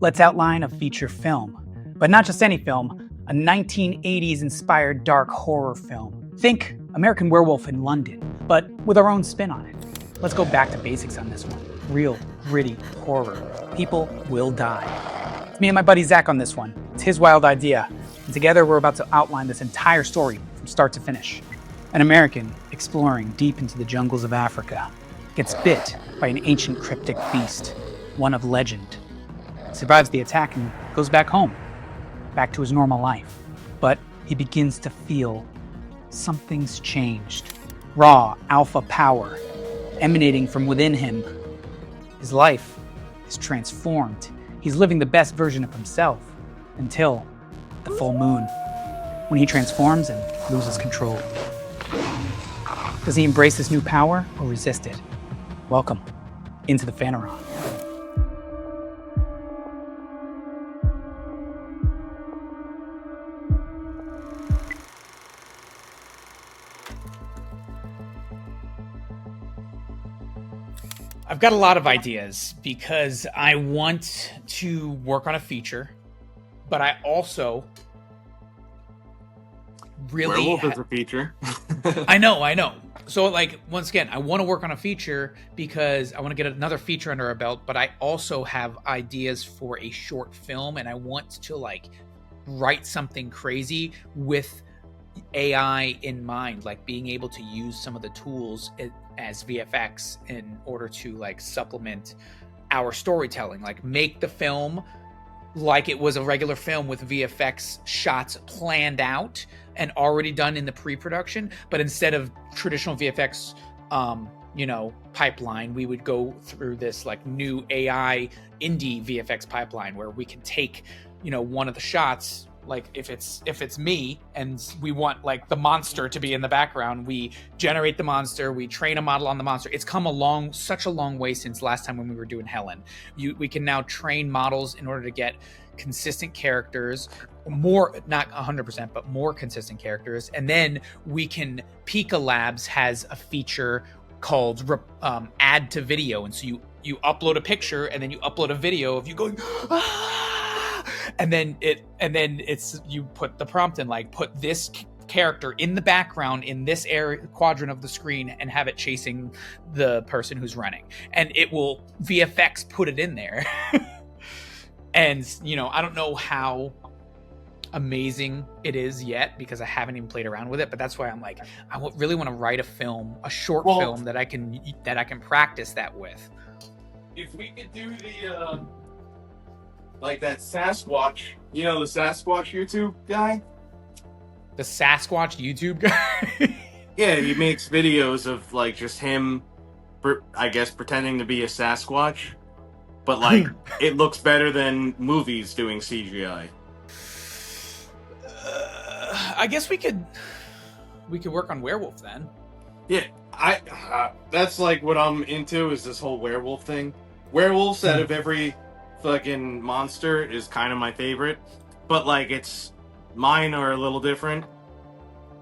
Let's outline a feature film. But not just any film, a 1980s inspired dark horror film. Think American Werewolf in London, but with our own spin on it. Let's go back to basics on this one. Real, gritty horror. People will die. It's me and my buddy Zach on this one. It's his wild idea. And together we're about to outline this entire story from start to finish. An American exploring deep into the jungles of Africa gets bit by an ancient cryptic beast, one of legend. Survives the attack and goes back home, back to his normal life. But he begins to feel something's changed. Raw alpha power emanating from within him. His life is transformed. He's living the best version of himself until the full moon, when he transforms and loses control. Does he embrace this new power or resist it? Welcome into the Phaneron. I've got a lot of ideas because I want to work on a feature, but I also really... Werewolf is a feature. I know. So, like, once again, I want to work on a feature because I want to get another feature under our belt, but I also have ideas for a short film, and I want to, like, write something crazy with AI in mind, like being able to use some of the tools as VFX in order to, like, supplement our storytelling, like make the film like it was a regular film with VFX shots planned out and already done in the pre-production, but instead of traditional VFX pipeline, we would go through this like new AI indie VFX pipeline where we can take, one of the shots, like if it's me and we want like the monster to be in the background, we generate the monster, we train a model on the monster. It's come such a long way since last time when we were doing Helen. We can now train models in order to get consistent characters, more, not 100%, but more consistent characters. And then we can, Pika Labs has a feature called add to video. And so you upload a picture and then you upload a video of you going, ah! And then it's you put the prompt in, like, put this character in the background in this area quadrant of the screen and have it chasing the person who's running, and it will VFX put it in there. And I don't know how amazing it is yet because I haven't even played around with it, but that's why I'm like, really want to write a short film that I can practice that with. If we could do the like that Sasquatch, the Sasquatch YouTube guy? The Sasquatch YouTube guy? Yeah, he makes videos of like just him, I guess, pretending to be a Sasquatch, but like it looks better than movies doing CGI. I guess we could work on Werewolf then. Yeah, that's like what I'm into, is this whole werewolf thing. Werewolves out of every fucking monster is kind of my favorite, but like mine are a little different.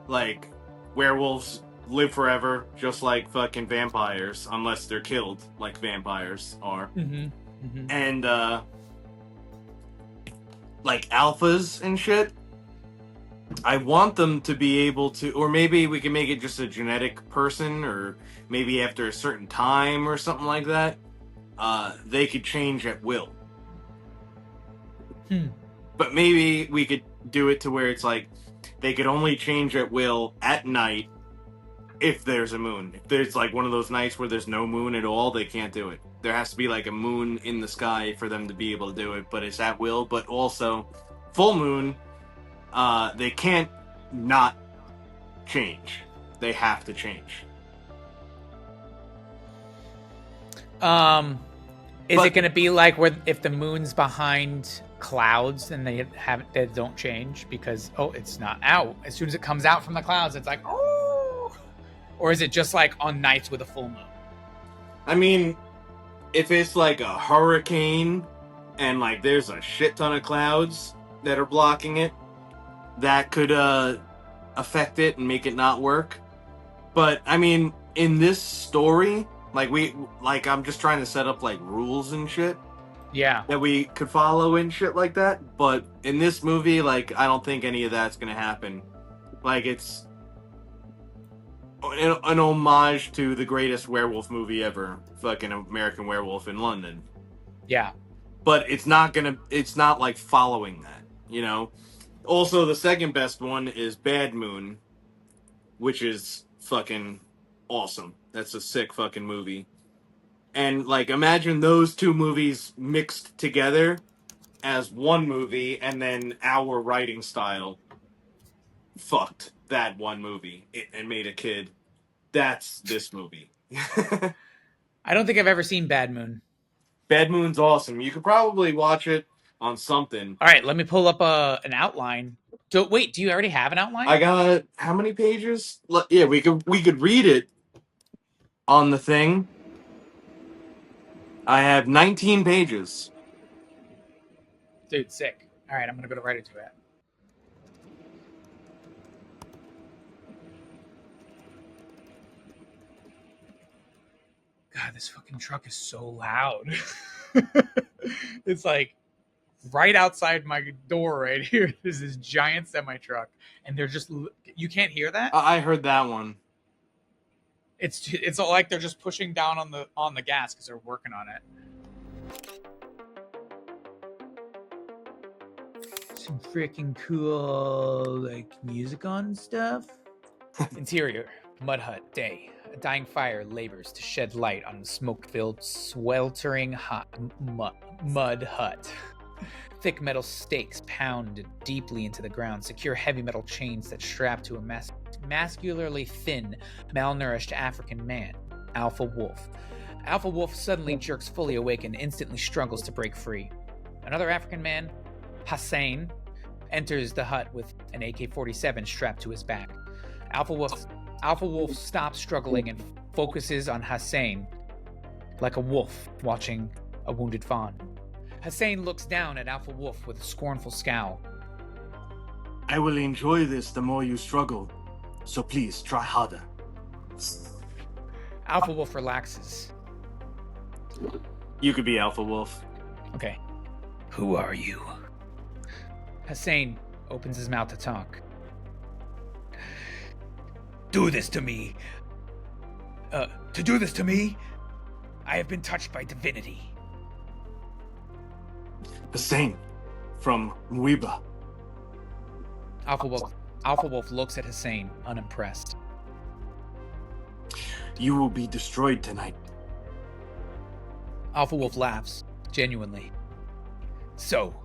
Like, werewolves live forever, just like fucking vampires, unless they're killed, like vampires are. And like alphas and shit, I want them to be able to, or maybe we can make it just a genetic person, or maybe after a certain time or something like that, they could change at will. But maybe we could do it to where it's like they could only change at will at night if there's a moon. If there's like one of those nights where there's no moon at all, they can't do it. There has to be like a moon in the sky for them to be able to do it, but it's at will. But also, full moon, they can't not change. They have to change. Is it going to be like where if the moon's behind clouds and they don't change because it's not out? As soon as it comes out from the clouds, it's like, oh. Or is it just like on nights with a full moon? I mean, if it's like a hurricane and like there's a shit ton of clouds that are blocking it, that could affect it and make it not work. But I mean, in this story, I'm just trying to set up like rules and shit. Yeah. that we could follow and shit like that. But in this movie, like, I don't think any of that's gonna happen. Like, it's an homage to the greatest werewolf movie ever, fucking American Werewolf in London. Yeah. But it's not like following that, you know? Also, the second best one is Bad Moon, which is fucking awesome. That's a sick fucking movie. And, like, imagine those two movies mixed together as one movie, and then our writing style fucked that one movie and made a kid. That's this movie. I don't think I've ever seen Bad Moon. Bad Moon's awesome. You could probably watch it on something. All right, let me pull up an outline. Do you already have an outline? I got how many pages? Yeah, we could read it on the thing. I have 19 pages. Dude, sick. All right, I'm going to go right into it. God, this fucking truck is so loud. It's like right outside my door right here. There's this giant semi truck, and they're just, you can't hear that? I heard that one. It's like they're just pushing down on the gas because they're working on it. Some freaking cool like music on stuff. Interior, mud hut, day. A dying fire labors to shed light on the smoke-filled, sweltering hot mud hut. Thick metal stakes pounded deeply into the ground secure heavy metal chains that strap to a muscularly thin, malnourished African man, Alpha Wolf. Alpha Wolf suddenly jerks fully awake and instantly struggles to break free. Another African man, Hussein, enters the hut with an AK-47 strapped to his back. Alpha Wolf stops struggling and focuses on Hussein like a wolf watching a wounded fawn. Hussein looks down at Alpha Wolf with a scornful scowl. I will enjoy this the more you struggle, so please try harder. Alpha Wolf relaxes. You could be Alpha Wolf. Okay. Who are you? Hussein opens his mouth to talk. Do this to me. To do this to me, I have been touched by divinity. Hussein, from Muiba. Alpha Wolf looks at Hussein, unimpressed. You will be destroyed tonight. Alpha Wolf laughs, genuinely. So,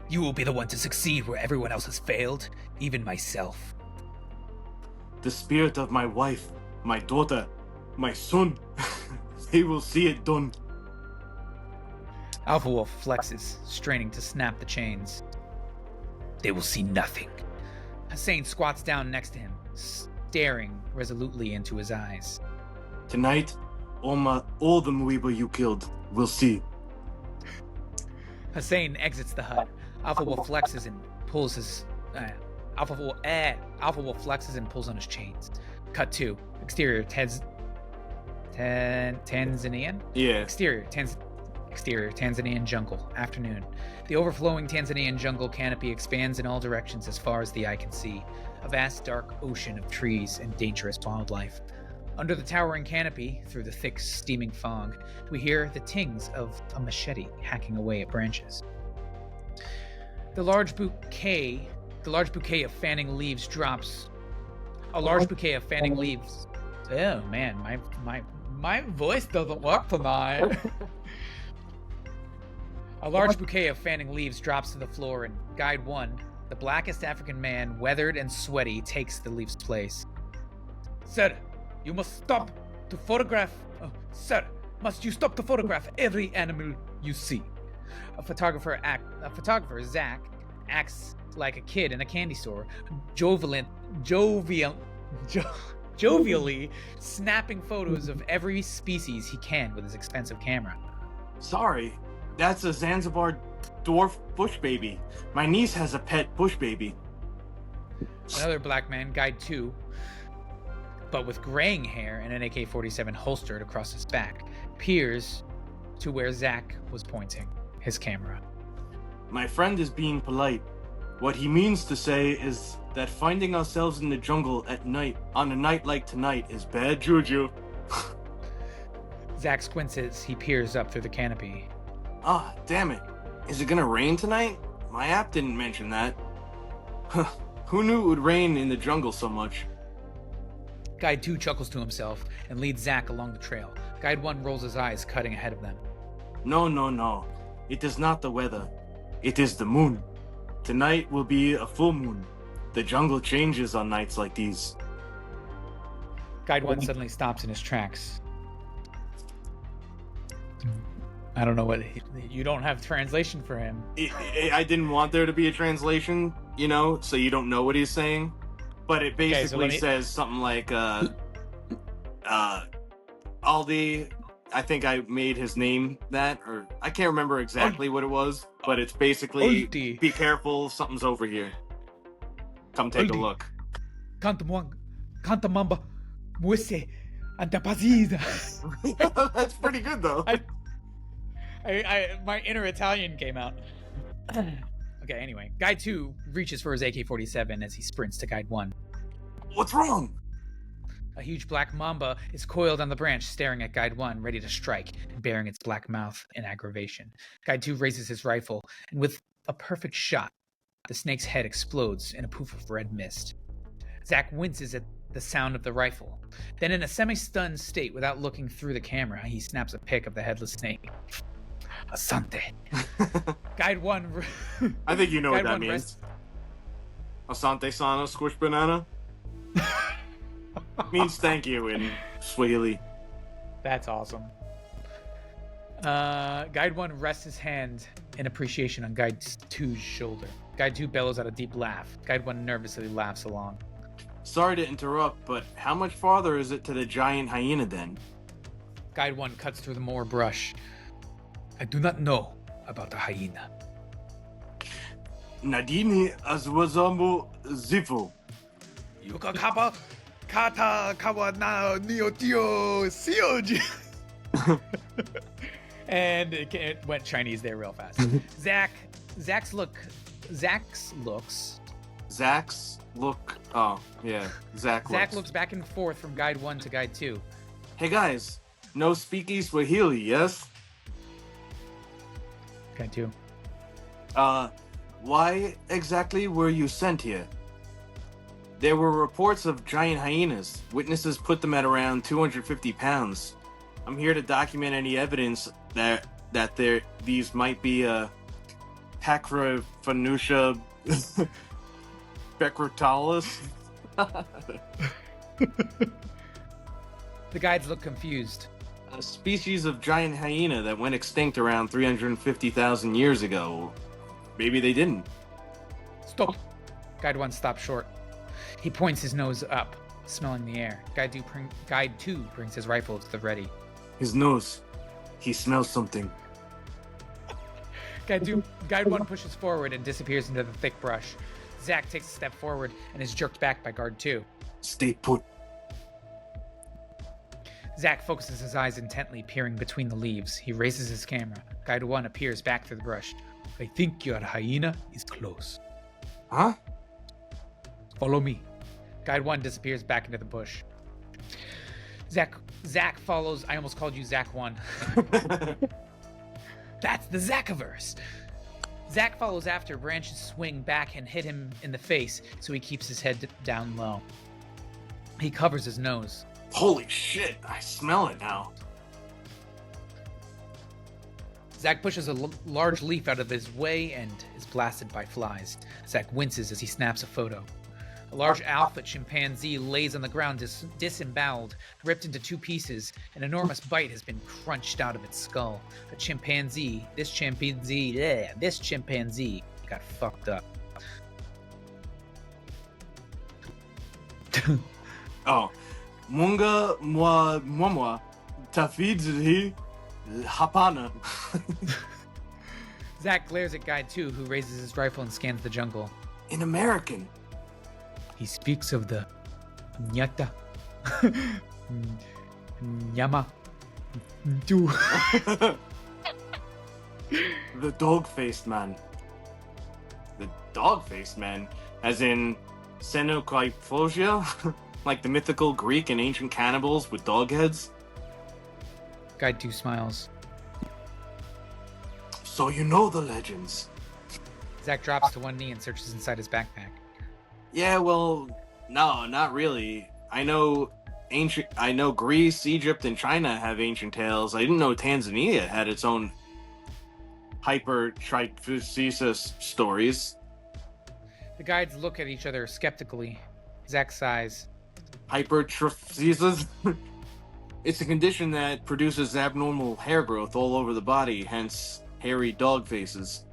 you will be the one to succeed where everyone else has failed, even myself. The spirit of my wife, my daughter, my son, they will see it done. Alpha Wolf flexes, straining to snap the chains. They will see nothing. Hussein squats down next to him, staring resolutely into his eyes. Tonight, all the Muiba you killed will see. Hussein exits the hut. Alpha Wolf flexes and pulls his... Alpha Wolf flexes and pulls on his chains. Cut 2. Exterior, Tanzanian? Yeah. Exterior, Tanzanian jungle. Afternoon. The overflowing Tanzanian jungle canopy expands in all directions as far as the eye can see. A vast dark ocean of trees and dangerous wildlife. Under the towering canopy, through the thick steaming fog, we hear the tings of a machete hacking away at branches. A large bouquet of fanning leaves drops. A large bouquet of fanning leaves. Oh man, my voice doesn't work tonight. A large bouquet of fanning leaves drops to the floor, and Guide 1, the blackest African man, weathered and sweaty, takes the leaf's place. Sir, you must stop to photograph. Sir, must you stop to photograph every animal you see? A photographer, Zach, acts like a kid in a candy store, jovially snapping photos of every species he can with his expensive camera. Sorry, that's a Zanzibar dwarf bush baby. My niece has a pet bush baby. Another black man, Guide 2, but with graying hair and an AK-47 holstered across his back, peers to where Zach was pointing. his camera. My friend is being polite. What he means to say is that finding ourselves in the jungle at night, on a night like tonight, is bad juju. Zack squints as he peers up through the canopy. Ah, damn it. Is it gonna rain tonight? My app didn't mention that. Huh. Who knew it would rain in the jungle so much? Guide 2 chuckles to himself and leads Zack along the trail. Guide 1 rolls his eyes, cutting ahead of them. No. It is not the weather. It is the moon. Tonight will be a full moon. The jungle changes on nights like these. Guide 1 suddenly stops in his tracks. I don't know what... You don't have translation for him. I didn't want there to be a translation, so you don't know what he's saying. But it basically says something like, Aldi, I think I made his name that, or I can't remember exactly what it was, but it's basically, Aldi. Be careful, something's over here. Come take a look. Canta mamba, muese, antapazida. That's pretty good, though. My inner Italian came out. Okay, anyway. Guide 2 reaches for his AK-47 as he sprints to Guide 1. What's wrong? A huge black mamba is coiled on the branch, staring at Guide 1, ready to strike, and baring its black mouth in aggravation. Guide 2 raises his rifle, and with a perfect shot, the snake's head explodes in a poof of red mist. Zack winces at the sound of the rifle. Then, in a semi-stunned state, without looking through the camera, he snaps a pic of the headless snake. Asante. Guide 1... I think you know what that means. Asante sana, squish banana? Means thank you in Swahili. That's awesome. Guide 1 rests his hand in appreciation on Guide 2's shoulder. Guide 2 bellows out a deep laugh. Guide 1 nervously laughs along. Sorry to interrupt, but how much farther is it to the giant hyena den? Guide 1 cuts through the more brush. I do not know about the hyena. Nadini azwazambu zifu. Yukakapa kata kawana niotio sioji. And it went Chinese there real fast. Zach's look. Oh, yeah. Zach looks back and forth from Guide 1 to Guide 2. Hey guys, no speaky Swahili, yes? Guide 2. Why exactly were you sent here? There were reports of giant hyenas. Witnesses put them at around 250 pounds. I'm here to document any evidence that these might be Pacrophanusia becrotalis. The guides look confused. A species of giant hyena that went extinct around 350,000 years ago. Maybe they didn't. Stop. Guide 1 stops short. He points his nose up, smelling the air. Guide 2 brings his rifle to the ready. His nose. He smells something. Guide 1 pushes forward and disappears into the thick brush. Zack takes a step forward and is jerked back by Guard 2. Stay put. Zack focuses his eyes intently, peering between the leaves. He raises his camera. Guide 1 appears back through the brush. I think your hyena is close. Huh? Follow me. Guide 1 disappears back into the bush. Zack follows. I almost called you Zack 1. That's the Zackiverse. Zack follows after. Branches swing back and hit him in the face, so he keeps his head down low. He covers his nose. Holy shit, I smell it now. Zack pushes a large leaf out of his way and is blasted by flies. Zack winces as he snaps a photo. A large alpha chimpanzee lays on the ground disemboweled, ripped into two pieces. An enormous bite has been crunched out of its skull. This chimpanzee got fucked up. Oh. Munga mwa tafidzi hapana. Zack glares at Guide 2, who raises his rifle and scans the jungle. In American. He speaks of the Nyata, Nyama, Du. The dog-faced man. The dog-faced man? As in Xenocyphosia? Like the mythical Greek and ancient cannibals with dog heads? Guide 2 smiles. So you know the legends. Zach drops to one knee and searches inside his backpack. Yeah, well, no, not really. I know Greece, Egypt, and China have ancient tales. I didn't know Tanzania had its own hypertrithesis stories. The guides look at each other skeptically. Zach sighs. Hypertrithesis? It's a condition that produces abnormal hair growth all over the body, hence hairy dog faces.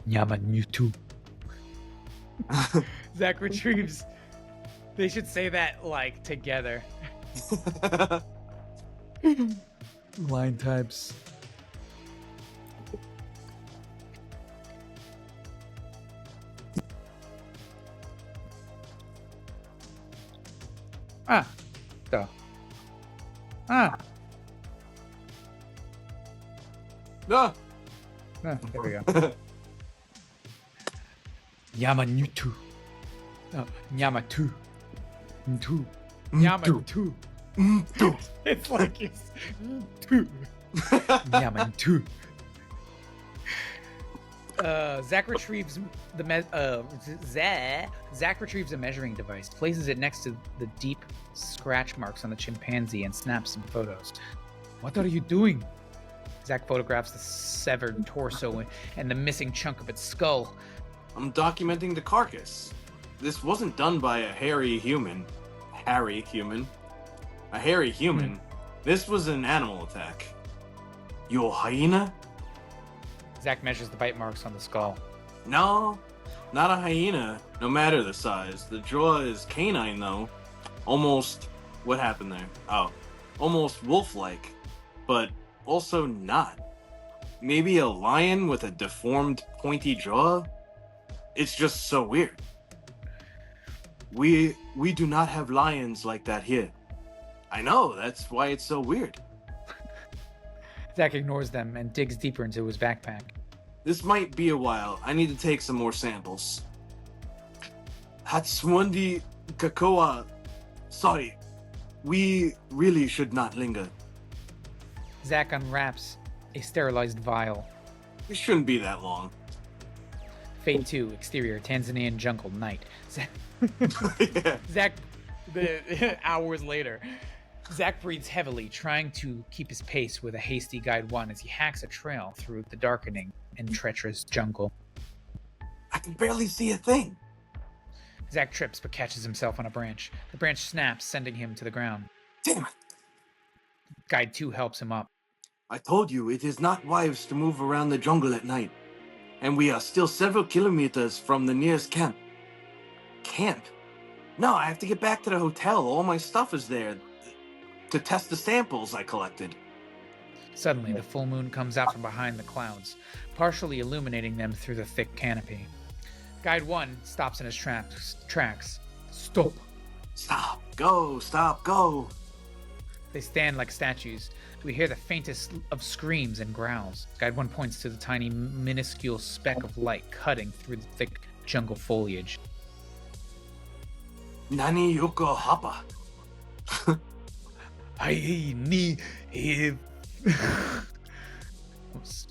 Yaman, you too. Zach retrieves. They should say that, like, together. Line types. So. No. There we go. Yamanyutu. Nyamatu. Ntu. Nyamantu. It's like it's Ntu. Nyamantu. Zach retrieves Zach retrieves a measuring device, places it next to the deep scratch marks on the chimpanzee, and snaps some photos. What are you doing? Zach photographs the severed torso and the missing chunk of its skull. I'm documenting the carcass. This wasn't done by a hairy human. A hairy human. This was an animal attack. You a hyena? Zach measures the bite marks on the skull. No, not a hyena, no matter the size. The jaw is canine, though. Almost... What happened there? Oh. Almost wolf-like, but also not. Maybe a lion with a deformed, pointy jaw? It's just so weird. We do not have lions like that here. I know, that's why it's so weird. Zach ignores them and digs deeper into his backpack. This might be a while. I need to take some more samples. Hatswandi Kakoa. Sorry. We really should not linger. Zach unwraps a sterilized vial. It shouldn't be that long. Fate 2, exterior, Tanzanian jungle, night. Yeah. Zach, hours later, Zach breathes heavily, trying to keep his pace with a hasty Guide 1 as he hacks a trail through the darkening and treacherous jungle. I can barely see a thing. Zach trips but catches himself on a branch. The branch snaps, sending him to the ground. Damn it. Guide 2 helps him up. I told you it is not wise to move around the jungle at night. And we are still several kilometers from the nearest camp. Camp? No, I have to get back to the hotel. All my stuff is there. To test the samples I collected. Suddenly, the full moon comes out from behind the clouds, partially illuminating them through the thick canopy. Guide 1 stops in his tracks. Stop. Stop. Go. Stop. Go. They stand like statues. We hear the faintest of screams and growls. Guide 1 points to the tiny, minuscule speck of light cutting through the thick jungle foliage. Nani Yoko Hapa. I need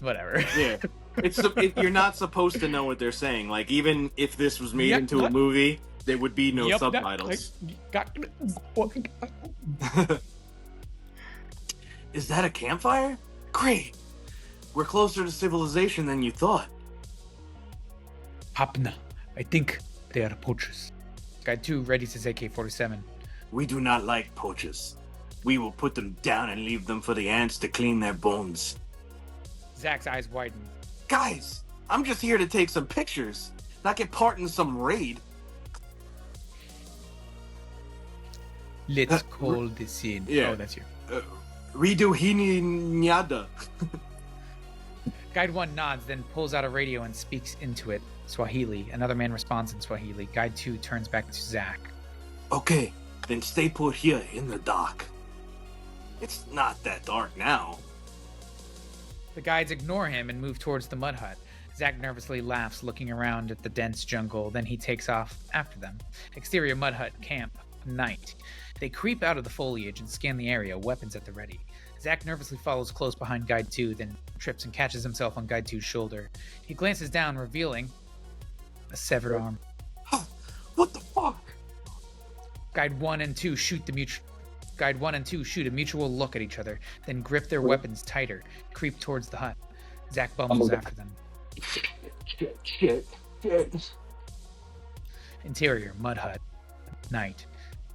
whatever. Yeah. You're not supposed to know what they're saying. Like, even if this was made into a movie, there would be no subtitles. Is that a campfire? Great. We're closer to civilization than you thought. Hapna. I think they are poachers. Guide 2 readies his AK-47. We do not like poachers. We will put them down and leave them for the ants to clean their bones. Zach's eyes widen. Guys, I'm just here to take some pictures, not get part in some raid. Let's call this in. Yeah. Oh, that's you. Ridu hini nyada. Guide 1 nods, then pulls out a radio and speaks into it. Swahili. Another man responds in Swahili. Guide 2 turns back to Zach. Okay, then stay put here in the dark. It's not that dark now. The guides ignore him and move towards the mud hut. Zach nervously laughs, looking around at the dense jungle. Then he takes off after them. Exterior mud hut camp. Night. They creep out of the foliage and scan the area, weapons at the ready. Zach nervously follows close behind Guide 2, then trips and catches himself on Guide 2's shoulder. He glances down, revealing a severed arm. What the fuck? Guide 1 and 2 shoot a mutual look at each other, then grip their weapons tighter, creep towards the hut. Zach bumbles after them. Shit. Interior mud hut. Night.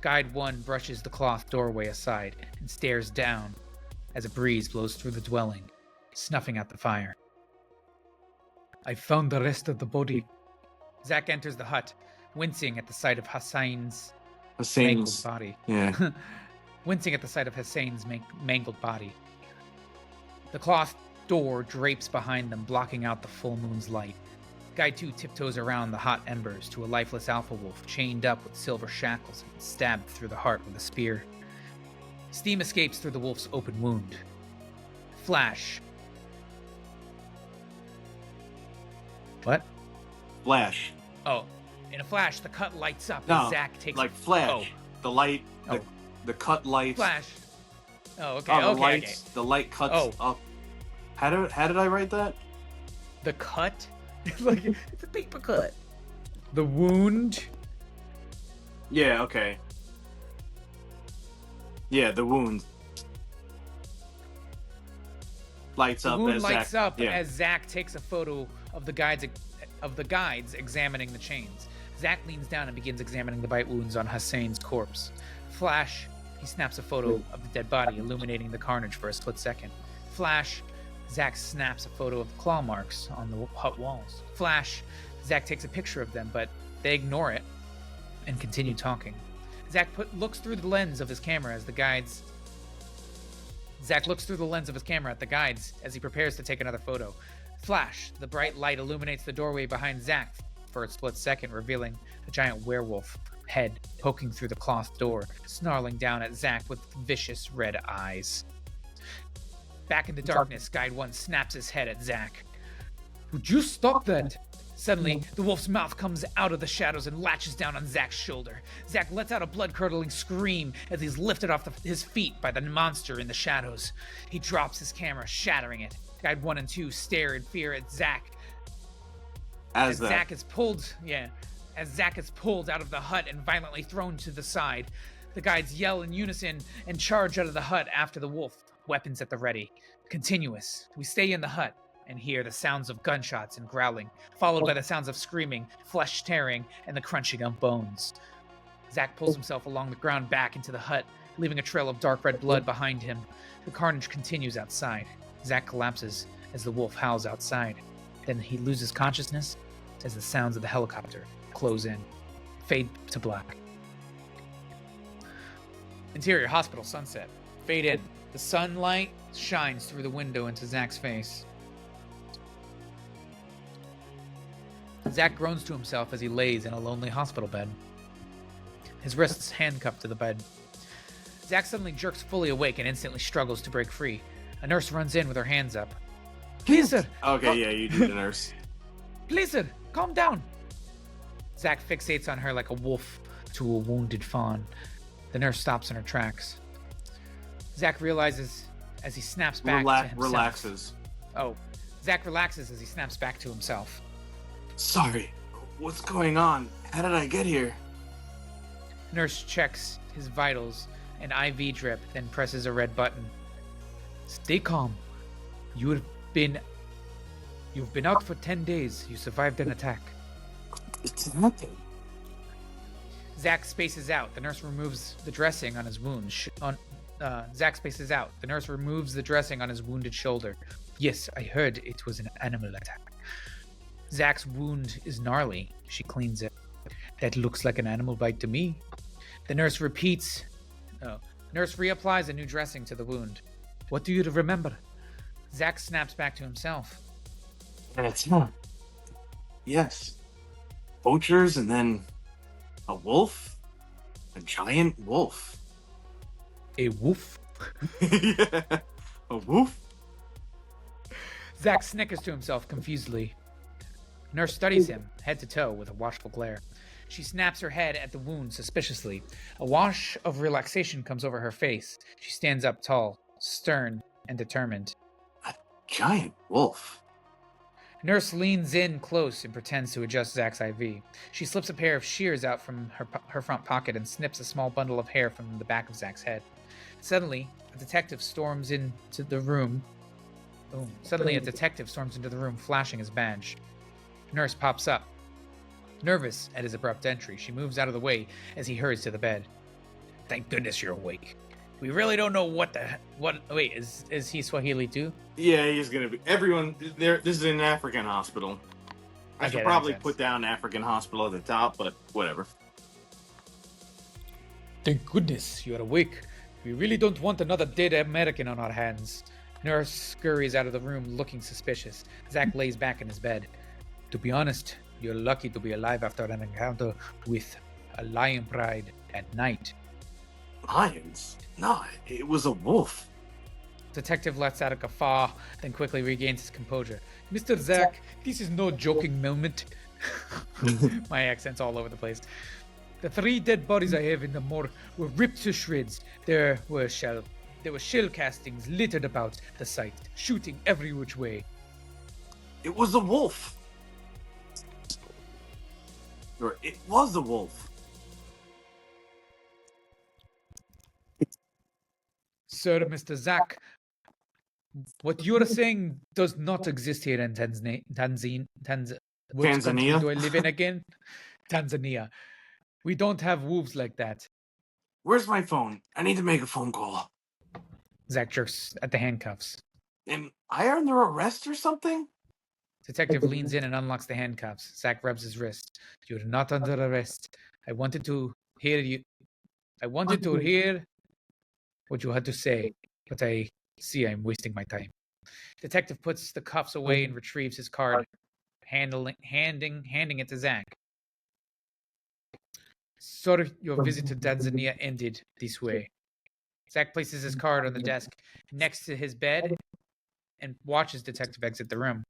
Guide 1 brushes the cloth doorway aside and stares down as a breeze blows through the dwelling, snuffing out the fire. I found the rest of the body. Zach enters the hut, wincing at the sight of Hassan's mangled body. Yeah. Wincing at the sight of Hassan's mangled body. The cloth door drapes behind them, blocking out the full moon's light. Guide 2 tiptoes around the hot embers to a lifeless alpha wolf chained up with silver shackles and stabbed through the heart with a spear. Steam escapes through the wolf's open wound. Flash. What? Flash. Oh, in a flash, the cut lights up No, as Zach takes like Flash. Oh. The light, Oh. the cut lights. Flash. Oh, okay, Oh, the okay, lights, okay. the light cuts Oh. up. How did I write that? The cut? Like, it's a paper cut. The wound? Yeah, okay. Yeah, the wound lights The up wound as lights Zach, up yeah. as Zach takes a photo of the guides examining the chains. Zach leans down and begins examining the bite wounds on Hassan's corpse. Flash, he snaps a photo of the dead body, illuminating the carnage for a split second. Flash, Zach snaps a photo of the claw marks on the hut walls. Flash, Zach takes a picture of them, but they ignore it and continue talking. Zach looks through the lens of his camera as the guides. Zach looks through the lens of his camera at the guides as he prepares to take another photo. Flash, the bright light illuminates the doorway behind Zach for a split second, revealing a giant werewolf head poking through the cloth door, snarling down at Zach with vicious red eyes. Back in the darkness, Guide 1 snaps his head at Zach. Would you stop that? Suddenly, the wolf's mouth comes out of the shadows and latches down on Zach's shoulder. Zach lets out a blood-curdling scream as he's lifted off his feet by the monster in the shadows. He drops his camera, shattering it. Guide 1 and 2 stare in fear at Zach. As Zach is pulled out of the hut and violently thrown to the side. The guides yell in unison and charge out of the hut after the wolf, weapons at the ready. Continuous. We stay in the hut and hear the sounds of gunshots and growling, followed by the sounds of screaming, flesh tearing, and the crunching of bones. Zach pulls himself along the ground back into the hut, leaving a trail of dark red blood behind him. The carnage continues outside. Zach collapses as the wolf howls outside. Then he loses consciousness as the sounds of the helicopter close in. Fade to black. Interior hospital sunset. Fade in. The sunlight shines through the window into Zach's face. Zach groans to himself as he lays in a lonely hospital bed. His wrists handcuffed to the bed. Zach suddenly jerks fully awake and instantly struggles to break free. A nurse runs in with her hands up. Please, sir. Okay, yeah, you do the nurse. Please, sir, calm down. Zach fixates on her like a wolf to a wounded fawn. The nurse stops in her tracks. Zach realizes as he snaps back to himself. Relaxes. Oh, Zach relaxes as he snaps back to himself. Sorry, what's going on? How did I get here? Nurse checks his vitals and IV drip, then presses a red button. Stay calm. You've been out for 10 days. You survived an attack. It's nothing. Zach spaces out. The nurse removes the dressing on his wound. Zach spaces out. The nurse removes the dressing on his wounded shoulder. Yes, I heard it was an animal attack. Zach's wound is gnarly. She cleans it. That looks like an animal bite to me. The nurse repeats. Nurse reapplies a new dressing to the wound. What do you remember? Zach snaps back to himself. That's not. Yes. Poachers and then a wolf? A giant wolf. A wolf? Yeah. A wolf? Zach snickers to himself confusedly. Nurse studies him, head to toe, with a watchful glare. She snaps her head at the wound suspiciously. A wash of relaxation comes over her face. She stands up tall, stern, and determined. A giant wolf. Nurse leans in close and pretends to adjust Zach's IV. She slips a pair of shears out from her front pocket and snips a small bundle of hair from the back of Zach's head. Suddenly, a detective storms into the room. Flashing his badge. Nurse pops up. Nervous at his abrupt entry, she moves out of the way as he hurries to the bed. Thank goodness you're awake. We really don't know what. Wait, is he Swahili too? Yeah, he's gonna be. Everyone there. This is an African hospital. I should probably put down African hospital at the top, but whatever. Thank goodness you're awake. We really don't want another dead American on our hands. Nurse scurries out of the room looking suspicious. Zach lays back in his bed. To be honest, you're lucky to be alive after an encounter with a lion pride at night. Lions? No, it was a wolf. Detective lets out a guffaw, then quickly regains his composure. Mr. Zach, this is no joking moment. My accent's all over the place. The 3 dead bodies I have in the morgue were ripped to shreds. There were shell castings littered about the site, shooting every which way. It was a wolf. Or it was a wolf. Sir, Mr. Zach, what you're saying does not exist here in Tanzania. Which country do I live in again? Tanzania. We don't have wolves like that. Where's my phone? I need to make a phone call. Zach jerks at the handcuffs. Am I under arrest or something? Detective leans in and unlocks the handcuffs. Zach rubs his wrist. You're not under arrest. I wanted to hear what you had to say, but I see I'm wasting my time. Detective puts the cuffs away and retrieves his card, handing it to Zach. Sorry, your visit to Tanzania ended this way. Zach places his card on the desk next to his bed and watches Detective exit the room.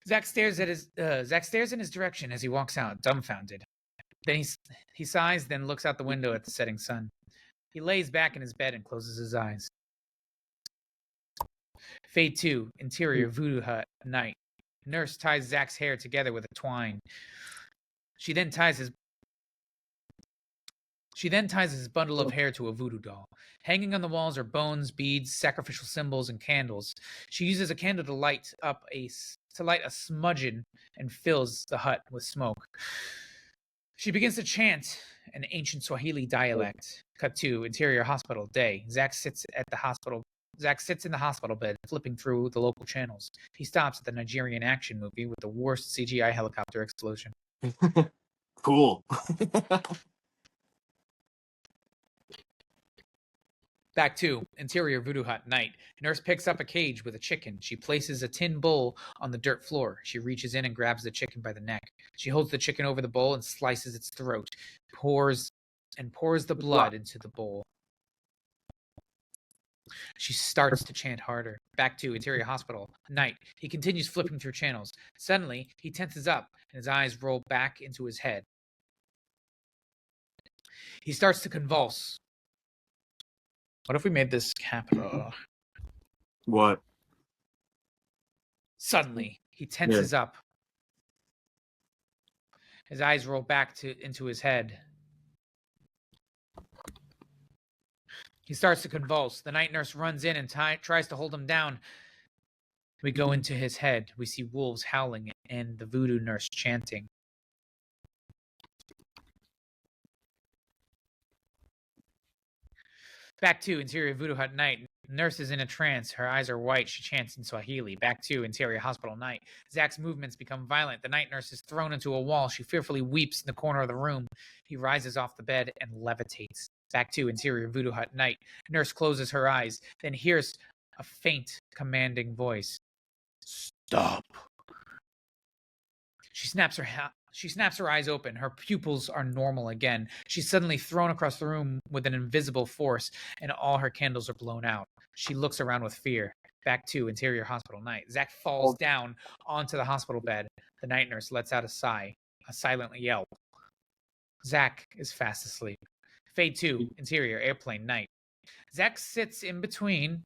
Zach stares in his direction as he walks out, dumbfounded. Then he sighs, then looks out the window at the setting sun. He lays back in his bed and closes his eyes. Fade 2, interior voodoo hut, night. Nurse ties Zach's hair together with a twine. She then ties his bundle of hair to a voodoo doll. Hanging on the walls are bones, beads, sacrificial symbols, and candles. She uses a candle to light a smudgeon and fills the hut with smoke. She begins to chant an ancient Swahili dialect. Cut to interior hospital, day. Zach sits in the hospital bed, flipping through the local channels. He stops at the Nigerian action movie with the worst CGI helicopter explosion. Cool. Back to interior voodoo hut, night. Nurse picks up a cage with a chicken. She places a tin bowl on the dirt floor. She reaches in and grabs the chicken by the neck. She holds the chicken over the bowl and slices its throat, pours the blood into the bowl. She starts to chant harder. Back to interior hospital, night. He continues flipping through channels. Suddenly, he tenses up and his eyes roll back into his head. He starts to convulse. What if we made this capital? What? Suddenly, he tenses up. His eyes roll back into his head. He starts to convulse. The night nurse runs in and tries to hold him down. We go into his head. We see wolves howling and the voodoo nurse chanting. Back to interior voodoo hut, night. Nurse is in a trance. Her eyes are white. She chants in Swahili. Back to interior hospital, night. Zach's movements become violent. The night nurse is thrown into a wall. She fearfully weeps in the corner of the room. He rises off the bed and levitates. Back to interior voodoo hut, night. Nurse closes her eyes, then hears a faint, commanding voice. Stop. She snaps her eyes open. Her pupils are normal again. She's suddenly thrown across the room with an invisible force, and all her candles are blown out. She looks around with fear. Back to interior hospital night. Zach falls down onto the hospital bed. The night nurse lets out a sigh, a silent yelp. Zach is fast asleep. Fade 2, interior airplane night. Zach sits between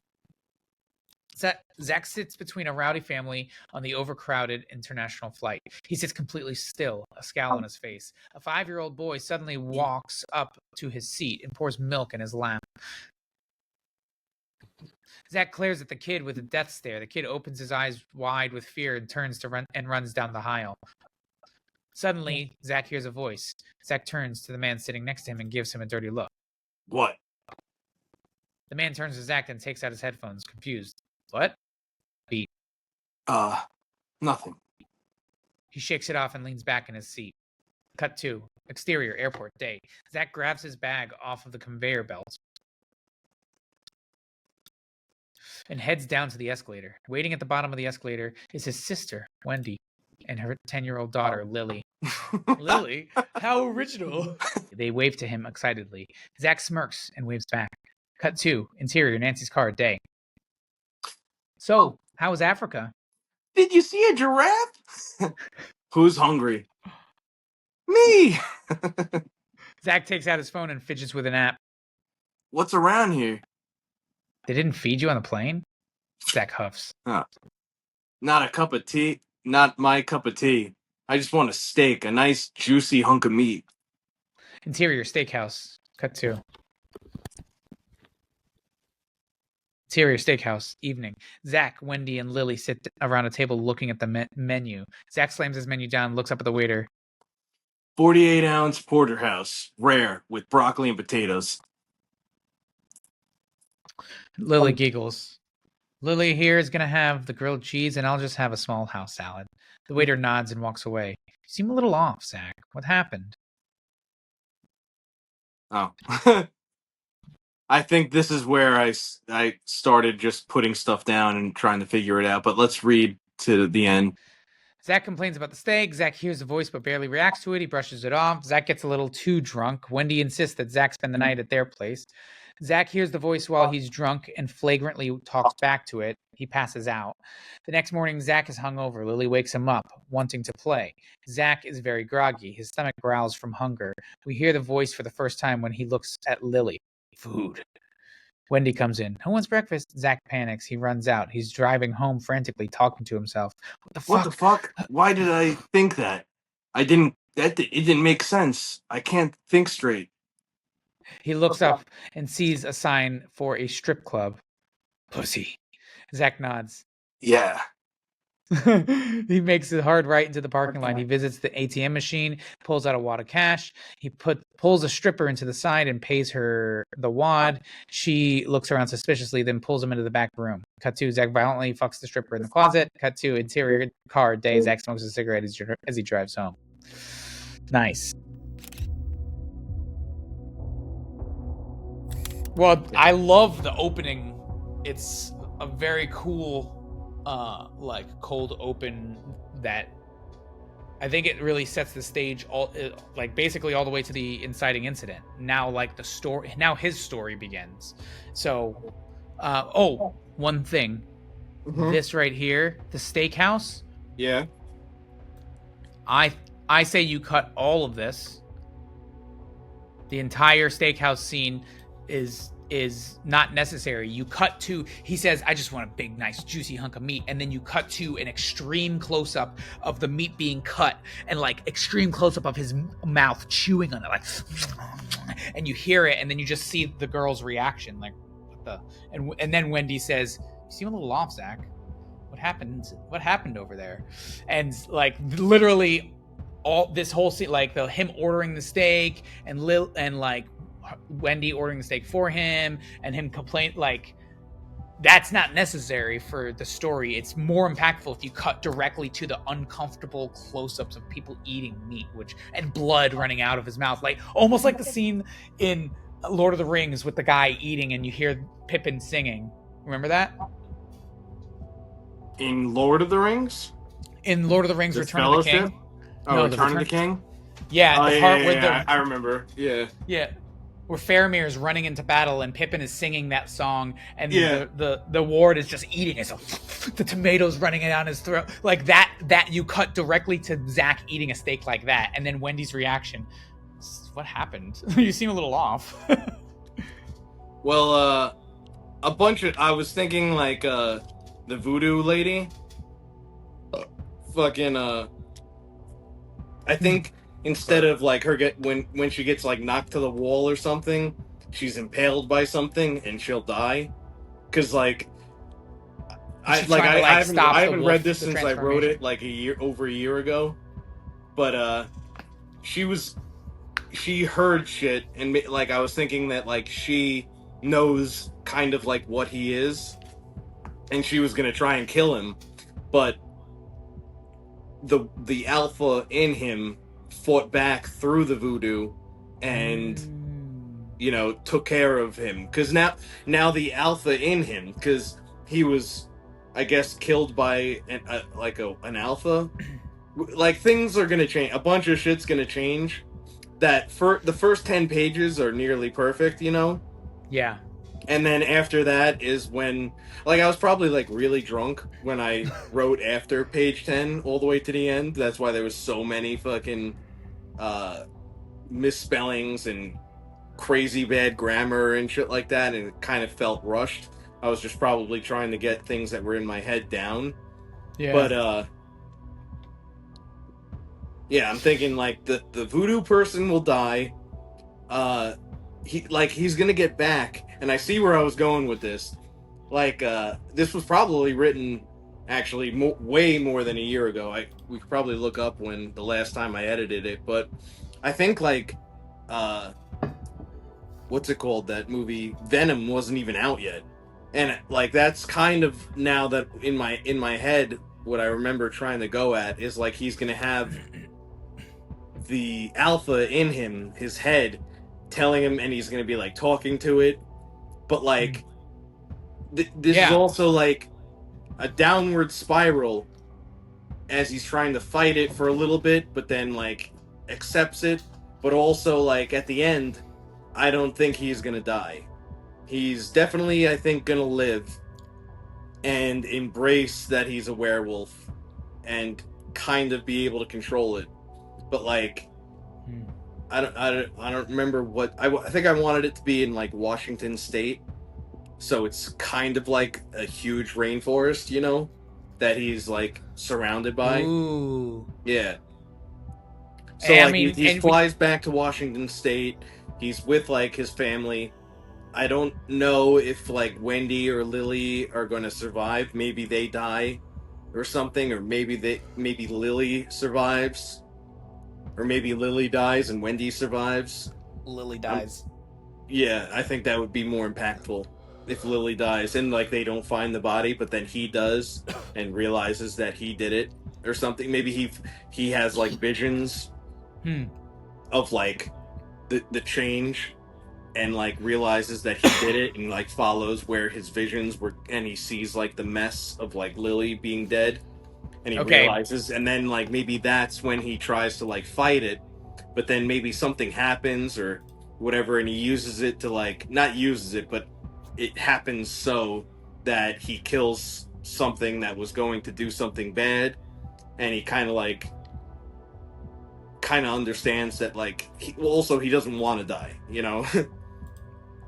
a rowdy family on the overcrowded international flight. He sits completely still, a scowl on his face. A 5-year-old boy suddenly walks up to his seat and pours milk in his lap. Zach glares at the kid with a death stare. The kid opens his eyes wide with fear and turns to run and runs down the aisle. Suddenly, Zach hears a voice. Zach turns to the man sitting next to him and gives him a dirty look. What? The man turns to Zach and takes out his headphones, confused. What? Beat. Nothing. He shakes it off and leans back in his seat. Cut 2. Exterior, airport, day. Zach grabs his bag off of the conveyor belt and heads down to the escalator. Waiting at the bottom of the escalator is his sister, Wendy, and her 10-year-old daughter, Lily. Lily? How original. They wave to him excitedly. Zach smirks and waves back. Cut 2. Interior, Nancy's car, day. So, how was Africa? Did you see a giraffe? Who's hungry? Me! Zach takes out his phone and fidgets with an app. What's around here? They didn't feed you on the plane? Zach huffs. Not a cup of tea. Not my cup of tea. I just want a steak, a nice juicy hunk of meat. Interior, steakhouse. Cut 2. Interior, steakhouse. Evening. Zach, Wendy, and Lily sit around a table looking at the menu. Zach slams his menu down and looks up at the waiter. 48-ounce porterhouse, rare, with broccoli and potatoes. Lily giggles. Lily here is going to have the grilled cheese, and I'll just have a small house salad. The waiter nods and walks away. You seem a little off, Zach. What happened? Oh. I think this is where I started just putting stuff down and trying to figure it out, but let's read to the end. Zach complains about the steak. Zach hears the voice but barely reacts to it. He brushes it off. Zach gets a little too drunk. Wendy insists that Zach spend the night at their place. Zach hears the voice while he's drunk and flagrantly talks back to it. He passes out. The next morning, Zach is hungover. Lily wakes him up, wanting to play. Zach is very groggy. His stomach growls from hunger. We hear the voice for the first time when he looks at Lily. Food. Wendy comes in. Who wants breakfast? Zach panics. He runs out. He's driving home frantically, talking to himself. What the fuck? Why did I think that? It didn't make sense. I can't think straight. He looks up and sees a sign for a strip club. Pussy. Zach nods. Yeah. He makes a hard right into the parking lot. He visits the ATM machine, pulls out a wad of cash. He pulls a stripper into the side and pays her the wad. She looks around suspiciously, then pulls him into the back room. Cut 2, Zach violently fucks the stripper in the closet. Cut 2, interior car, day. Zach smokes a cigarette as he drives home. Nice. Well, I love the opening. It's a very cool cold open that I think it really sets the stage basically all the way to the inciting incident. Now his story begins. So one thing. Mm-hmm. This right here, the steakhouse. Yeah. I say you cut all of this. The entire steakhouse scene is not necessary. You cut to, he says, I just want a big, nice, juicy hunk of meat. And then you cut to an extreme close-up of the meat being cut and extreme close-up of his mouth chewing on it. And you hear it, and then you just see the girl's reaction. And then Wendy says, you seem a little off, Zach. What happened over there? And literally all this whole scene, him ordering the steak and Wendy ordering the steak for him and him complain, that's not necessary for the story. It's more impactful if you cut directly to the uncomfortable close-ups of people eating meat, and blood running out of his mouth, almost like the scene in Lord of the Rings with the guy eating and you hear Pippin singing. Remember that? In Lord of the Rings? In Lord of the Rings, Return of the King. Oh, no, Return of the King? Yeah, I remember. Yeah. Yeah. where Faramir is running into battle and Pippin is singing that song, and Yeah. the ward is just eating it. So the tomatoes running down his throat, like that. That you cut directly to Zach eating a steak like that, and then Wendy's reaction. What happened? You seem a little off. Well, a bunch of I was thinking like the voodoo lady. Fucking I think instead of like her get when she gets like knocked to the wall or something, she's impaled by something and she'll die. Cause like She's trying to like stop I the haven't read wolf, this the since I wrote it transformation. like over a year ago, but she heard shit and like I was thinking that like she knows kind of like what he is, and she was gonna try and kill him, but the alpha in him fought back through the voodoo and took care of him, because now the alpha in him, because he was I guess killed by an alpha, like things are gonna change, a bunch of shit's gonna change. That for the first 10 pages are nearly perfect, Yeah. and then after that is when, like, I was probably like really drunk when I wrote after page 10 all the way to the end. That's why there was so many fucking uh misspellings and crazy bad grammar and shit like that, and it kind of felt rushed. I was just probably trying to get things that were in my head down. Yeah. But yeah, I'm thinking like the voodoo person will die. He's gonna get back, and I see where I was going with this. Like, this was probably written actually way more than a year ago. We could probably look up when the last time I edited it, but I think like, uh, what's it called? That movie Venom wasn't even out yet, and like that's kind of now that in my head, what I remember trying to go at is like he's gonna have the alpha in him, his head, telling him, and he's gonna be like talking to it, but like this is Yeah. also like a downward spiral as he's trying to fight it for a little bit, but then like accepts it, but also like at the end, I don't think he's gonna die. He's definitely, I think, gonna live and embrace that he's a werewolf and kind of be able to control it. But like, I don't remember what I think I wanted it to be in like Washington State, so it's kind of like a huge rainforest, that he's like surrounded by. Ooh. Yeah. So I like mean, he flies back to Washington State. He's with like his family. I don't know if like Wendy or Lily are going to survive. Maybe they die or something, or maybe Lily survives, or maybe Lily dies and Wendy survives. Lily dies. Yeah, I think that would be more impactful if Lily dies and like they don't find the body, but then he does and realizes that he did it or something. Maybe he has like visions of like the change, and like realizes that he did it, and like follows where his visions were, and he sees like the mess of like Lily being dead, and he realizes, and then like maybe that's when he tries to like fight it, but then maybe something happens or whatever, and he uses it to like, not uses it, but it happens so that he kills something that was going to do something bad, and he kind of understands that like he doesn't want to die,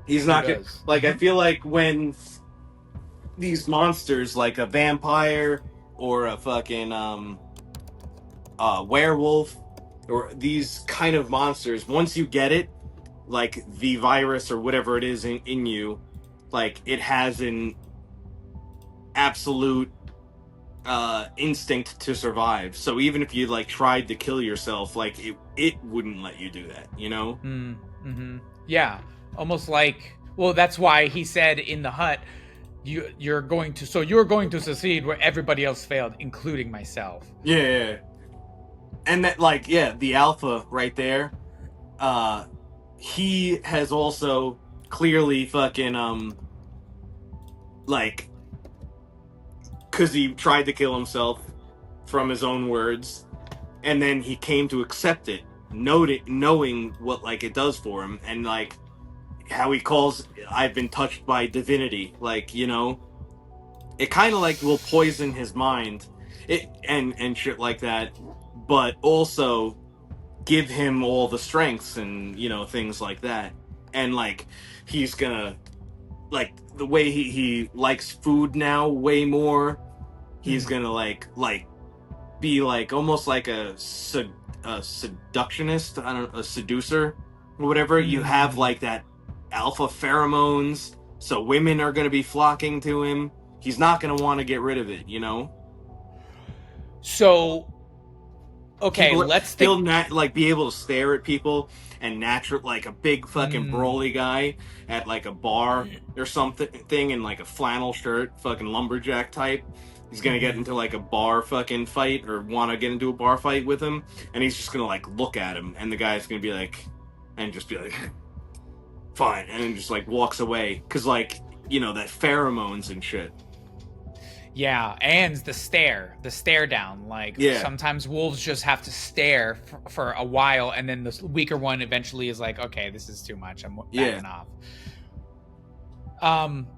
he's not gonna, like, I feel like when these monsters like a vampire or a fucking werewolf, or these kind of monsters, once you get it, like the virus or whatever it is in you, like it has an absolute instinct to survive. So even if you like tried to kill yourself, like it wouldn't let you do that, Yeah, almost like, well, that's why he said in the hut, you're going to succeed where everybody else failed, including myself. Yeah. And that, like, yeah, the alpha right there, he has also clearly fucking like, because he tried to kill himself from his own words, and then he came to accept it, knowing what like it does for him, and like how he calls, I've been touched by divinity, like, it kind of like will poison his mind, and shit like that, but also give him all the strengths and things like that. And like he's gonna, like, the way he likes food now way more. He's Mhm. gonna like be like almost like a seductionist, I don't know, a seducer or whatever. You have Hmm. like that alpha pheromones, so women are gonna be flocking to him. He's not gonna want to get rid of it. So, okay, People, let's he'll think. not like be able to stare at people and natural, like a big fucking Mm, brawly guy at like a bar or something thing in like a flannel shirt, fucking lumberjack type. He's gonna get mhm. into like a bar fucking fight or want to get into a bar fight with him, and he's just gonna like look at him, and the guy's gonna be like, and just be like, fine, and then just like walks away because like that pheromones and shit. Yeah, and the stare down. Like Yeah, sometimes wolves just have to stare for a while, and then the weaker one eventually is like, okay, this is too much. I'm yeah, backing off. Um,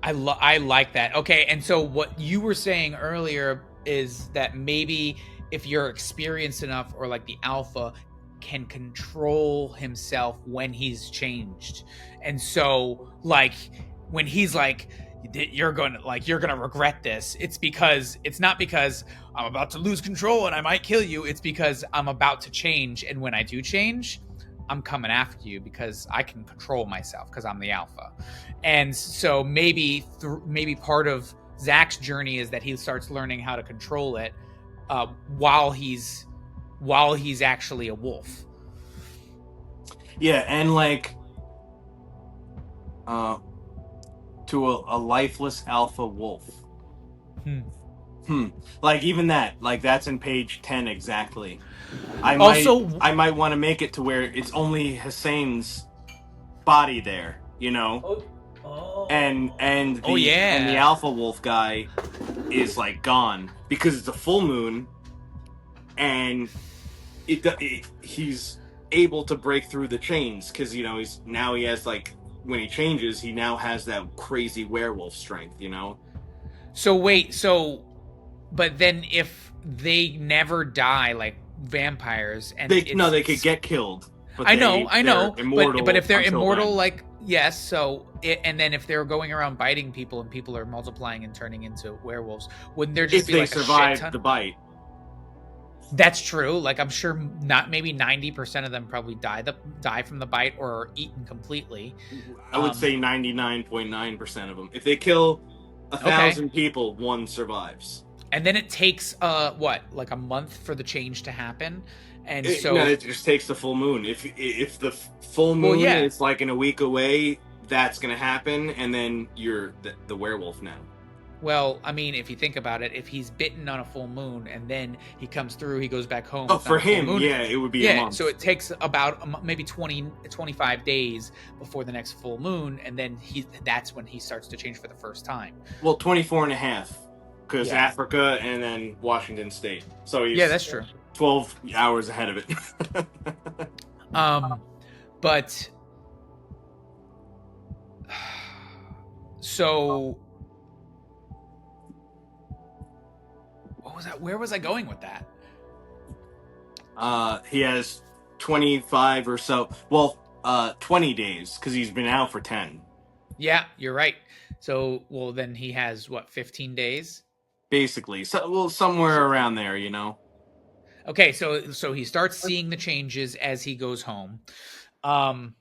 I like that. Okay, and so what you were saying earlier is that maybe if you're experienced enough, or like the alpha can control himself when he's changed. And so like when he's like, you're gonna regret this, it's not because I'm about to lose control and I might kill you. It's because I'm about to change, and when I do change, I'm coming after you because I can control myself because I'm the alpha. And so maybe part of Zach's journey is that he starts learning how to control it, uh, while he's actually a wolf. yeah, and like uh to a lifeless alpha wolf. Hmm. Hmm. Like even that, like that's in page 10 exactly. I might Also, I might want to make it to where it's only Hussein's body there, oh, and oh the yeah. alpha wolf guy is like gone because it's a full moon, and he's able to break through the chains because he has like, when he changes he now has that crazy werewolf strength. So wait, but then if they never die like vampires, and They no, they could get killed, but I they're know, but immortal if they're until immortal, then. like yes, and then if they're going around biting people and people are multiplying and turning into werewolves, wouldn't there just If be they like a shit survive ton? the bite. That's true. Like I'm sure not maybe 90% of them probably die from the bite or are eaten completely. I would Um, say 99.9% of them. If they kill a okay. thousand people, one survives. And then it takes what, like a month for the change to happen. And No, so, it just takes the full moon. If the full well, moon yeah. is like in a week away, that's gonna happen, and then you're the werewolf now. Well, I mean, if you think about it, if he's bitten on a full moon and then he comes through, he goes back home, Oh, it's not for a full him, moon. yeah, it would be a Yeah, so month. it takes about maybe 25 days before the next full moon, and then that's when he starts to change for the first time. Well, 24 and a half, because Yeah. Africa and then Washington State. So Yeah, he's that's true. 12 hours ahead of it. Um, but so what was that? Where was I going with that? He has 25 or so. Well, 20 days because he's been out for 10, Yeah, you're right. So, well, then he has what, 15 days? basically. So, well, somewhere around there. Okay, so he starts seeing the changes as he goes home. Um,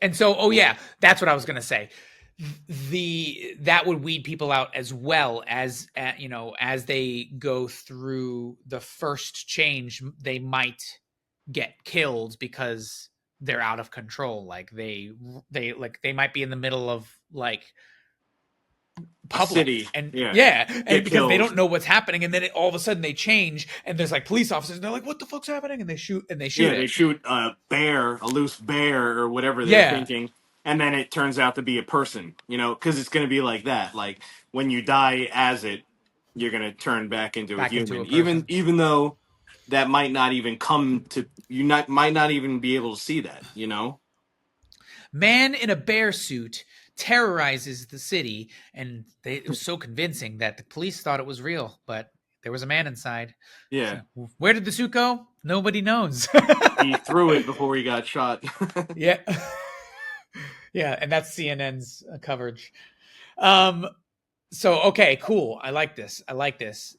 and so, oh yeah, that's what I was gonna say. That would weed people out as well as as they go through the first change, they might get killed because they're out of control. Like they might be in the middle of like A public, city, and yeah, yeah, and get because they killed. don't know what's happening, and then all of a sudden they change and there's like police officers and they're like, what the fuck's happening, and they shoot Yeah, they it. shoot a bear, a loose bear, or whatever they're Yeah, thinking, and then it turns out to be a person. Because it's going to be like that. Like when you die as it, you're going to turn back into a back into human, a even person. even though that might not even come to you. Might not even be able to see that. You know. Man in a bear suit terrorizes the city, and it was so convincing that the police thought it was real, but there was a man inside. Yeah. So, where did the suit go? Nobody knows. He threw it before he got shot. Yeah. Yeah, and that's CNN's coverage. Um so okay, cool. I like this. I like this.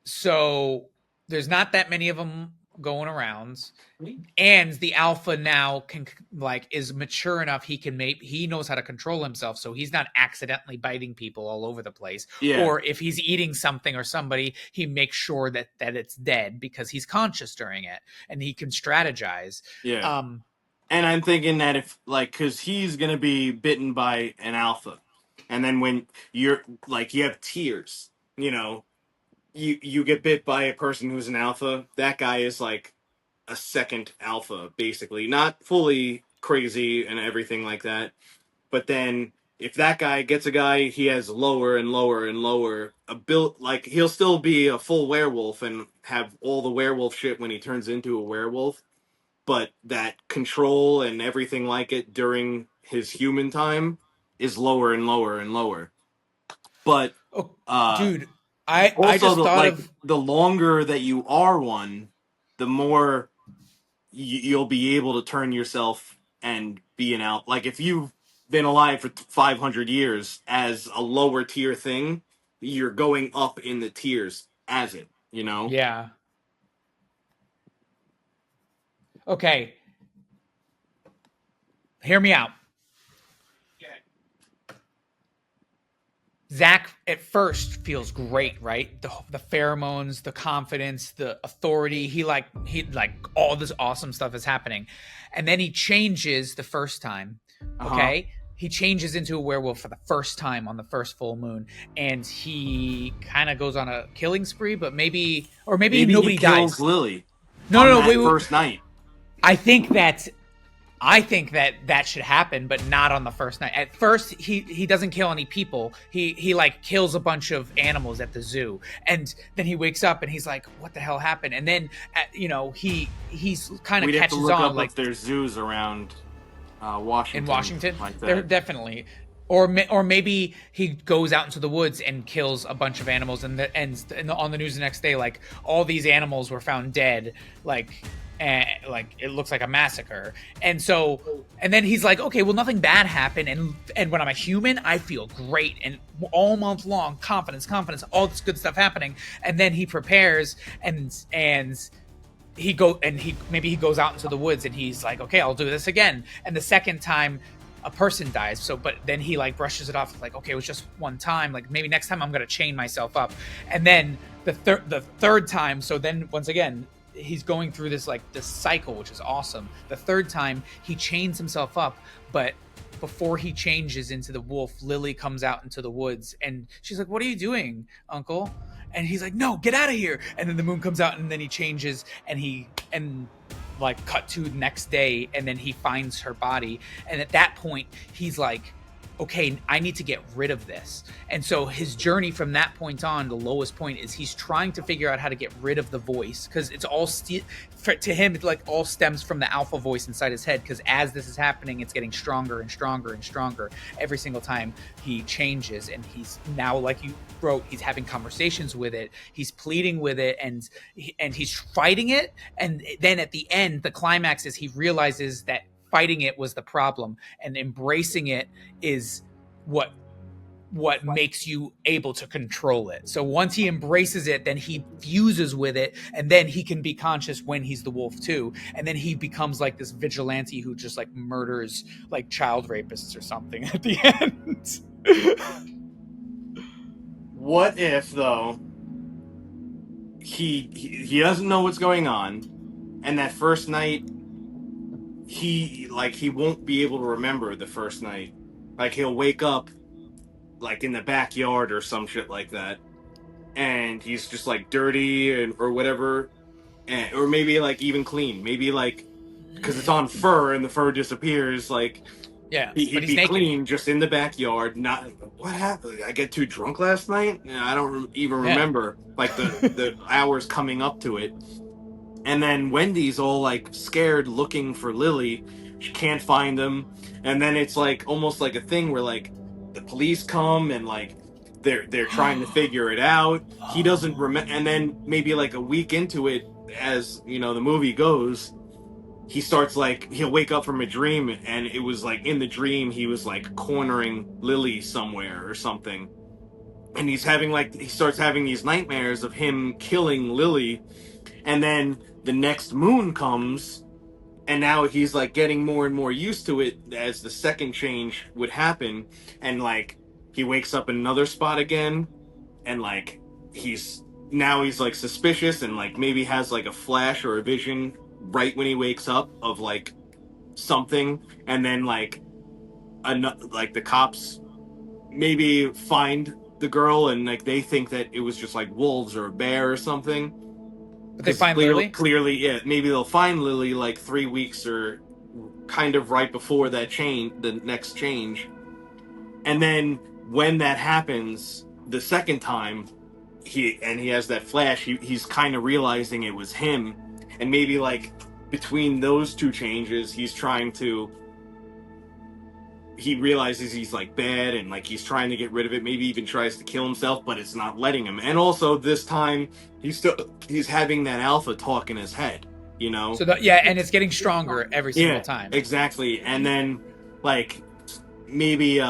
So there's not that many of them going around, and the alpha now can like is mature enough he knows how to control himself, so he's not accidentally biting people all over the place. Yeah. Or if he's eating something or somebody, he makes sure that it's dead because he's conscious during it and he can strategize. Yeah. And I'm thinking that if, like, because he's going to be bitten by an alpha. And then when you're, like, you have tiers, you know, you get bit by a person who's an alpha. That guy is, like, a second alpha, basically. Not fully crazy and everything like that. But then if that guy gets a guy, he has lower and lower and lower like, he'll still be a full werewolf and have all the werewolf shit when he turns into a werewolf, but that control and everything like it during his human time is lower and lower and lower. But Oh, dude, I also just thought of the longer that you are one, the more you'll be able to turn yourself and be an out. Like, if you've been alive for 500 years as a lower tier thing, you're going up in the tiers as it, you know? yeah. Okay, hear me out. Zach at first feels great, right? The pheromones, the confidence, the authority. He like all this awesome stuff is happening, and then he changes the first time. Okay, he changes into a werewolf for the first time on the first full moon, and he kind of goes on a killing spree. But maybe nobody he kills dies. Lily. No, wait. First night. I think that should happen, but not on the first night. At first, he doesn't kill any people. He like kills a bunch of animals at the zoo, and then he wakes up and he's like, "What the hell happened?" And then he's kind of catches on. Like, if there's zoos around Washington. In Washington, like that. There definitely. Or maybe he goes out into the woods and kills a bunch of animals, and on the news the next day, like, all these animals were found dead, like it looks like a massacre. And then he's like, okay, well, nothing bad happened, and when I'm a human, I feel great, and all month long, confidence, all this good stuff happening. And then he prepares and he goes out into the woods, and he's like, okay, I'll do this again. And the second time, a person dies. But then he like brushes it off, like, okay, it was just one time. Like, maybe next time I'm gonna chain myself up. And then the third time. So then once again, he's going through this cycle, which is awesome. The third time he chains himself up, but before he changes into the wolf, Lily comes out into the woods, and she's like, "What are you doing, Uncle?" And he's like, "No, get out of here!" And then the moon comes out, and then he changes, and like, cut to the next day, and then he finds her body, and at that point, he's like, okay, I need to get rid of this. And so his journey from that point on, the lowest point, is he's trying to figure out how to get rid of the voice, because it's all to him, it like all stems from the alpha voice inside his head, because as this is happening, it's getting stronger and stronger and stronger every single time he changes. And he's now, like you wrote, he's having conversations with it, he's pleading with it, and he's fighting it. And then at the end, the climax is he realizes that fighting it was the problem, and embracing it is what makes you able to control it. So once he embraces it, then he fuses with it, and then he can be conscious when he's the wolf too. And then he becomes like this vigilante who just like murders like child rapists or something at the end. What if, though, he doesn't know what's going on, and that first night he won't be able to remember the first night. Like, he'll wake up like in the backyard or some shit like that, and he's just like dirty or whatever, or maybe like even clean. Maybe like because it's on fur and the fur disappears. Like, yeah, he'd be clean, just in the backyard. Not what happened. I get too drunk last night. I don't even remember like the hours coming up to it. And then Wendy's all like scared looking for Lily. She can't find him. And then it's like almost like a thing where like the police come and like they're trying to figure it out. He doesn't remember, and then maybe like a week into it, as you know the movie goes, he starts like he'll wake up from a dream, and it was like in the dream he was like cornering Lily somewhere or something, and he starts having these nightmares of him killing Lily, and then the next moon comes, and now he's like getting more and more used to it as the second change would happen, and like he wakes up in another spot again, and like he's like suspicious, and like maybe has like a flash or a vision right when he wakes up of like something, and then like the cops maybe find the girl, and like they think that it was just like wolves or a bear or something. But they find Lily? Clearly, yeah. Maybe they'll find Lily like 3 weeks or kind of right before that change, the next change. And then when that happens the second time, he has that flash. He's kind of realizing it was him, and maybe like between those two changes, he realizes he's like bad, and like he's trying to get rid of it, maybe even tries to kill himself, but it's not letting him. And also this time he's having that alpha talk in his head, you know. So and it's getting stronger every single time. Exactly. And then like maybe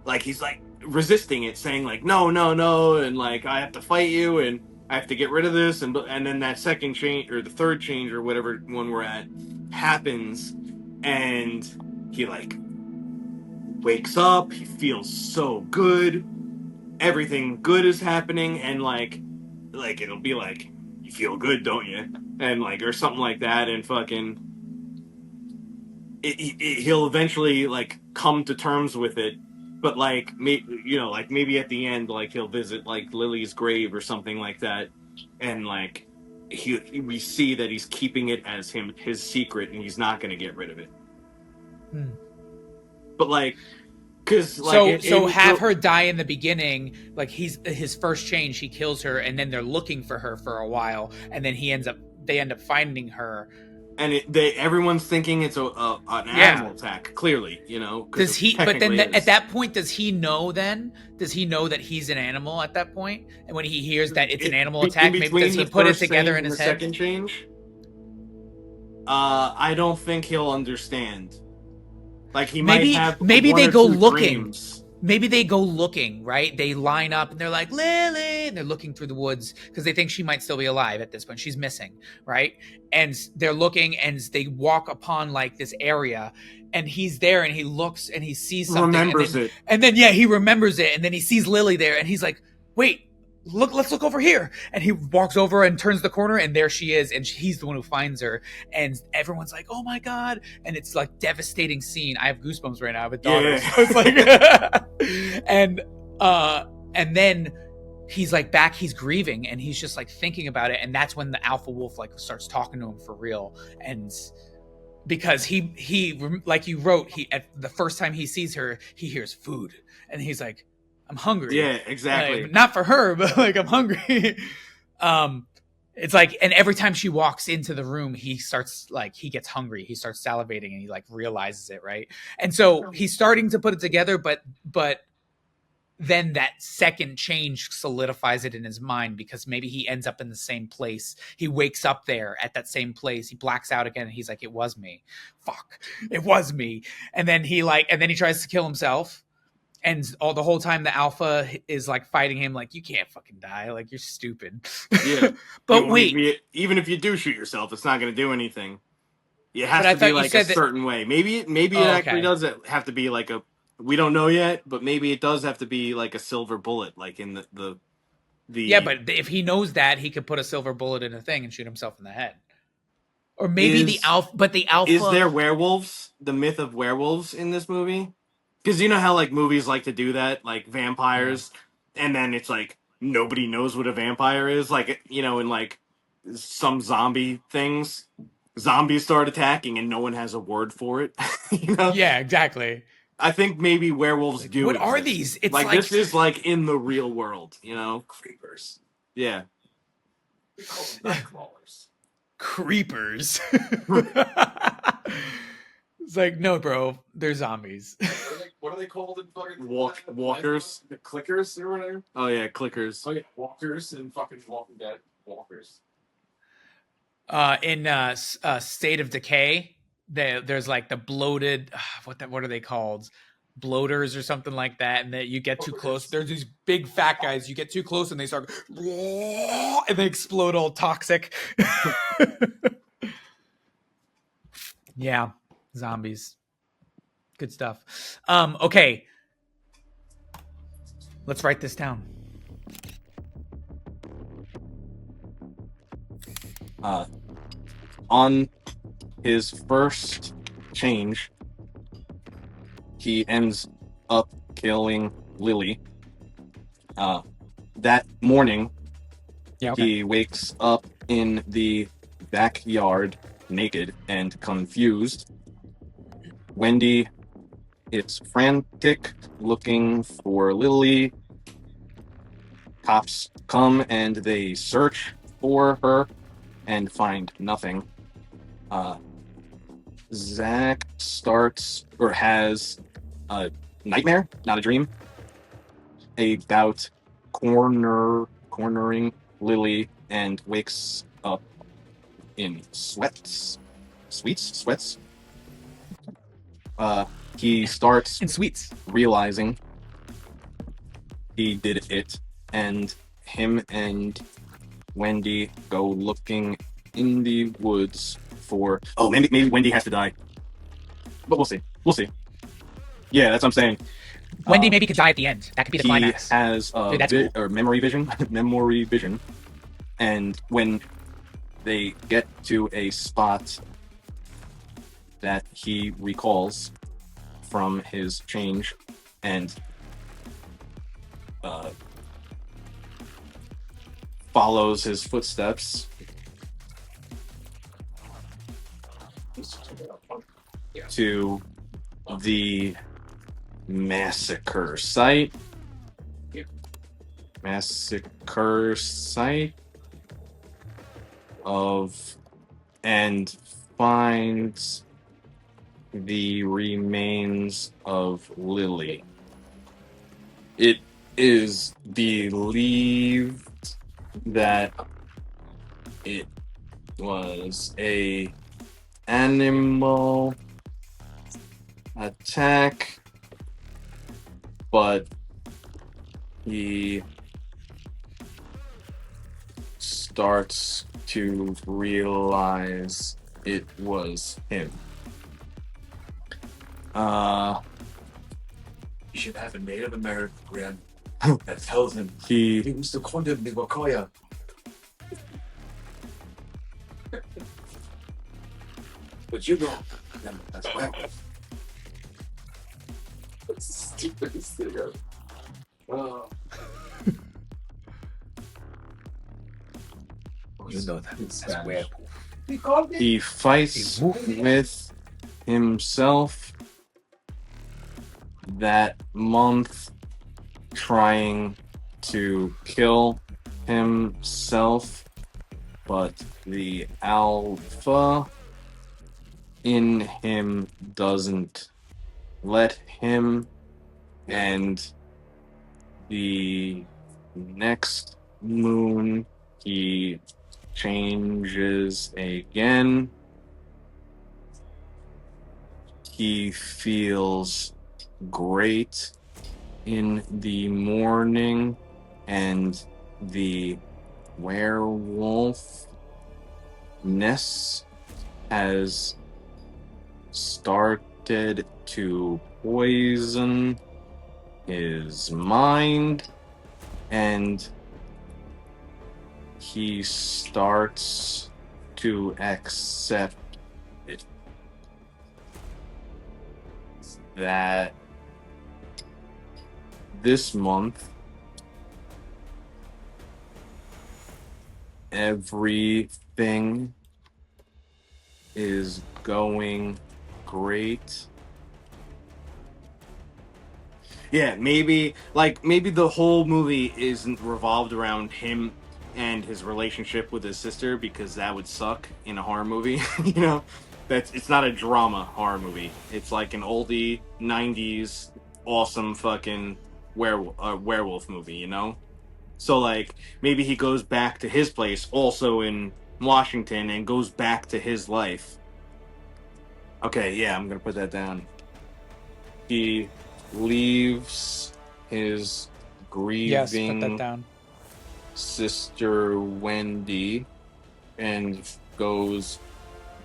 like he's like resisting it, saying like no, and like I have to fight you, and I have to get rid of this, and then that second change or the third change or whatever one we're at happens, and he like wakes up, he feels so good, everything good is happening, and like it'll be like, you feel good, don't you? And like, or something like that, and fucking he'll eventually like come to terms with it, but like maybe at the end like he'll visit like Lily's grave or something like that, and like we see that he's keeping it as his secret, and he's not going to get rid of it. But like, because like her die in the beginning, like his first change, he kills her, and then they're looking for her for a while, and then they end up finding her, and everyone's thinking it's an animal attack. Clearly, you know. Does he? But then at that point, does he know? Then does he know that he's an animal at that point? And when he hears that it's an animal attack, maybe does he put it together in his head? Second change. I don't think he'll understand. Like he might have. Maybe they go looking. Dreams. Maybe they go looking, right? They line up and they're like, Lily, and they're looking through the woods because they think she might still be alive at this point. She's missing, right? And they're looking, and they walk upon like this area, and he's there, and he looks and he sees something. And then he remembers it, and then he sees Lily there, and he's like, wait, let's look over here. And he walks over and turns the corner, and there she is, and he's the one who finds her, and everyone's like, oh my god. And it's like devastating scene. I have goosebumps right now. I have a daughter. Yeah. So it's like and then he's like back, he's grieving, and he's just like thinking about it, and that's when the alpha wolf like starts talking to him for real. And because he like you wrote, at the first time he sees her, he hears food, and he's like, I'm hungry. Yeah, exactly. Like, not for her, but like I'm hungry. It's like, and every time she walks into the room, he gets hungry. He starts salivating, and he like realizes it, right? And so he's starting to put it together, but then that second change solidifies it in his mind, because maybe he ends up in the same place. He wakes up there at that same place. He blacks out again, and he's like, it was me. Fuck, it was me. And then he tries to kill himself. And the whole time the alpha is like fighting him, like, you can't fucking die, like, you're stupid. Yeah. But wait, even if you do shoot yourself, it's not going to do anything. It has to be like a certain way. Maybe it actually does have to be like we don't know yet, but maybe it does have to be like a silver bullet, like in the. Yeah, but if he knows that, he could put a silver bullet in a thing and shoot himself in the head. Or maybe the alpha. Is there werewolves? The myth of werewolves in this movie? Because you know how like movies like to do that, like vampires, and then it's like nobody knows what a vampire is. Like, you know, in like some zombie things, zombies start attacking and no one has a word for it. You know? Yeah, exactly. I think maybe werewolves do. What are these? It's like this is like in the real world, you know? Creepers. Yeah. We call them night crawlers. creepers. It's like, no, bro, they're zombies. What are they called in fucking Walkers? The clickers or whatever? Oh yeah, clickers. Oh yeah, walkers in fucking Walking Dead. Walkers. In State of Decay, there's like the bloated, what are they called? Bloaters or something like that, and that you get too close. There's these big fat guys. You get too close, and they start, and they explode all toxic. Yeah, zombies. Good stuff. Okay, let's write this down. On his first change, he ends up killing Lily. That morning, Yeah, okay. he wakes up in the backyard naked and confused. Wendy is frantic looking for Lily. Cops come and they search for her and find nothing. Zach starts or has a nightmare, not a dream, about cornering Lily and wakes up in sweats. He starts In sweets. realizing he did it, and him and Wendy go looking in the woods for. Oh, maybe Wendy has to die, but we'll see. We'll see. Yeah, that's what I'm saying. Wendy maybe could die at the end. That could be the He climax. has Dude, that's cool. or memory vision, memory vision, and when they get to a spot that he recalls from his change and follows his footsteps to the massacre site. Massacre site of and finds the remains of Lily. It is believed that it was a animal attack, but he starts to realize it was him. You should have a Native American grand that tells him He he was the Conde de Wakoya. But you know, that's werewolf. That's the stupidest thing ever. You know that as werewolf. he fights with himself that month, trying to kill himself, but the alpha in him doesn't let him, and the next moon he changes again. He feels great in the morning, and the werewolf ness has started to poison his mind, and he starts to accept it. That this month, everything is going great. Yeah, maybe the whole movie isn't revolved around him and his relationship with his sister, because that would suck in a horror movie. You know, it's not a drama horror movie. It's like an oldie '90s awesome fucking werewolf movie. You know, so like maybe he goes back to his place, also in Washington, and goes back to his life. Okay, yeah, I'm gonna put that down. He leaves his Yes, put that grieving down. sister Wendy and goes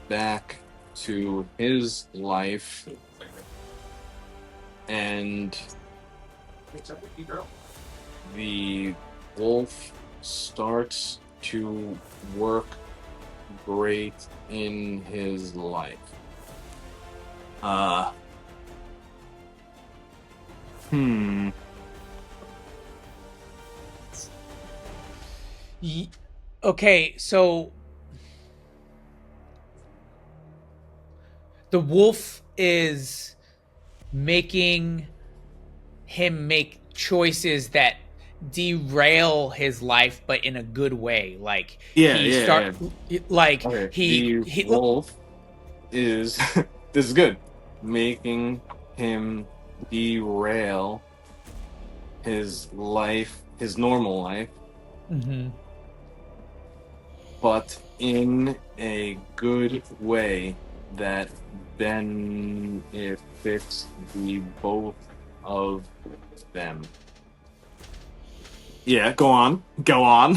back to his life, and the wolf starts to work great in his life. Hmm. Okay, so the wolf is making him make choices that derail his life, but in a good way. Like like Okay. he The wolf is this is good. Making him derail his life, his normal life, Mhm. but in a good way that benefits the both of them. Yeah, go on. Go on.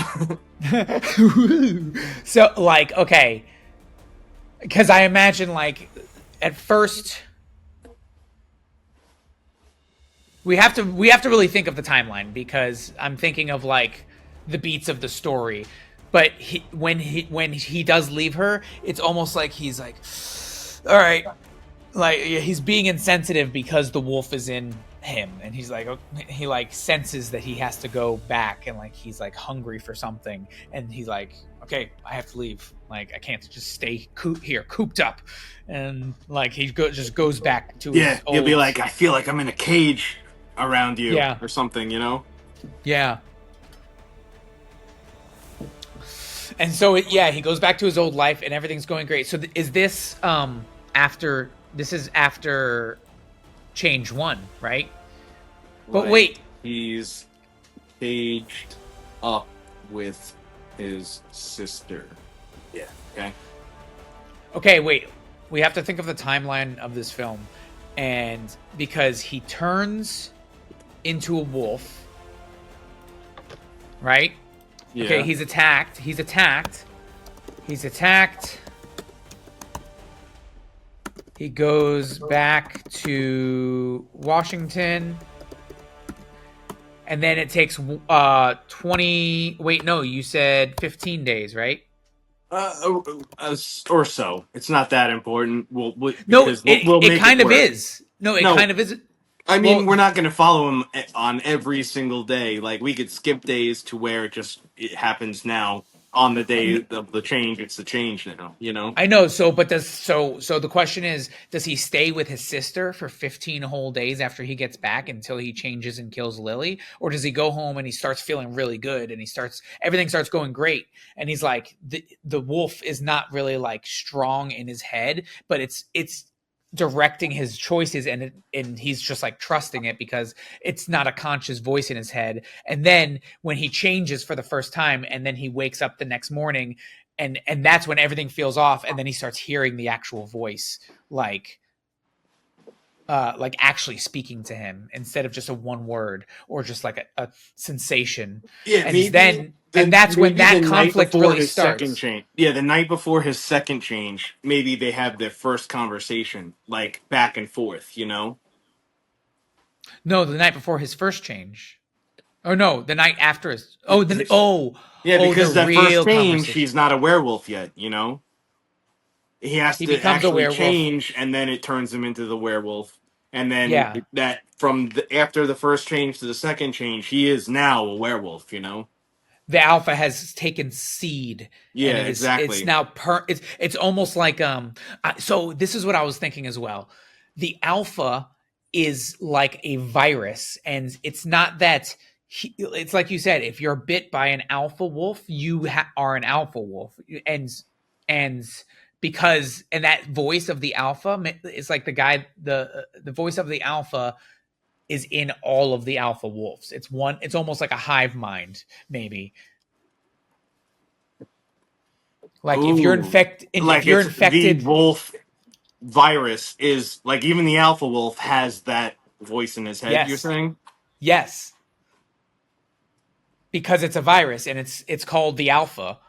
So like, okay, because I imagine like at first we have to really think of the timeline, because I'm thinking of like the beats of the story. But when he does leave her, it's almost like he's like, all right, like he's being insensitive because the wolf is in him, and he's like, he like senses that he has to go back, and like he's like hungry for something, and he's like, okay, I have to leave. Like I can't just stay cooped up, and like he just goes back to Yeah, his he'll be old. like, I feel like I'm in a cage around you, Yeah. or something, you know? Yeah. And so he goes back to his old life, and everything's going great. So is this after change 1, right? But Like, wait, he's caged up with his sister. Yeah. Okay. okay, wait. We have to think of the timeline of this film, and because he turns into a wolf, right? Yeah. Okay, he's attacked. He goes back to Washington. And then it takes 20. Wait, no, you said 15 days, right? Or so. It's not that important. No, Because we'll it make it kind of work. is. No, it No, kind of is. I mean, Well, we're not going to follow him on every single day. Like, we could skip days to where it happens now on the day of the change. It's the change now, you know? I know. So, but so the question is, does he stay with his sister for 15 whole days after he gets back until he changes and kills Lily, or does he go home and he starts feeling really good and everything starts going great, and he's like the wolf is not really like strong in his head, but it's directing his choices, and he's just like trusting it because it's not a conscious voice in his head. And then when he changes for the first time, and then he wakes up the next morning, and that's when everything feels off, and then he starts hearing the actual voice, like actually speaking to him instead of just a one word or just like a sensation. Yeah, And maybe and that's when maybe that the night conflict before really his second starts. change. Yeah, the night before his second change, maybe they have their first conversation, like back and forth, you know? No, the night before his first change. Or no, the night after his. Yeah, The because that first real change, conversation. he's not a werewolf yet, you know? He has He to becomes a actually werewolf. change, and then it turns him into the werewolf. And then Yeah, that after the first change to the second change, he is now a werewolf, you know? the alpha has taken seed, and Yeah, it's exactly. now it's almost like so this is what I was thinking as well. The alpha is like a virus, and it's not that it's like you said, if you're bit by an alpha wolf, you are an alpha wolf, and because and that voice of the alpha is like the voice of the alpha is in all of the alpha wolves. It's almost like a hive mind, maybe. Like if you're Ooh, like if you're it's the infected, wolf virus is like even the alpha wolf has that voice in his head. You're yes, saying? yes, because it's a virus and it's called the alpha.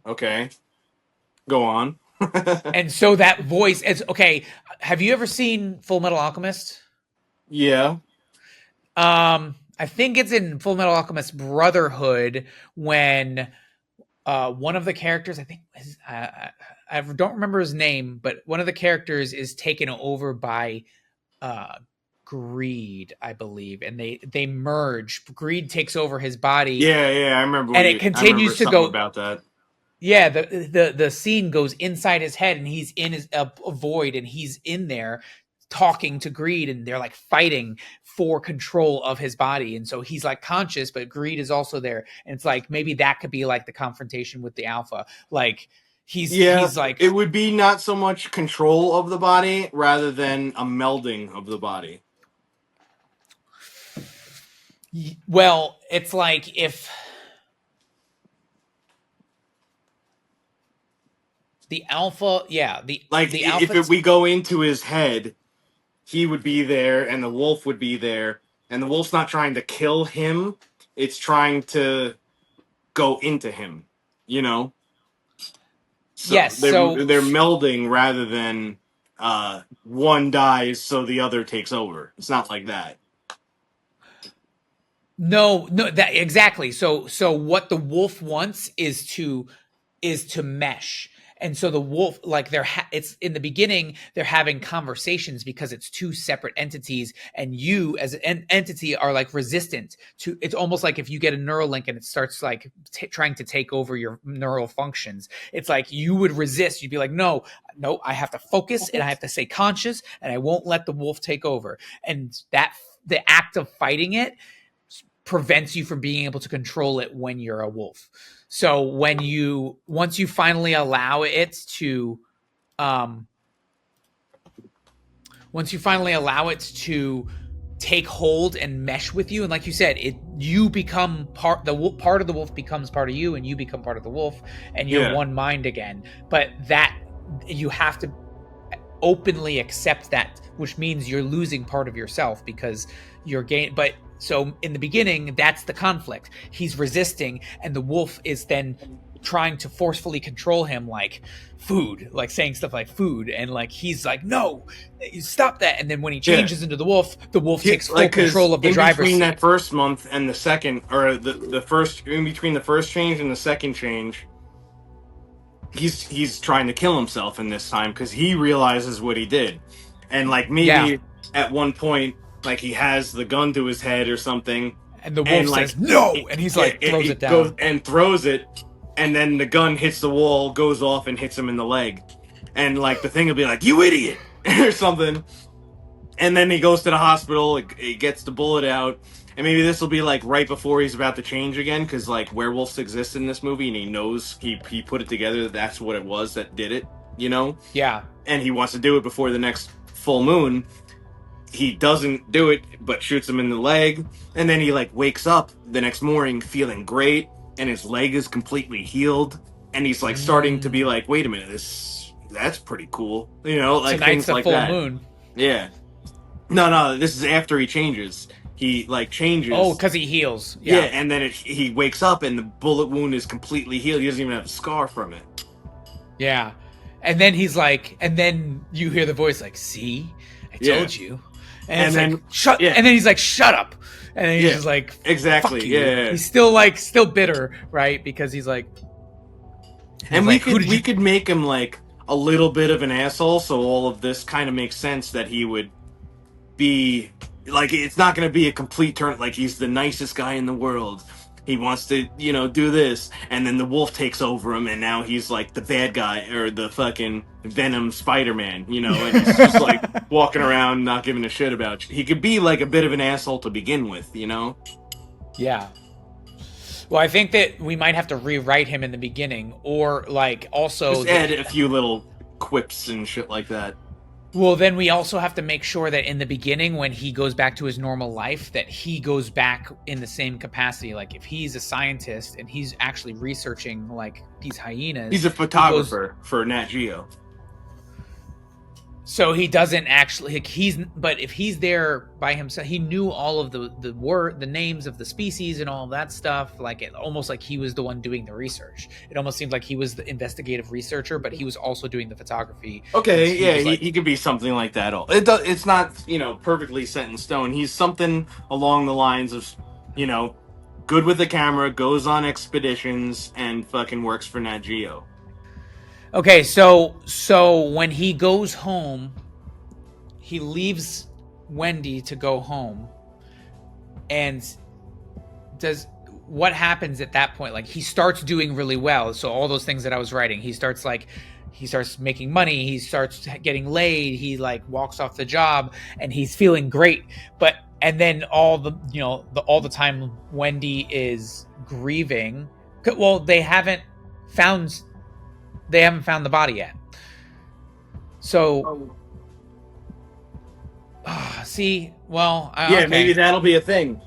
Okay, go on. And so that voice is okay. Have you ever seen Full Metal Alchemist? Yeah. I think it's in Full Metal Alchemist Brotherhood when one of the characters, I think, I don't remember his name, but one of the characters is taken over by uh, greed, I believe, and they merge. Greed takes over his body, Yeah, yeah, I remember and it I remember continues to something go. about that. Yeah, the scene goes inside his head, and he's in a void, and he's in there talking to Greed, and they're like fighting for control of his body, and so he's like conscious, but Greed is also there, and it's like maybe that could be like the confrontation with the Alpha, like Yeah, he's like, it would be not so much control of the body rather than a melding of the body. well, it's like if the Alpha, yeah, Like the if Alpha, we go into his head, he would be there and the wolf would be there, and the wolf's not trying to kill him, it's trying to go into him, you know? So yes, so they're melding rather than one dies so the other takes over. It's not like that. no, that exactly. So what the wolf wants is to mesh. And so the wolf, like it's in the beginning, they're having conversations because it's two separate entities, and you as an entity are like resistant to. It's almost like if you get a neural link and it starts like trying to take over your neural functions. It's like you would resist. You'd be like, no, no, I have to focus and I have to stay conscious, and I won't let the wolf take over. And that the act of fighting it prevents you from being able to control it when you're a wolf. So once you finally allow it to um once you finally allow it to take hold and mesh with you, and like you said, you become part of the wolf becomes part of you, and you become part of the wolf, and you're Yeah. one mind again. But that you have to openly accept that, which means you're losing part of yourself because you're but so in the beginning, that's the conflict. He's resisting, and the wolf is then trying to forcefully control him, like food, like saying stuff like food, and like he's like, no, stop that. And then when he Yeah. changes into the wolf Yeah, takes full like because control of the in driver's between seat. that first month and the second, or the first, in between the first change and the second change, he's trying to kill himself in this time because he realizes what he did, and like Yeah, maybe at one point, like he has the gun to his head or something, and the wolf and like says no, and he's like throws it it goes down. and throws it, and then the gun hits the wall, goes off, and hits him in the leg, and like the thing will be like, "You idiot" or something, and then he goes to the hospital. It gets the bullet out, and maybe this will be like right before he's about to change again, because like werewolves exist in this movie, and he knows he put it together that that's what it was that did it, you know, Yeah, and he wants to do it before the next full moon. He doesn't do it, but shoots him in the leg, and then he like wakes up the next morning feeling great, and his leg is completely healed, and he's like starting to be like, wait a minute, that's pretty cool, you know, like tonight's things the like full that. moon. Yeah. No, this is after he changes. He like Oh, changes. because he heals. Yeah, Yeah. and then he wakes up and the bullet wound is completely healed. He doesn't even have a scar from it. Yeah. And then he's like, and then you hear the voice like, see, I Yeah. told you. And, And it's then- like, shut. yeah. And then he's like, shut up. And then he's Yeah, just like, exactly, fuck you. yeah. He's still bitter, right? Because he's like, And like, who did we you? could make him like a little bit of an asshole, so all of this kind of makes sense that he would be like, it's not going to be a complete turn. Like he's the nicest guy in the world, he wants to, do this, and then the wolf takes over him, and now he's like the bad guy or the fucking Venom Spider-Man, and he's just like walking around not giving a shit about you. He could be like a bit of an asshole to begin with. Yeah. Well, I think that we might have to rewrite him in the beginning, or like also Just add a few little quips and shit like that. Well, then we also have to make sure that in the beginning, when he goes back to his normal life, that he goes back in the same capacity. Like if he's a scientist and he's actually researching like these hyenas, he's a photographer for Nat Geo. So he doesn't actually but if he's there by himself, he knew all of the names of the species and all of that stuff. Like it almost like he was the one doing the research. It almost seemed like he was the investigative researcher, but he was also doing the photography. Okay, yeah, he could be something like that. It's not perfectly set in stone. He's something along the lines of good with the camera, goes on expeditions, and fucking works for Nat Geo. Okay, so when he goes home, he leaves Wendy to go home, and what happens at that point? Like he starts doing really well. So all those things that I was writing, he starts making money, he starts getting laid, he like walks off the job, and he's feeling great. And then all the time Wendy is grieving. Well, they haven't found the body yet. So, Maybe that'll be a thing.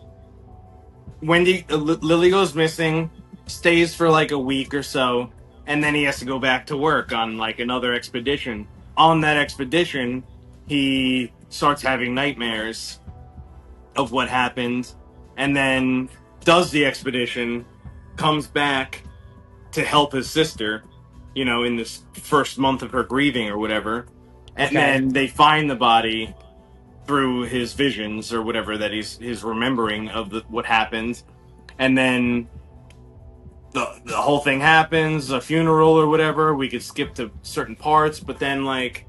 Lily goes missing, stays for like a week or so, and then he has to go back to work on like another expedition. On that expedition, he starts having nightmares of what happened, and then does the expedition, comes back to help his sister, in this first month of her grieving or whatever. And then they find the body through his visions or whatever that he's remembering of what happened. And then the whole thing happens, a funeral or whatever. We could skip to certain parts, but then like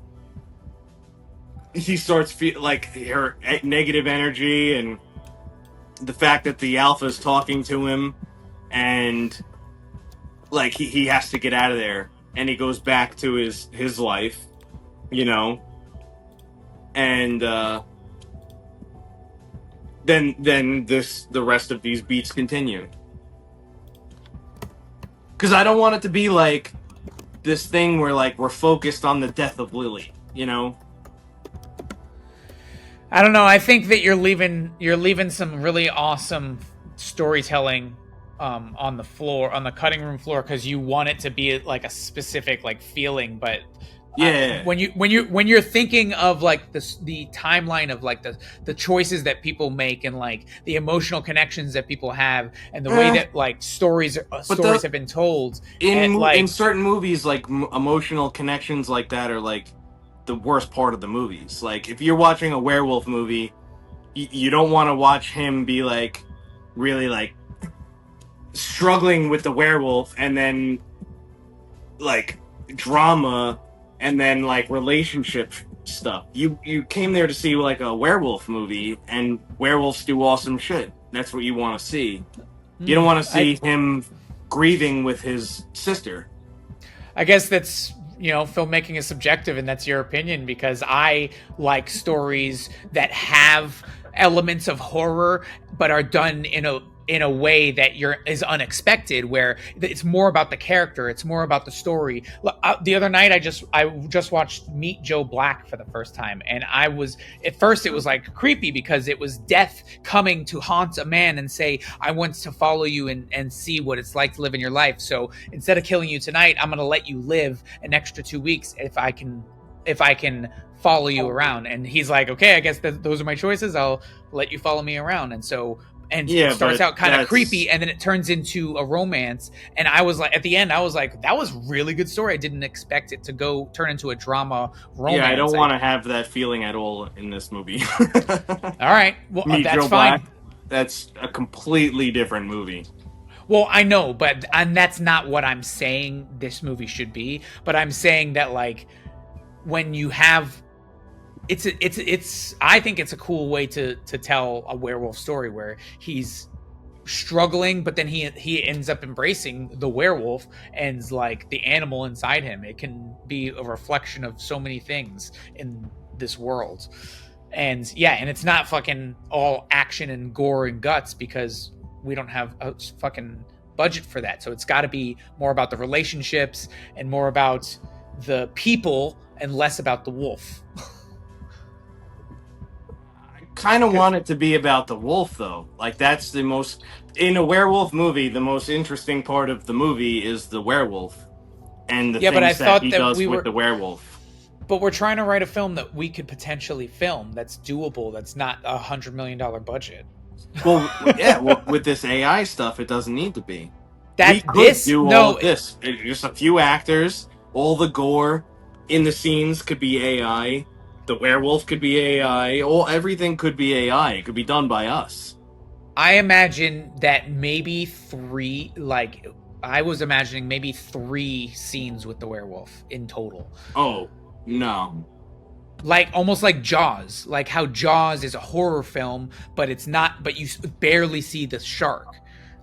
he starts feel like her negative energy and the fact that the alpha's talking to him, and like he has to get out of there, and he goes back to his life, and then the rest of these beats continue. Because I don't want it to be like this thing where like we're focused on the death of Lily, I don't know. I think that you're leaving some really awesome storytelling on the cutting room floor, because you want it to be like a specific like feeling, but when you're thinking of like the timeline of like the choices that people make and like the emotional connections that people have and the way that like stories have been told in certain movies, like emotional connections like that are like the worst part of the movies. Like if you're watching a werewolf movie, you don't want to watch him be like really like struggling with the werewolf and then like drama and then like relationship stuff. You came there to see like a werewolf movie, and werewolves do awesome shit. That's what you want to see. You don't want to see him grieving with his sister. I guess that's filmmaking is subjective, and that's your opinion, because I like stories that have elements of horror but are done in a way that is unexpected, where it's more about the character, it's more about the story. The other night I just watched Meet Joe Black for the first time, and at first it was like creepy because it was death coming to haunt a man and say, I want to follow you and see what it's like to live in your life. So instead of killing you tonight, I'm going to let you live an extra 2 weeks if I can follow you around. And he's like, okay, I guess those are my choices. I'll let you follow me around. It starts out kind of creepy, and then it turns into a romance. And I was like, at the end, I was like, that was a really good story. I didn't expect it to turn into a drama romance. Yeah, I don't want to have that feeling at all in this movie. All right, well, Meet that's Joe fine. Black, that's a completely different movie. Well, I know, and that's not what I'm saying this movie should be. But I'm saying that like when you have. I think it's a cool way to tell a werewolf story where he's struggling, but then he ends up embracing the werewolf and like the animal inside him. It can be a reflection of so many things in this world. And yeah, and it's not fucking all action and gore and guts because we don't have a fucking budget for that. So it's got to be more about the relationships and more about the people and less about the wolf. Kind of want it to be about the wolf though. Like that's the most in a werewolf movie, the most interesting part of the movie is the werewolf and the Yeah, but I things that thought he that does we with were the werewolf. but we're trying to write a film that we could potentially film that's doable, that's not $100 million budget. Well, yeah, well, with this AI stuff, it doesn't need to be. We That could this do all no of this. Just a few actors, all the gore in the scenes could be AI. The werewolf could be AI. Everything could be AI. It could be done by us. I imagine that maybe three, like, I was imagining maybe 3 scenes with the werewolf in total. Oh, no. Like, almost like Jaws. Like how Jaws is a horror film, but it's not, but you barely see the shark.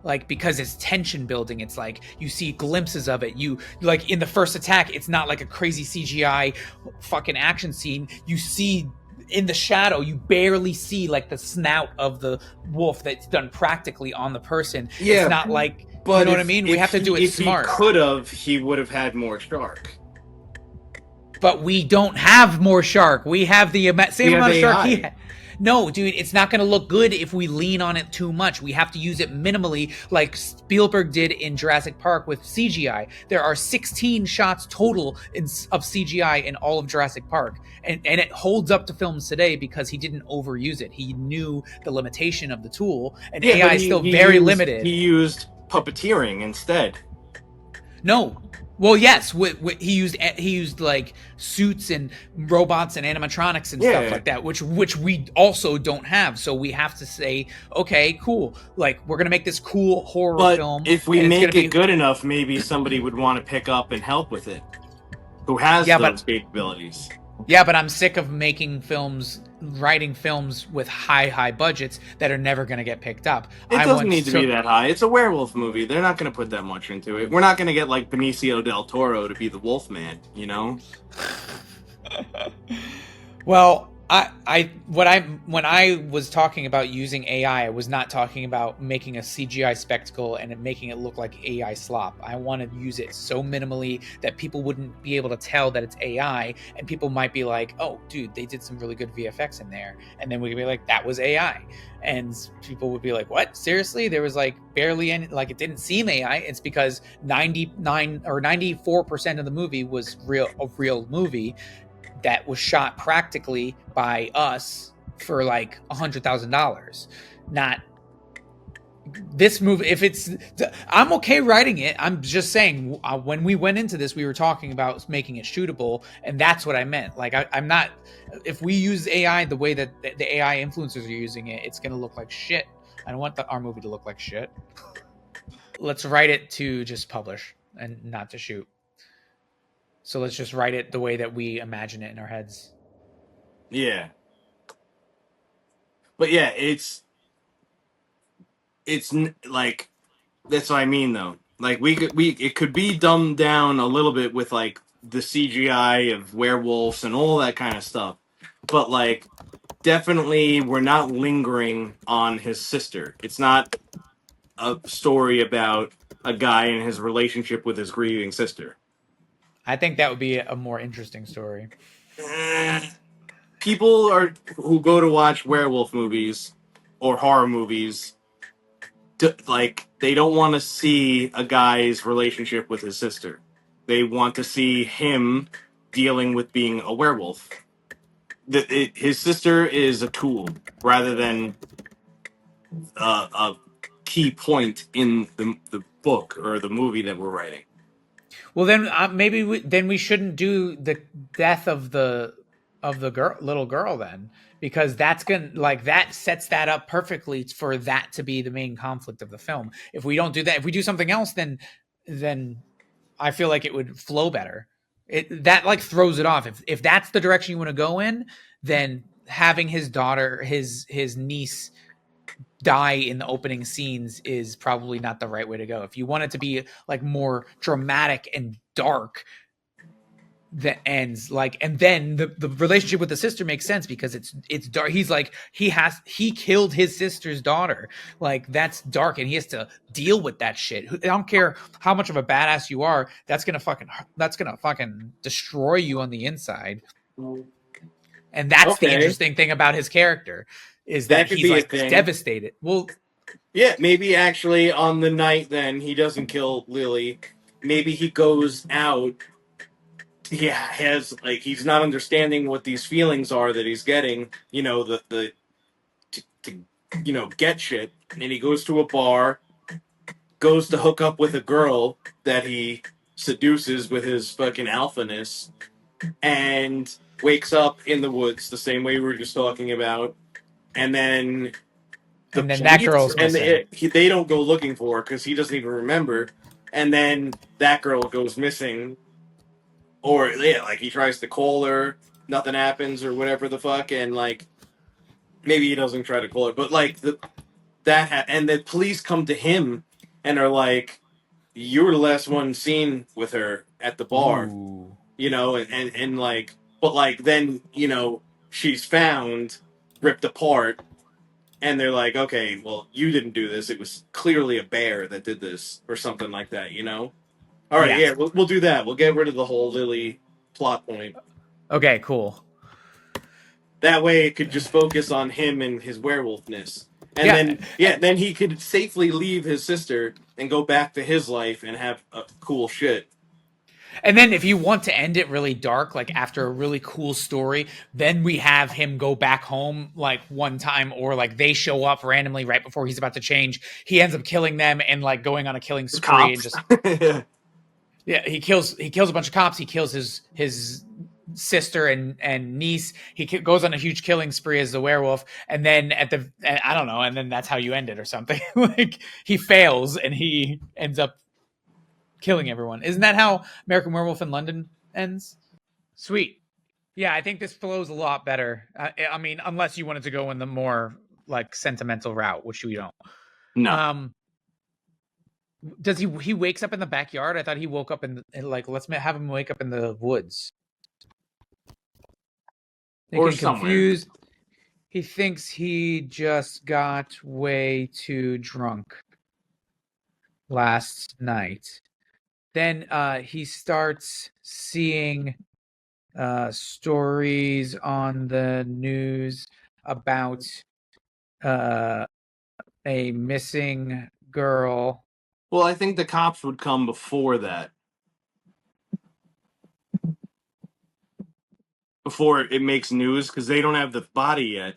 Like, because it's tension building, it's like you see glimpses of it. You, like, in the first attack, it's not like a crazy CGI fucking action scene. You see in the shadow, you barely see like the snout of the wolf that's done practically on the person. Yeah, it's not like, but you know what I mean? We have to do it smart. If he would have had more shark. But we don't have more shark. We have the same amount of shark he had. No, dude, it's not going to look good if we lean on it too much. We have to use it minimally, like Spielberg did in Jurassic Park with CGI. There are 16 shots total of CGI in all of Jurassic Park. And it holds up to films today because he didn't overuse it. He knew the limitation of the tool, and AI is still very limited. He used puppeteering instead. No. Well, yes, he used like suits and robots and animatronics and stuff like that, which we also don't have. So we have to say, okay, cool. Like, we're gonna make this cool horror film. If we make it good enough, maybe somebody would want to pick up and help with it, who has those capabilities. Yeah, but I'm sick of writing films with high budgets that are never going to get picked up. It doesn't need to be that high. It's a werewolf movie. They're not going to put that much into it. We're not going to get like Benicio del Toro to be the Wolfman, you know? Well, when I was talking about using AI, I was not talking about making a CGI spectacle and making it look like AI slop. I want to use it so minimally that people wouldn't be able to tell that it's AI, and people might be like, "Oh, dude, they did some really good VFX in there," and then we could be like, "That was AI," and people would be like, "What? Seriously? There was like barely any, like it didn't seem AI." It's because 99 or 94% of the movie was a real movie that was shot practically by us for like $100,000. Not this movie. If it's, I'm okay writing it. I'm just saying, when we went into this, we were talking about making it shootable, and that's what I meant. Like, I'm not. If we use AI the way that the AI influencers are using it, it's gonna look like shit. I don't want our movie to look like shit. Let's write it to just publish and not to shoot. So let's just write it the way that we imagine it in our heads. Yeah. But yeah, it's like, that's what I mean though. Like it could be dumbed down a little bit with like the CGI of werewolves and all that kind of stuff. But like, definitely we're not lingering on his sister. It's not a story about a guy and his relationship with his grieving sister. I think that would be a more interesting story. People who go to watch werewolf movies or horror movies, like, they don't want to see a guy's relationship with his sister. They want to see him dealing with being a werewolf. His sister is a tool rather than a key point in the book or the movie that we're writing. Well, then maybe we shouldn't do the death of the little girl then, because that's gonna, like, that sets that up perfectly for that to be the main conflict of the film. If we don't do that, if we do something else, then I feel like it would flow better. That like throws it off. If that's the direction you want to go in, then having his daughter, his niece die in the opening scenes is probably not the right way to go. If you want it to be like more dramatic and dark, that ends like, and then the relationship with the sister makes sense because it's dark. He's like, he killed his sister's daughter. Like, that's dark, and he has to deal with that shit. I don't care how much of a badass you are, that's gonna fucking destroy you on the inside. And that's the Okay. interesting thing about his character, is That that could he's be a like thing. devastated. Well, Yeah, maybe actually on the night then he doesn't kill Lily. Maybe he goes out. Yeah, has like he's not understanding what these feelings are that he's getting. You know, the to get shit, and he goes to a bar, goes to hook up with a girl that he seduces with his fucking alphaness, and wakes up in the woods the same way we were just talking about, and then and then that girl's and missing. they don't go looking for her because he doesn't even remember, and then that girl goes missing, or yeah, like he tries to call her, nothing happens, or whatever the fuck, and like maybe he doesn't try to call her, but like and the police come to him and are like, "You were the last one seen with her at the bar," Ooh. and like, but like then she's found, ripped apart, and they're like, okay, well, you didn't do this. It was clearly a bear that did this, or something like that. All right, Yeah. yeah, we'll do that. We'll get rid of the whole Lily plot point. Okay, cool. That way, it could just focus on him and his werewolfness, and Yeah. then he could safely leave his sister and go back to his life and have cool shit. And then if you want to end it really dark, like after a really cool story, then we have him go back home like one time, or like they show up randomly right before he's about to change. He ends up killing them and like going on a killing spree and Cops. just he kills a bunch of cops. He kills his sister and niece. He goes on a huge killing spree as the werewolf, and then I don't know, and then that's how you end it or something. Like, he fails and he ends up killing everyone. Isn't that how American Werewolf in London ends? Sweet. Yeah, I think this flows a lot better. I mean, unless you wanted to go in the more like sentimental route, which we don't. No. Does he wakes up in the backyard? I thought he woke up like, let's have him wake up in the woods. Or Thinking somewhere. confused. He thinks he just got way too drunk last night. Then he starts seeing stories on the news about a missing girl. Well, I think the cops would come before that. Before it makes news, because they don't have the body yet.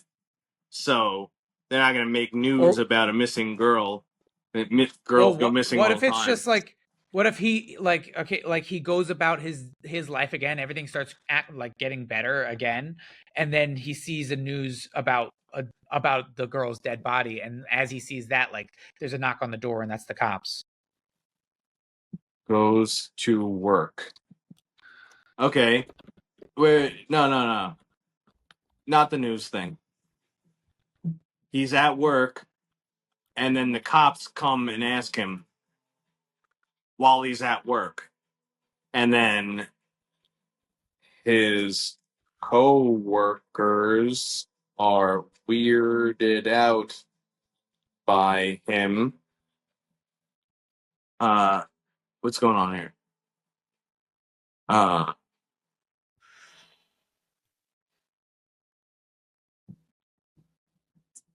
So they're not going to make news Or about a missing girl. well, Girls go missing what all if the it's time. just like, what if he like, okay, like he goes about his life again, everything starts like getting better again, and then he sees a news about the girl's dead body, and as he sees that, like, there's a knock on the door and that's the cops. Goes to work. Okay. Wait, no. Not the news thing. He's at work, and then the cops come and ask him while he's at work. And then his co-workers are weirded out by him. What's going on here?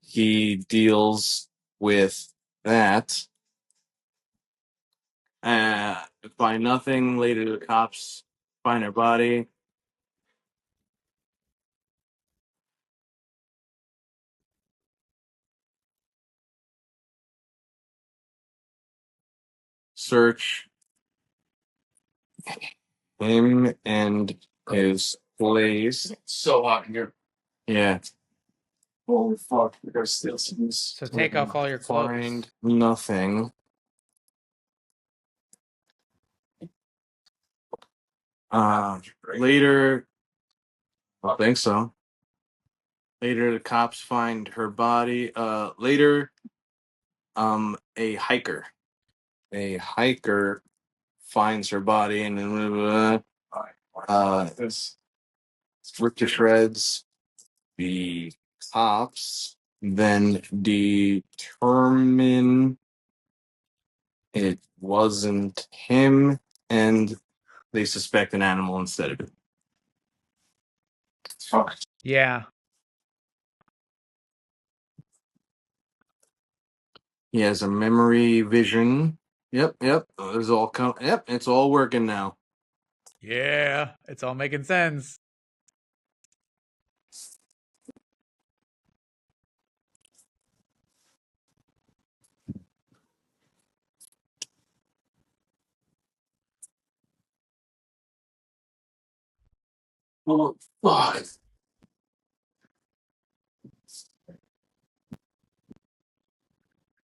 He deals with that. Find nothing. Later, the cops find her body. Search him and his place. It's so hot in here. Yeah. Holy fuck. We gotta steal some of this. So take off all your clothes. Find nothing. Later. I don't think so. Later, the cops find her body. Later, a hiker. A hiker finds her body and then it's ripped to shreds. The cops then determine it wasn't him, and they suspect an animal instead of it. Yeah. He has a memory vision. Yep. It's all Yep, it's all working now. Yeah. It's all making sense. Oh, fuck.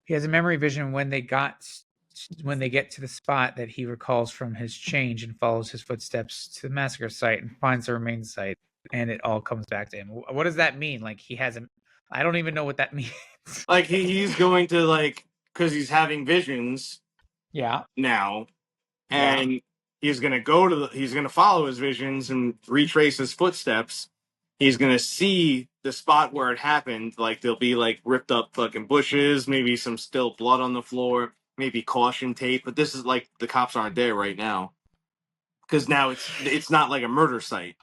He has a memory vision when they get to the spot that he recalls from his change and follows his footsteps to the massacre site and finds the remains site, and it all comes back to him. What does that mean? Like he has a I don't even know what that means. Like he's going to because he's having visions Yeah. now, Yeah. and he's gonna follow his visions and retrace his footsteps. He's gonna see the spot where it happened. Like there'll be like ripped up fucking bushes, maybe some still blood on the floor, maybe caution tape. But this is like the cops aren't there right now because now it's not like a murder site.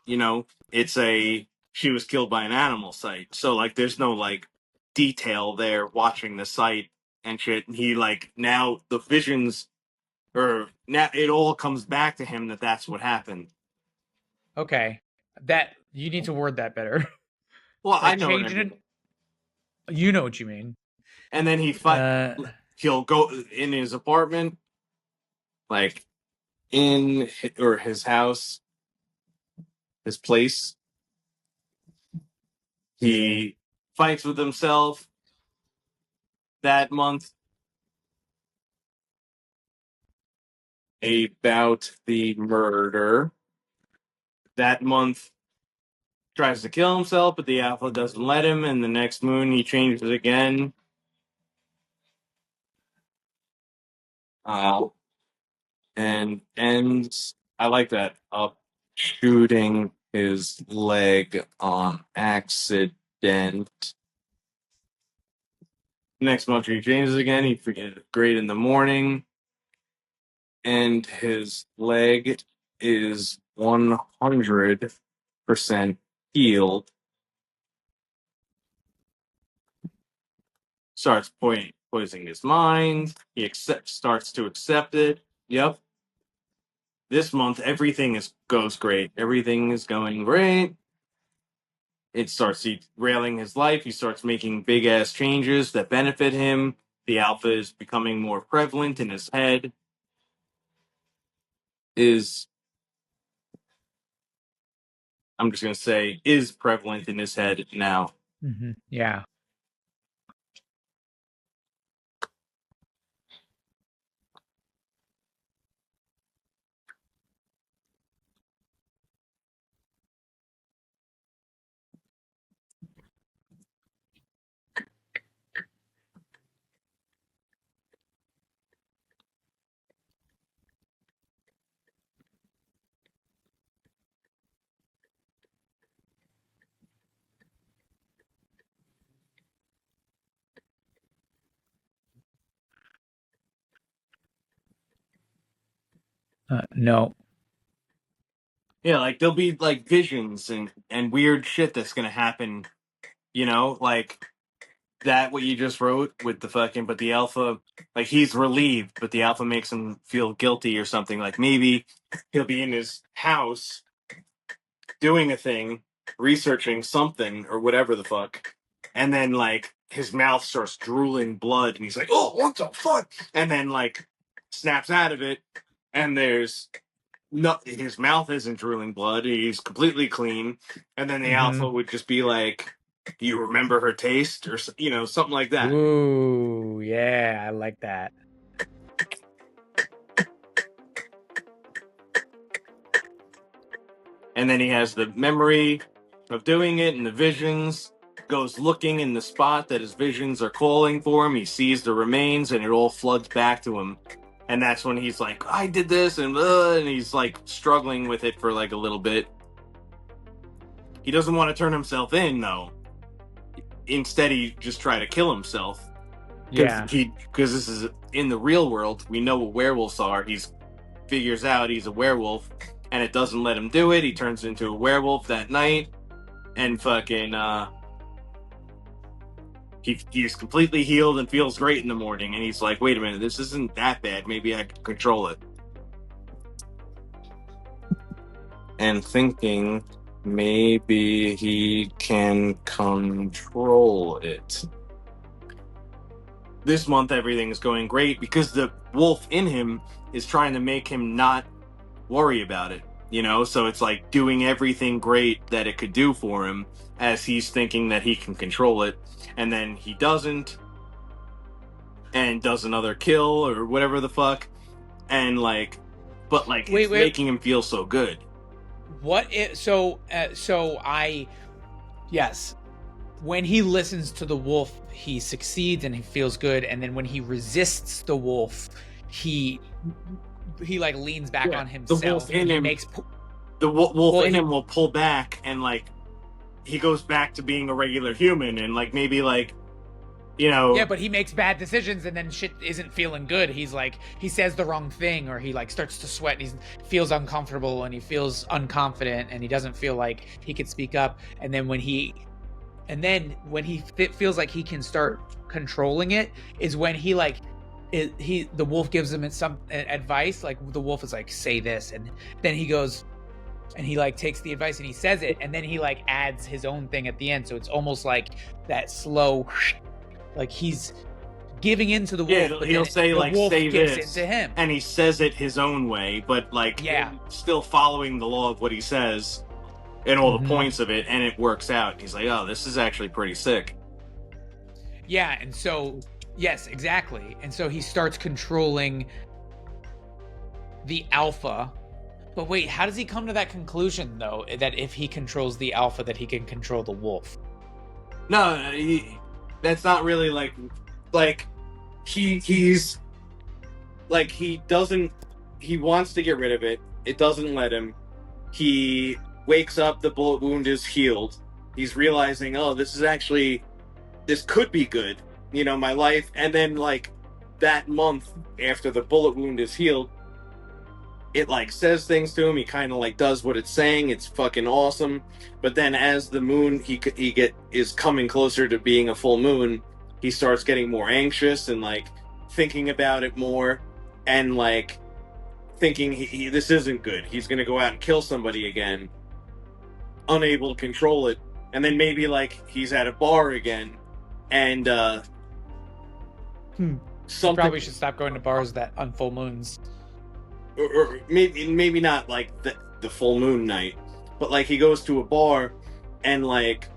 It's a she was killed by an animal site. So like there's no like detail there watching the site and shit. And he like now the visions or now it all comes back to him that that's what happened. Okay. That you need to word that better. Well, I Like know what I changing mean. it. You know what you mean. And then Uh he'll go in his apartment, like or his house, his place. He fights with himself that month about the murder. That month tries to kill himself, but the alpha doesn't let him. And the next moon he changes again. Uh, and ends. I like that up shooting his leg on accident. Next month he changes again. He forgets great in the morning, and his leg is 100% healed. Starts poisoning his mind. He starts to accept it. Yep. This month everything goes great. Everything is going great. It starts derailing his life. He starts making big ass changes that benefit him. The alpha is becoming more prevalent in his head. I'm just gonna say is prevalent in his head now. yeah. No. Yeah, like there'll be like visions and weird shit that's gonna happen. Like that what you just wrote with the fucking but the alpha like he's relieved but the alpha makes him feel guilty or something. Like maybe he'll be in his house doing a thing, researching something or whatever the fuck, and then like his mouth starts drooling blood and he's like, oh, what the fuck, and then like snaps out of it, and there's no, his mouth isn't drooling blood, he's completely clean, and then the alpha would just be like, do you remember her taste or something like that. Ooh, yeah, I like that. And then he has the memory of doing it and the visions goes looking in the spot that his visions are calling for him. He sees the remains, and it all floods back to him. And that's when he's like, I did this, and he's like struggling with it for like a little bit. He doesn't want to turn himself in, though. Instead, he just try to kill himself. Yeah. Because this is in the real world. We know what werewolves are. He figures out he's a werewolf, and it doesn't let him do it. He turns into a werewolf that night, and fucking he's completely healed and feels great in the morning. And he's like, "Wait a minute, this isn't that bad. Maybe I can control it." And thinking maybe he can control it. This month, everything is going great because the wolf in him is trying to make him not worry about it, you know? So it's like doing everything great that it could do for him as he's thinking that he can control it. And then he doesn't, and does another kill or whatever the fuck. And like, but like, it's making him feel so good. Yes. When he listens to the wolf, he succeeds and he feels good. And then when he resists the wolf, he like leans back on himself. The wolf in him in him will pull back, and like he goes back to being a regular human, and like maybe like, you know. Yeah, but he makes bad decisions, and then shit isn't feeling good. He's like, he says the wrong thing, or he like starts to sweat. And he feels uncomfortable, and he feels unconfident, and he doesn't feel like he can speak up. And then when he feels like he can start controlling it, is when he like, the wolf gives him some advice. Like the wolf is like, say this, and then he goes, and he like takes the advice and he says it, and then he like adds his own thing at the end. So it's almost like that slow, like he's giving into the wolf. Yeah, he'll say like, say this, into him, and he says it his own way, but like, still following the law of what he says and all the points of it, and it works out. He's like, oh, this is actually pretty sick. Yeah, and so, yes, exactly. And so he starts controlling the alpha. But wait, how does he come to that conclusion, though, that if he controls the alpha, that he can control the wolf? No, that's not really like he's like, he wants to get rid of it. It doesn't let him. He wakes up, the bullet wound is healed. He's realizing, oh, this could be good, you know, my life. And then like that month after the bullet wound is healed, it like says things to him. He kind of like does what it's saying. It's fucking awesome. But then as the moon is coming closer to being a full moon, he starts getting more anxious and like thinking about it more, and like thinking this isn't good. He's gonna go out and kill somebody again, unable to control it. And then maybe like he's at a bar again, and something. Probably should stop going to bars on full moons. Or maybe not like the full moon night, but like he goes to a bar, and like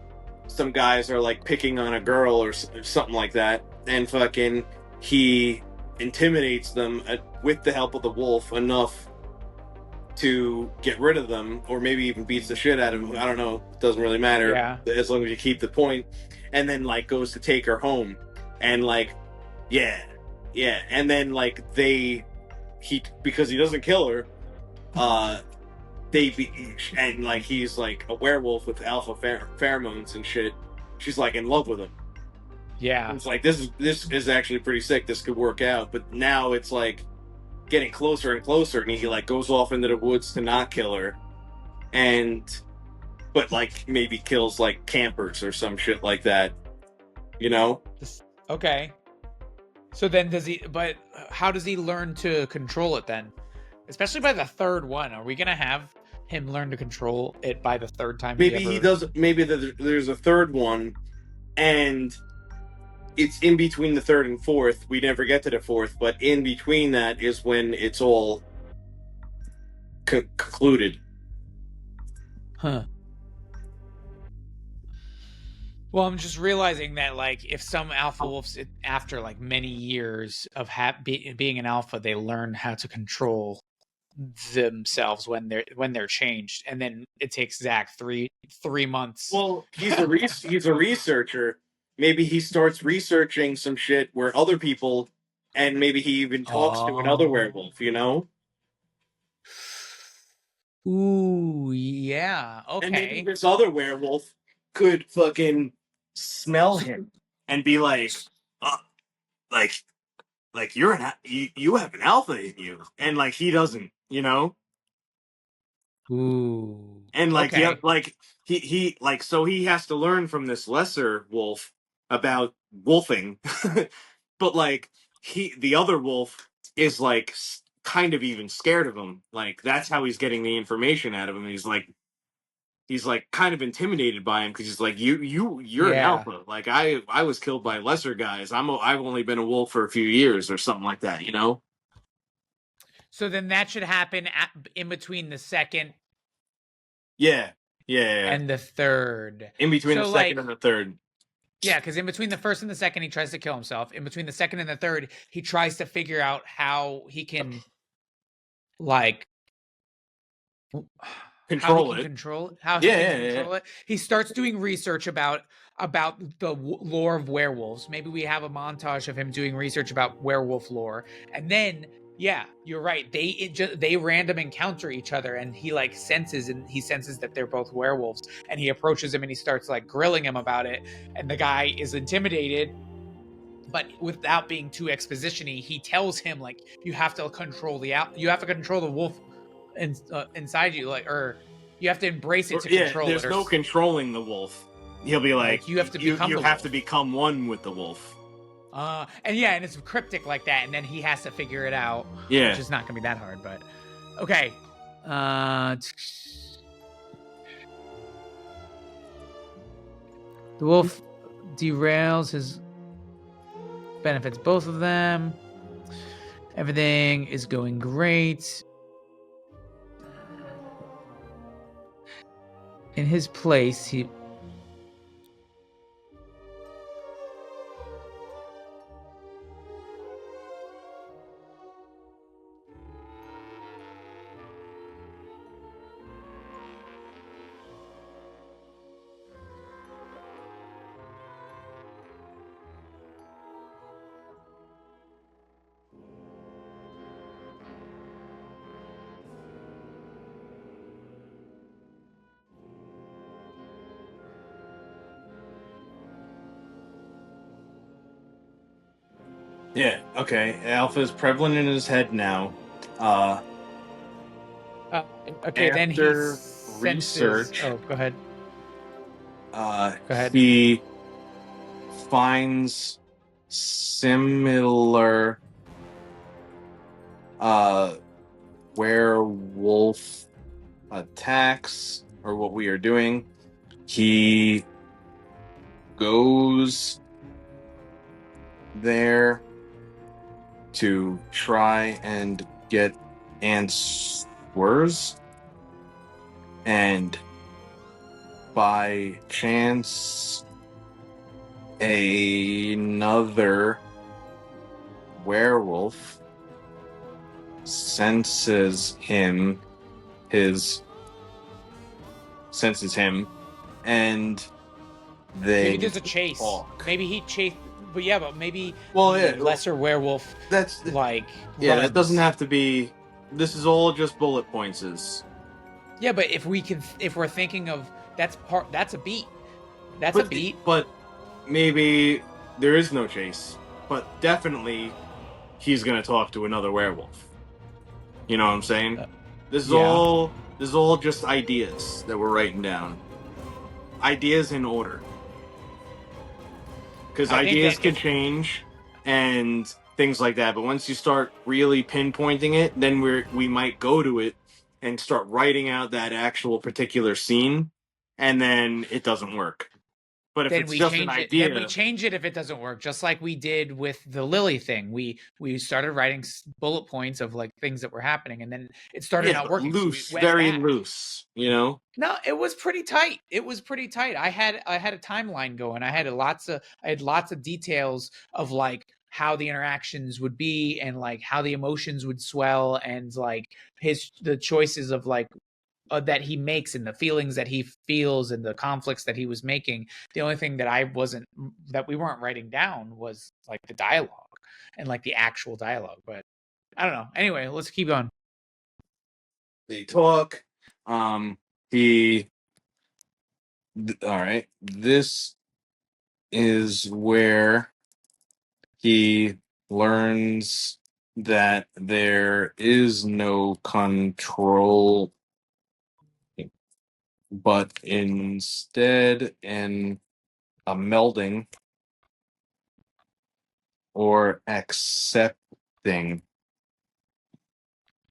some guys are like picking on a girl or something like that, and fucking he intimidates them with the help of the wolf enough to get rid of them, or maybe even beats the shit out of him. I don't know. It doesn't really matter, as long as you keep the point. And then like goes to take her home, and like, and then like because he doesn't kill her, and like he's like a werewolf with alpha pheromones and shit. She's like in love with him. Yeah, it's like this is actually pretty sick. This could work out. But now it's like getting closer and closer, and he like goes off into the woods to not kill her, but like maybe kills like campers or some shit like that, you know? Okay. So then but how does he learn to control it then? Especially by the third one. Are we going to have him learn to control it by the third time? Maybe he does. Maybe there's a third one, and it's in between the third and fourth. We never get to the fourth, but in between that is when it's all concluded. Huh. Well, I'm just realizing that, like, if some alpha wolves, after like many years of being an alpha, they learn how to control themselves when they're changed, and then it takes Zach three months. Well, he's a researcher. Maybe he starts researching some shit where other people, and maybe he even talks to another werewolf. You know. Ooh, yeah. And maybe Okay. this other werewolf could fucking smell him and be like, like, you're you have an alpha in you, and like he doesn't, you know. Ooh. And like, okay. yeah, like he like, so he has to learn from this lesser wolf about wolfing, but like the other wolf is like kind of even scared of him. Like that's how he's getting the information out of him. He's like kind of intimidated by him because he's like, you're an Yeah. alpha. Like I was killed by lesser guys. I've only been a wolf for a few years or something like that, you know. So then that should happen in between the second Yeah. and the third. In between So, the second and the third. Yeah, because in between the first and the second, he tries to kill himself. In between the second and the third, he tries to figure out how he can, like, Control it. How he can control it. He starts doing research about the lore of werewolves. Maybe we have a montage of him doing research about werewolf lore, and then yeah, you're right. They random encounter each other, and he like senses that they're both werewolves, and he approaches him and he starts like grilling him about it, and the guy is intimidated. But without being too exposition-y, he tells him like you have to control the wolf inside you, like, or you have to embrace it to control there's it. no controlling the wolf. He'll be like you have to become you have to become one with the wolf. And it's cryptic like that, and then he has to figure it out. Yeah, which is not gonna be that hard, but okay. The wolf derails his benefits both of them. Everything is going great. In his place, he yeah, okay. Alpha is prevalent in his head now. okay, then he research. Oh, go ahead. Go ahead. He finds similar werewolf attacks, or what we are doing. He goes there to try and get answers, and by chance another werewolf senses him, and maybe there's a chase. talk. Maybe he chased, but yeah, but maybe lesser werewolf. That's like runs. That doesn't have to be. This is all just bullet points. Yeah, but if we're thinking of that's a beat. That's a beat. But maybe there is no chase. But definitely, he's gonna talk to another werewolf. You know what I'm saying? This is all just ideas that we're writing down. Ideas in order. Because ideas can change and things like that. But once you start really pinpointing it, then we might go to it and start writing out that actual particular scene, and then it doesn't work. But if it's just an idea, then we change it if it doesn't work, just like we did with the Lily thing. We started writing bullet points of like things that were happening, and then it started not working. Loose, so very loose, you know. No, it was pretty tight. I had a timeline going. I had lots of details of like how the interactions would be and like how the emotions would swell and like the choices of like that he makes and the feelings that he feels and the conflicts that he was making. The only thing that we weren't writing down was like the dialogue and like the actual dialogue. But I don't know. Anyway, let's keep going. They talk. He. All right. This is where he learns that there is no control, but instead a melding or accepting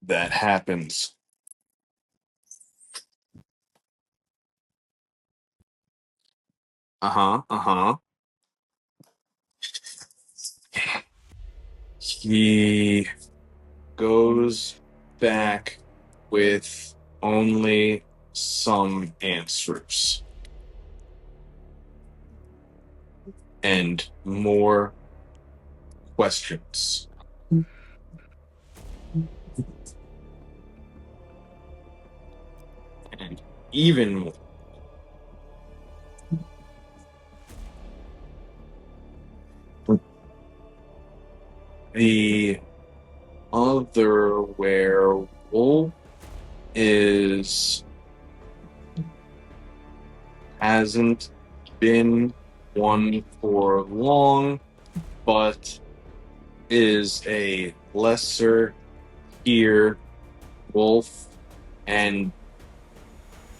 that happens. He goes back with only some answers and more questions. And even more. The other werewolf hasn't been one for long, but is a lesser tier wolf and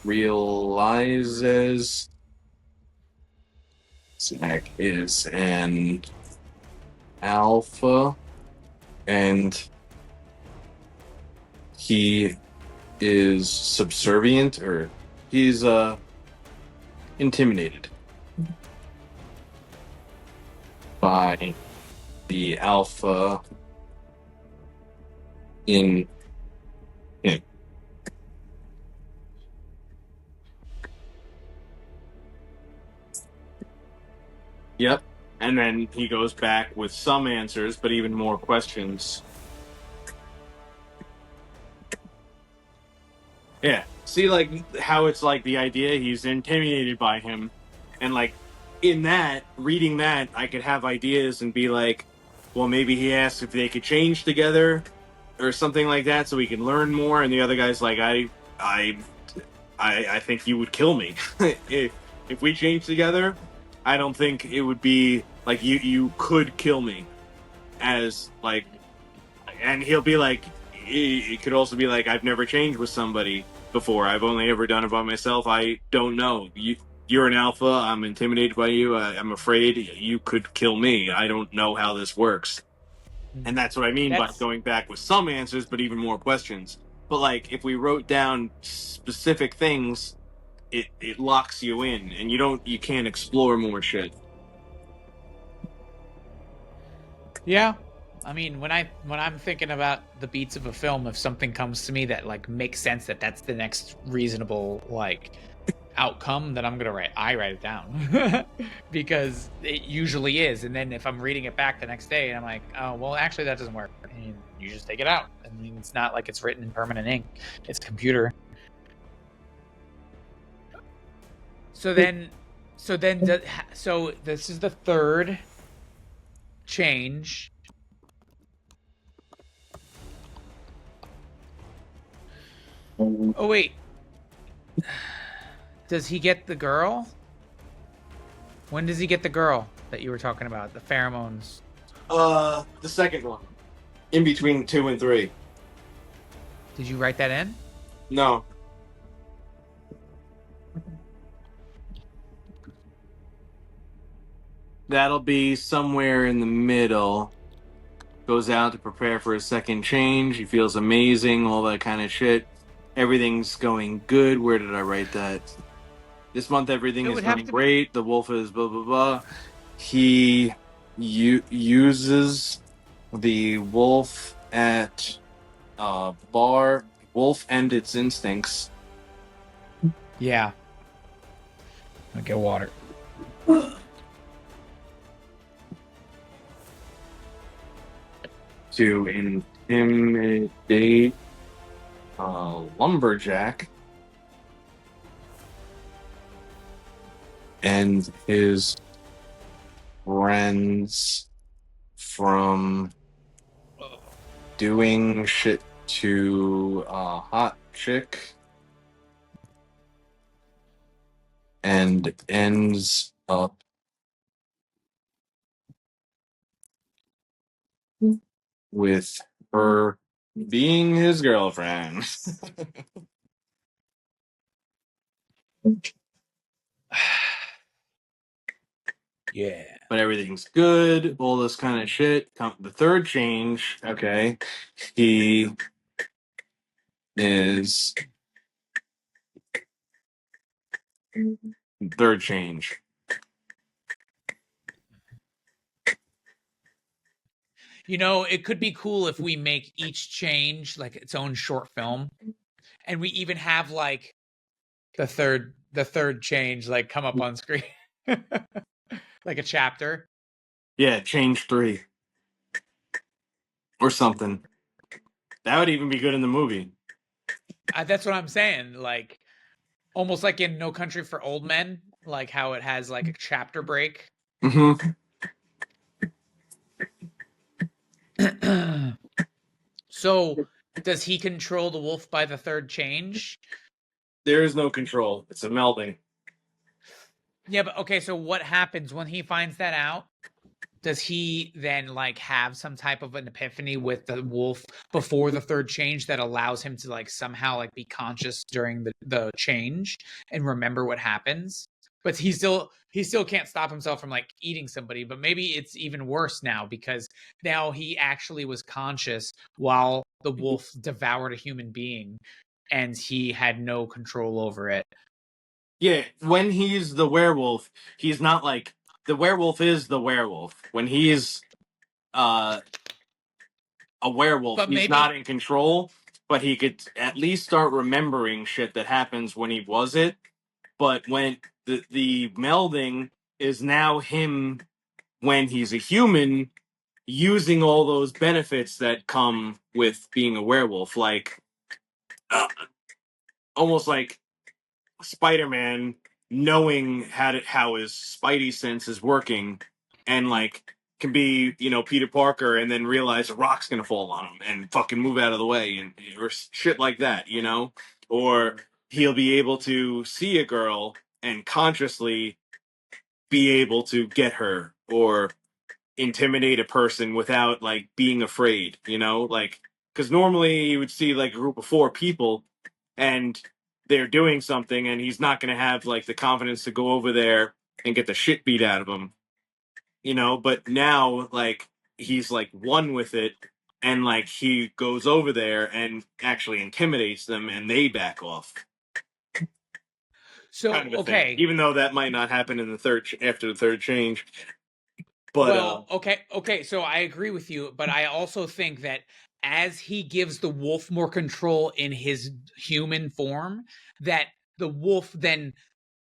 realizes Zach is an alpha and he is subservient, or he's intimidated by the alpha in him. Yep. And then he goes back with some answers, but even more questions. Yeah. See, like, how it's like the idea he's intimidated by him. And, like, in that, reading that, I could have ideas and be like, well, maybe he asked if they could change together or something like that so we can learn more. And the other guy's like, I think you would kill me. if we change together, I don't think it would be, like, you could kill me. As, like, and he'll be like, it could also be like, I've never changed with somebody before. I've only ever done it by myself. I don't know. You're an alpha. I'm intimidated by you. I'm afraid you could kill me. I don't know how this works. And that's what I mean by going back with some answers, but even more questions. But, like, if we wrote down specific things, it locks you in, and you can't explore more shit. Yeah. I mean, when I'm thinking about the beats of a film, if something comes to me that like makes sense that that's the next reasonable like outcome, then I write it down because it usually is. And then if I'm reading it back the next day and I'm like, oh well, actually that doesn't work, and you just take it out. I mean, it's not like it's written in permanent ink; it's computer. So this is the third change. Oh wait. Does he get the girl? When does he get the girl that you were talking about? The pheromones. The second one. In between 2 and 3. Did you write that in? No. That'll be somewhere in the middle. Goes out to prepare for a second change. He feels amazing, all that kind of shit. Everything's going good. Where did I write that? This month everything is going great. The wolf is blah, blah, blah. He uses the wolf at a bar. Wolf and its instincts. Yeah. I'll get water. to intimidate Lumberjack and his friends from doing shit to a hot chick, and ends up with her being his girlfriend. Yeah. But everything's good, all this kind of shit. The third change, okay, he is third change. You know, it could be cool if we make each change like its own short film, and we even have like the third change like come up on screen, like a chapter. Yeah, change 3 or something. That would even be good in the movie. That's what I'm saying. Like almost like in No Country for Old Men, like how it has like a chapter break. Mm-hmm. So, does he control the wolf by the third change? There is no control. It's a melding. Yeah, but okay, so what happens when he finds that out? Does he then like have some type of an epiphany with the wolf before the third change that allows him to like somehow like be conscious during the change and remember what happens? But he still can't stop himself from like eating somebody, but maybe it's even worse now because now he actually was conscious while the wolf devoured a human being and he had no control over it. Yeah, when he's the werewolf, he's not like the werewolf is the werewolf. When he's uh a werewolf, But he's not maybe in control, but he could at least start remembering shit that happens when he was it. But when the melding is now him when he's a human using all those benefits that come with being a werewolf, like uh, almost like Spider-Man knowing how his Spidey sense is working, and like can be Peter Parker, and then realize a rock's gonna fall on him and fucking move out of the way, and or shit like that, or he'll be able to see a girl and consciously be able to get her or intimidate a person without like being afraid, like because normally you would see like a group of 4 people and they're doing something and he's not going to have like the confidence to go over there and get the shit beat out of him, but now like he's like one with it, and like he goes over there and actually intimidates them and they back off, so kind of a thing, okay. even though that might not happen in the third after the third change. But Well, okay, so I agree with you, but I also think that as he gives the wolf more control in his human form, that the wolf then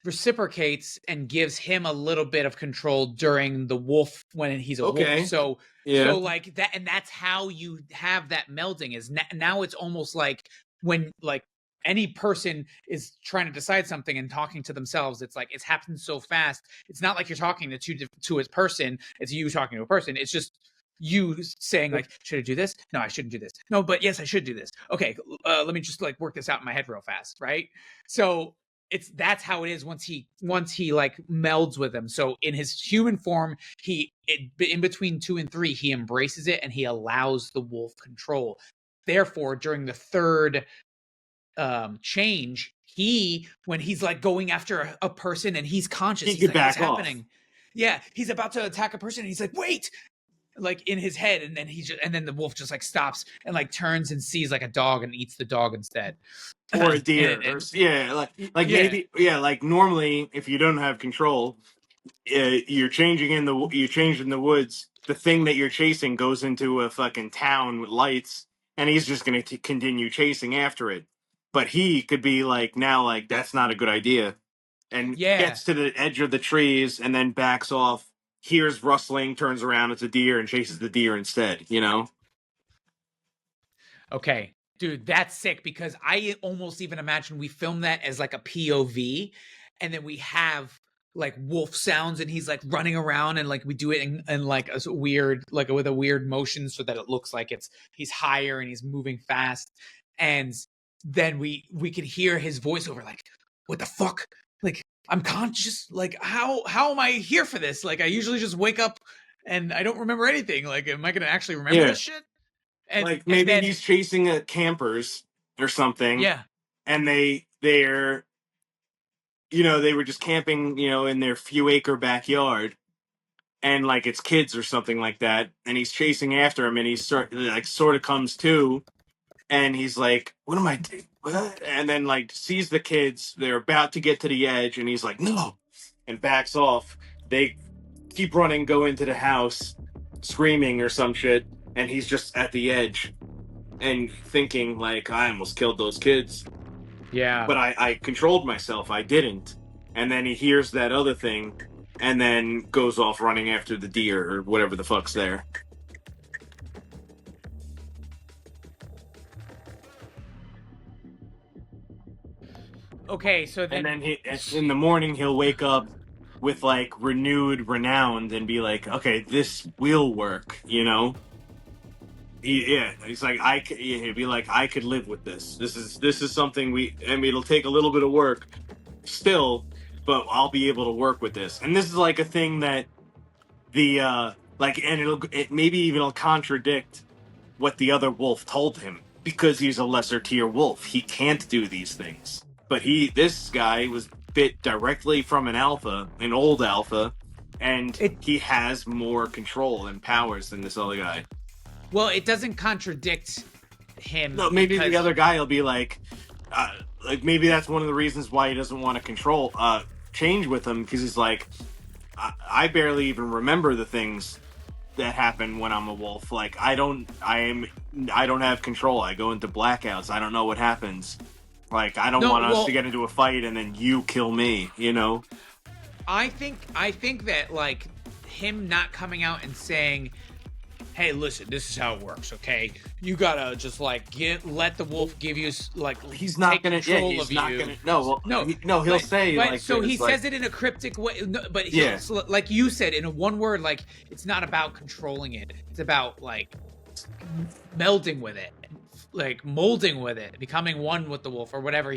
reciprocates and gives him a little bit of control during the wolf when he's a wolf. okay, So yeah, like that, and that's how you have that melding. Is now it's almost like when like any person is trying to decide something and talking to themselves, it's like it's happened so fast. It's not like you're talking to a person. It's you talking to a person. It's just you saying like, should I do this? No, I shouldn't do this. No, but yes, I should do this. Okay, let me just like work this out in my head real fast, right? So that's how it is once he like melds with him. So in his human form, in between 2 and 3, he embraces it and he allows the wolf control. Therefore, during the third change, when he's like going after a person and he's conscious, he he's could like, what's back off. happening? Yeah, he's about to attack a person and he's like, wait, like in his head, and then the wolf just like stops and like turns and sees like a dog and eats the dog instead. Or a deer, and yeah, like yeah. maybe, yeah, like normally if you don't have control, you're changing in the woods. The thing that you're chasing goes into a fucking town with lights, and he's just going to continue chasing after it. But he could be like now, like that's not a good idea, and Yeah. gets to the edge of the trees and then backs off. Hears rustling, turns around, it's a deer, and chases the deer instead. Okay, dude, that's sick because I almost even imagine we film that as like a POV, and then we have like wolf sounds, and he's like running around, and like we do it in like a weird, like with a weird motion, so that it looks like he's higher and he's moving fast, and then we could hear his voiceover like, "What the fuck? Like I'm conscious. Like how am I here for this? Like I usually just wake up and I don't remember anything. Like am I gonna actually remember Yeah. this shit?" And Like and maybe then he's chasing campers or something, yeah. and they're they were just camping, in their few acre backyard, and like it's kids or something like that, and he's chasing after him, and he sort of comes to, and he's like, "What am I doing?" What? And then like sees the kids, they're about to get to the edge, and he's like, "No," and backs off. They keep running, go into the house, screaming or some shit, and he's just at the edge and thinking like, I almost killed those kids, Yeah. but I controlled myself. I didn't. And then he hears that other thing, and then goes off running after the deer or whatever the fuck's there. Okay, so And then then in the morning he'll wake up with like renewed renown and be like, okay, this will work, he's like, he'd be like, I could live with this. This is something it'll take a little bit of work still, but I'll be able to work with this. And this is like a thing that and maybe even it'll contradict what the other wolf told him, because he's a lesser tier wolf. He can't do these things. But this guy was bit directly from an old alpha, and he has more control and powers than this other guy. well, it doesn't contradict him. No, maybe the other guy will be like maybe that's one of the reasons why he doesn't want to change with him, because he's like, I barely even remember the things that happen when I'm a wolf. Like I don't have control. I go into blackouts. I don't know what happens. Like I don't want us to get into a fight and then you kill me. I think that like him not coming out and saying, "Hey, listen, this is how it works, okay? You gotta just like let the wolf give you like he's not gonna control he's of not you." Gonna no he'll say like, so he like, says it in a cryptic way, but like you said, in a one word, like it's not about controlling it, it's about like melding with it, like molding with it, becoming one with the wolf or whatever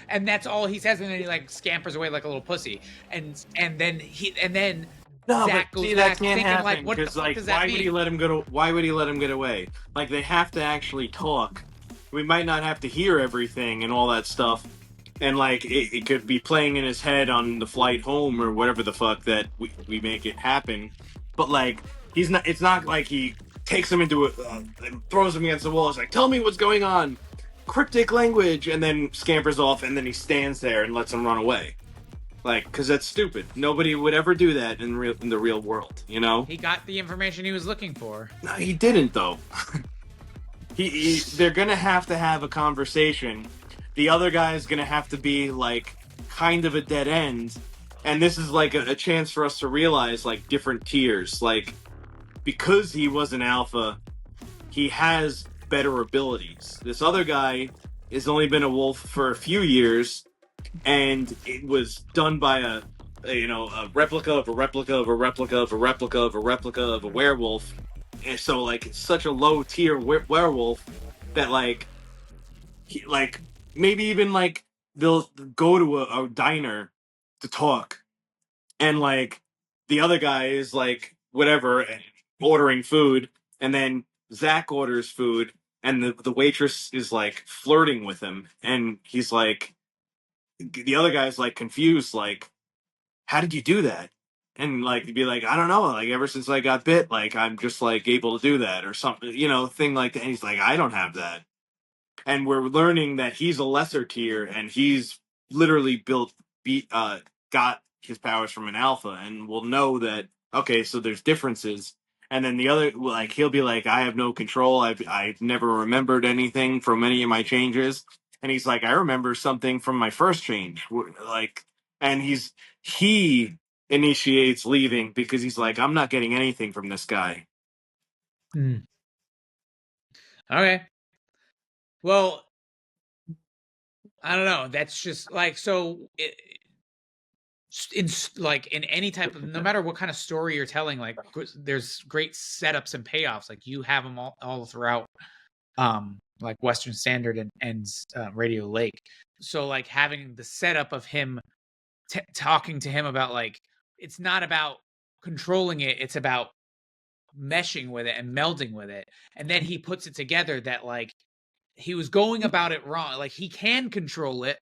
and that's all he says, and then he like scampers away like a little pussy, and then no, Zach but goes see, back that can't thinking happen, like, what the because fuck like, does that why mean? would he let him go? Why would he let him get away? Like they have to actually talk. We might not have to hear everything and all that stuff, and like it could be playing in his head on the flight home or whatever the fuck that we make it happen. But like he's not. It's not like he takes him into and throws him against the wall. It's like, tell me what's going on, cryptic language, and then scampers off, and then he stands there and lets him run away. Like, because that's stupid. Nobody would ever do that in the real world, He got the information he was looking for. No, he didn't, though. They're gonna have to have a conversation. The other guy is gonna have to be like kind of a dead end, and this is like a chance for us to realize like different tiers. Like, because he was an alpha, he has better abilities. This other guy has only been a wolf for a few years, and it was done by a replica of a replica of a replica of a replica of a replica of a werewolf. And so like it's such a low tier werewolf that like maybe even like they'll go to a diner to talk, and like the other guy is like whatever ordering food, and then Zach orders food, and the waitress is like flirting with him, and he's like, the other guy's like confused, like, how did you do that? And like he'd be like, I don't know, like ever since I got bit, like I'm just like able to do that or something, thing like that. And he's like, I don't have that. And we're learning that he's a lesser tier, and he's literally got his powers from an alpha, and we'll know that, okay, so there's differences. And then the other, like, he'll be like, I have no control. I've never remembered anything from any of my changes. And he's like, I remember something from my first change. Like, and he initiates leaving because he's like, I'm not getting anything from this guy. Okay. Well, I don't know. That's just like so. In any type of, no matter what kind of story you're telling, like there's great setups and payoffs. Like you have them all throughout, like Western Standard and Radio Lake. So like having the setup of him talking to him about like it's not about controlling it, it's about meshing with it and melding with it, and then he puts it together that like he was going about it wrong. Like he can control it,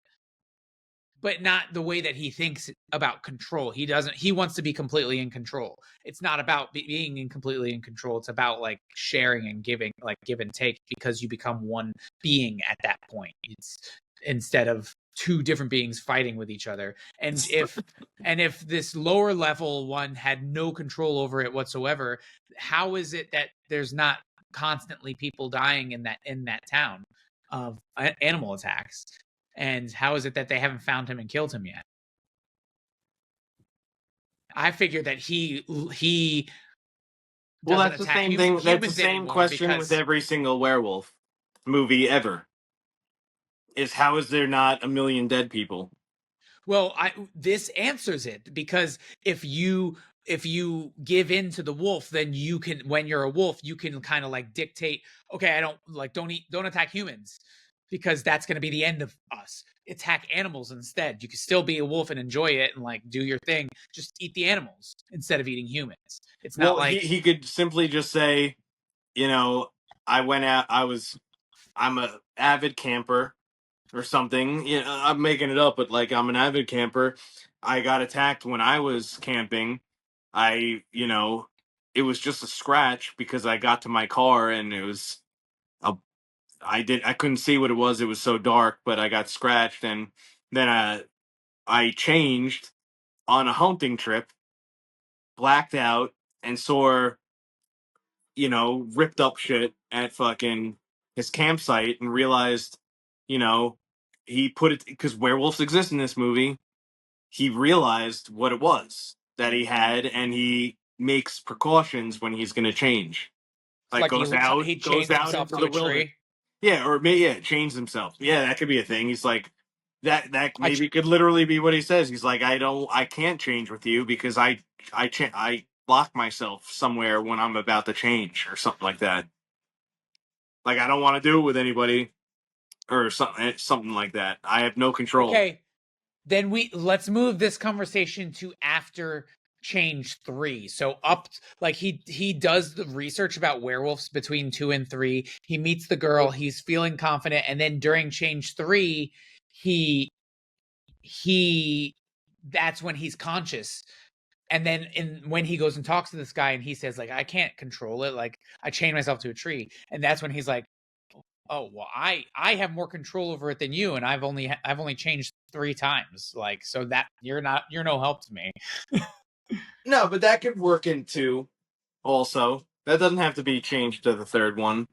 but not the way that he thinks about control. He wants to be completely in control. It's not about being completely in control. It's about like sharing and giving, like give and take, because you become one being at that point. It's instead of two different beings fighting with each other. And if this lower level one had no control over it whatsoever, how is it that there's not constantly people dying in that town of animal attacks? And how is it that they haven't found him and killed him yet? I figured that he Well, doesn't that's the attack same thing. That's the humans same anymore question with because, every single werewolf movie ever. Is how is there not a million dead people? well, this answers it, because if you give in to the wolf, then you can, when you're a wolf, you can kind of like dictate, okay, I don't like, don't attack humans, because that's going to be the end of us. Attack animals instead. You can still be a wolf and enjoy it and like do your thing. Just eat the animals instead of eating humans. It's not Well, like, he could simply just say, you know, I went out. I'm a avid camper or something. You know, I'm making it up, but like I'm an avid camper. I got attacked when I was camping. It was just a scratch because I got to my car and it was a I couldn't see what it was. It was so dark, but I got scratched, and then I changed on a hunting trip, blacked out, and saw ripped up shit at fucking his campsite, and realized, you know, he put it because werewolves exist in this movie. He realized what it was that he had, and he makes precautions when he's going to change. Like like he goes chains out himself into to the a wilderness. tree. Yeah, or change himself. Yeah, that could be a thing. He's like that I maybe could literally be what he says. He's like, I can't change with you because I lock myself somewhere when I'm about to change or something like that. Like I don't want to do it with anybody or something like that. I have no control. Okay, then let's move this conversation to after change 3. So up, like he does the research about werewolves between 2 and 3. He meets the girl, he's feeling confident, and then during change 3, he he that's when he's conscious. And then when he goes and talks to this guy and he says like, I can't control it, like I chained myself to a tree, and that's when he's like, oh well, I have more control over it than you, and I've only changed 3 times, like, so that you're no help to me. No, but that could work into also. That doesn't have to be changed to the third one.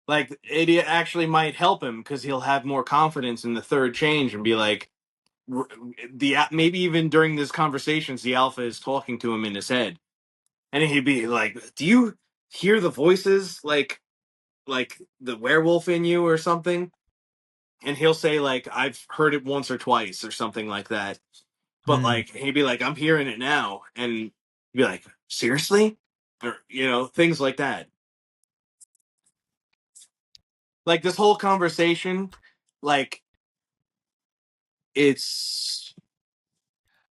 Like it actually might help him because he'll have more confidence in the third change and be like, maybe even during this conversations, the alpha is talking to him in his head, and he'd be like, "Do you hear the voices like the werewolf in you or something?" And he'll say like, "I've heard it once or twice" or something like that. But like he'd be like, "I'm hearing it now," and he'd be like, "Seriously?" Or things like that. Like this whole conversation, like it's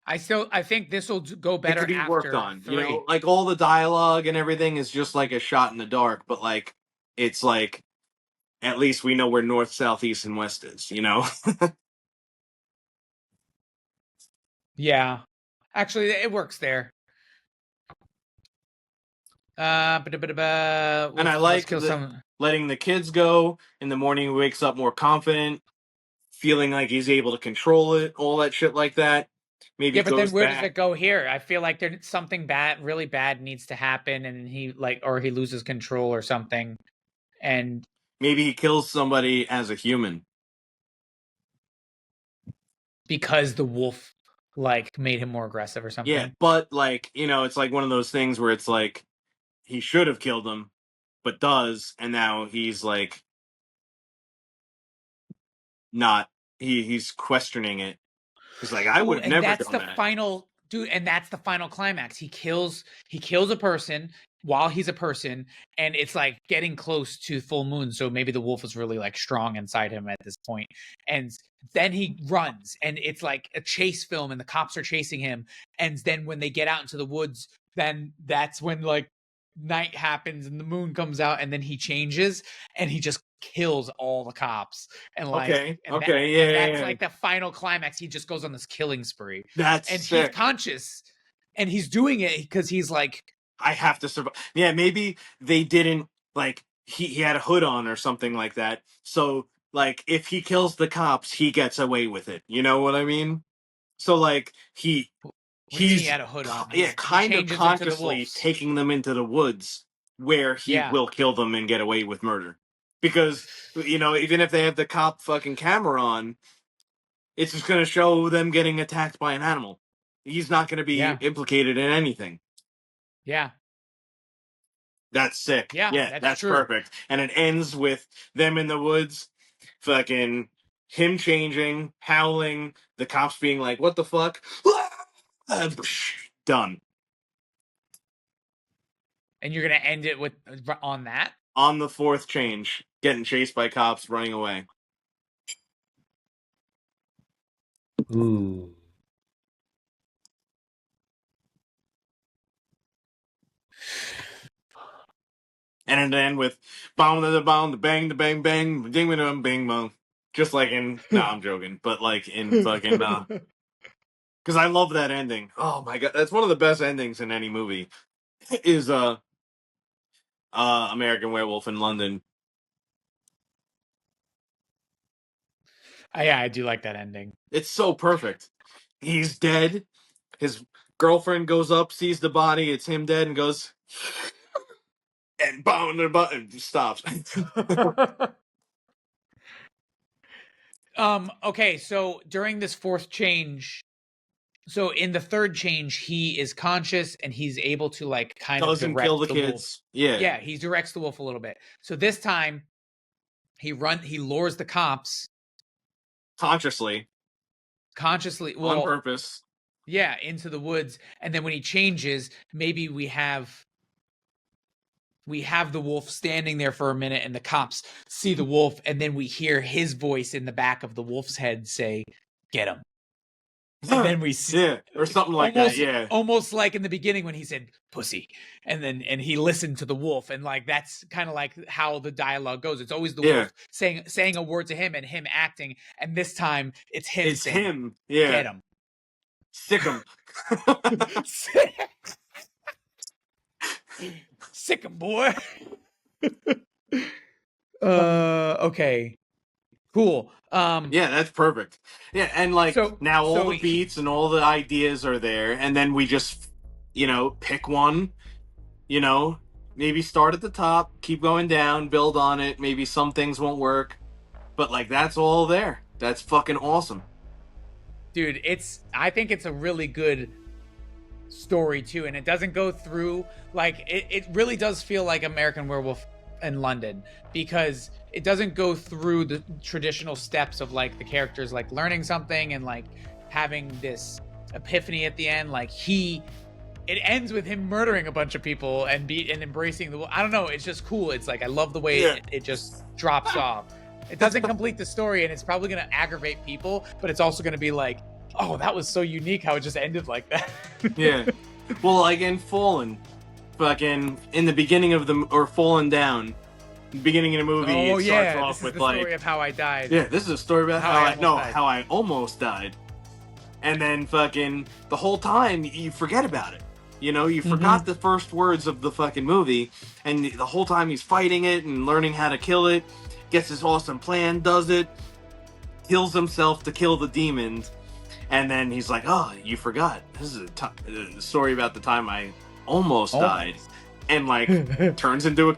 I think this will go it could better be worked after on. 3. Like all the dialogue and everything is just like a shot in the dark, but like it's like at least we know where north, south, east, and west is. Yeah, actually it works there. And I Let's like kill the some. letting the kids go in the morning. He wakes up more confident, feeling like he's able to control it, all that shit like that. Maybe Yeah, but then goes where does back. it go here? I feel like there's something bad, really bad, needs to happen, and he loses control or something, and Maybe he kills somebody as a human. because the wolf like made him more aggressive or Yeah, something. but like it's like one of those things where it's like he should have killed him, but does, and now he's like not. He's questioning it. He's like, I would Well, have and never that's done the that. final dude, and that's the final climax. He kills a person while he's a person, and it's like getting close to full moon. So maybe the wolf is really like strong inside him at this point. And then he runs, and it's like a chase film, and the cops are chasing him. And then when they get out into the woods, then that's when like night happens and the moon comes out, and then he changes and he just kills all the cops. And like Okay, and that, okay, yeah, and yeah, that's yeah. like the final climax. He just goes on this killing spree, That's and he's sick. conscious, and he's doing it because he's like, I have to survive. Yeah, maybe they didn't like he had a hood on or something like that. So like if he kills the cops, he gets away with it. You know what I mean? So like what do you mean he he's had a hood on? yeah, He kind of changes into the consciously wolves. taking them into the woods where he Yeah, will kill them and get away with murder. Because even if they have the cop fucking camera on, it's just going to show them getting attacked by an animal. He's not going to be yeah, implicated in anything. yeah, That's sick. yeah. Yeah, That's that's true. perfect. And it ends with them in the woods, fucking him changing, howling, the cops being like, "What the fuck?" Done. And you're gonna end it with on that. On the fourth change, getting chased by cops, running away. Ooh. And then with bomb the bomb, the bang, the bang, bang, ding, ding, bang, bang. Just like in, no, I'm joking, but like in fucking, because I love that ending. Oh my god, that's one of the best endings in any movie. Is American Werewolf in London. Yeah, I do like that ending. It's so perfect. He's dead. His girlfriend goes up, sees the body. It's him dead, and goes, and boom, the button stops. Okay, so during this fourth change, so in the third change, he is conscious and he's able to like kind of Doesn't direct kill the the kids. wolf. Yeah. Yeah, he directs the wolf a little bit. So this time he lures the cops Consciously. consciously, On purpose. yeah, into the woods. And then when he changes, maybe we have the wolf standing there for a minute, and the cops see the wolf, and then we hear his voice in the back of the wolf's head say, "Get him." And then we see, yeah, or something like that. Yeah, almost like in the beginning when he said "pussy," and he listened to the wolf, and like that's kind of like how the dialogue goes. It's always the wolf saying a word to him and him acting, and this time it's him. It's saying, him. Yeah, "Get him, sick him." sick him, boy." Okay. Cool. Yeah, that's perfect. Yeah, and like now all the beats and all the ideas are there, and then we just pick one, maybe start at the top, keep going down, build on it. Maybe some things won't work, but like that's all there. That's fucking awesome. Dude, I think it's a really good story too, and it doesn't go through like it really does feel like American Werewolf in London, because it doesn't go through the traditional steps of like the characters like learning something and like having this epiphany at the end. Like it ends with him murdering a bunch of people and embracing the, I don't know, it's just cool. It's like I love the way it just drops off. It doesn't complete the story, and it's probably going to aggravate people, but it's also going to be like, oh, that was so unique how it just ended like that. Yeah. Well, like in Fallen, fucking in the beginning of or Fallen Down, beginning of the movie, it starts off with the like story of how I died. Yeah, this is a story about how I almost died. And then fucking the whole time you forget about it. You forgot the first words of the fucking movie, and the whole time he's fighting it and learning how to kill it, gets this awesome plan, does it, kills himself to kill the demons, and then he's like, "Oh, you forgot. This is a story about the time I almost died," and like turns into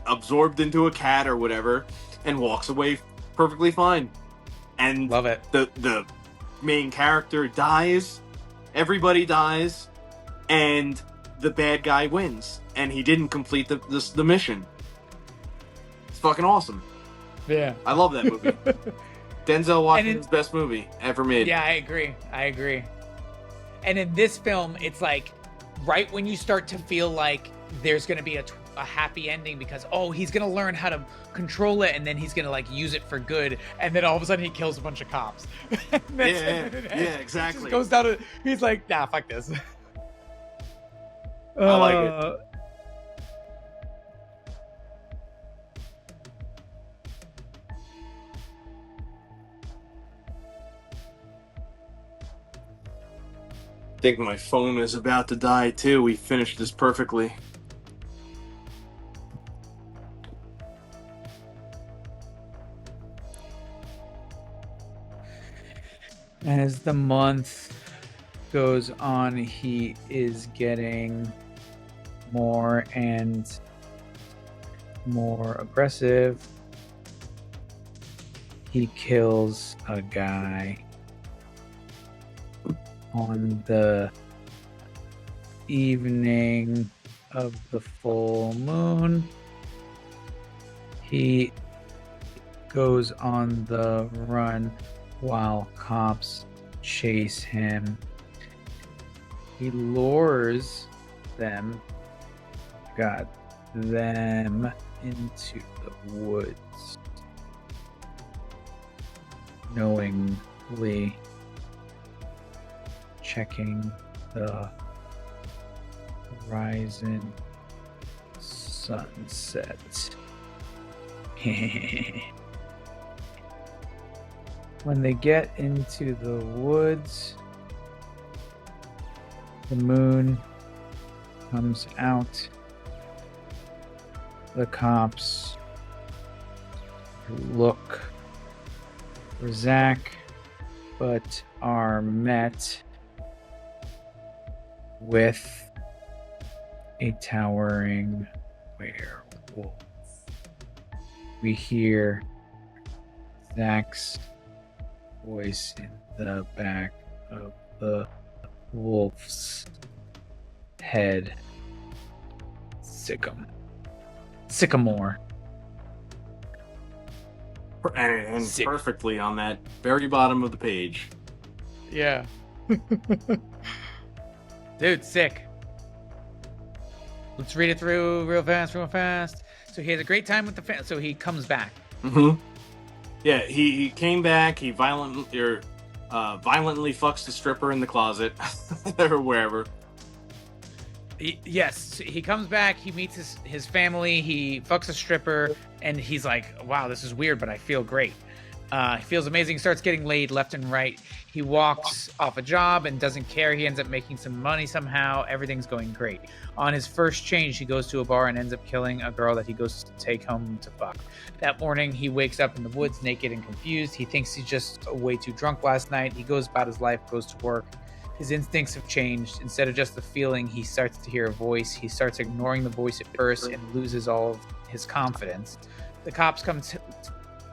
absorbed into a cat or whatever, and walks away perfectly fine. And love it. The main character dies, everybody dies, and the bad guy wins, and he didn't complete the mission. It's fucking awesome. Yeah. I love that movie. Denzel Washington's best movie ever made. Yeah, I agree. And in this film, it's like right when you start to feel like there's going to be a happy ending because, oh, he's going to learn how to control it and then he's going to like use it for good. And then all of a sudden he kills a bunch of cops. Yeah, exactly. Just goes down to, he's like, nah, fuck this. I like it. I think my phone is about to die too. We finished this perfectly. As the month goes on, he is getting more and more aggressive. He kills a guy on the evening of the full moon. He goes on the run while cops chase him. He lures them into the woods, knowingly checking the horizon sunset. When they get into the woods, the moon comes out. The cops look for Zach, but are met with a towering werewolf. We hear Zach's voice in the back of the wolf's head. Sycamore. And perfectly on that very bottom of the page. Yeah. Dude, sick. Let's read it through real fast. So he has a great time with the family. So he comes back. Mm-hmm. Yeah, he came back. He violently fucks the stripper in the closet or wherever. Yes, he comes back. He meets his family. He fucks a stripper, and he's like, "Wow, this is weird, but I feel great." He feels amazing. Starts getting laid left and right. He walks off a job and doesn't care. He ends up making some money somehow. Everything's going great. On his first change, he goes to a bar and ends up killing a girl that he goes to take home to fuck. That morning, he wakes up in the woods naked and confused. He thinks he's just way too drunk last night. He goes about his life, goes to work. His instincts have changed. Instead of just the feeling, he starts to hear a voice. He starts ignoring the voice at first and loses all of his confidence. The cops come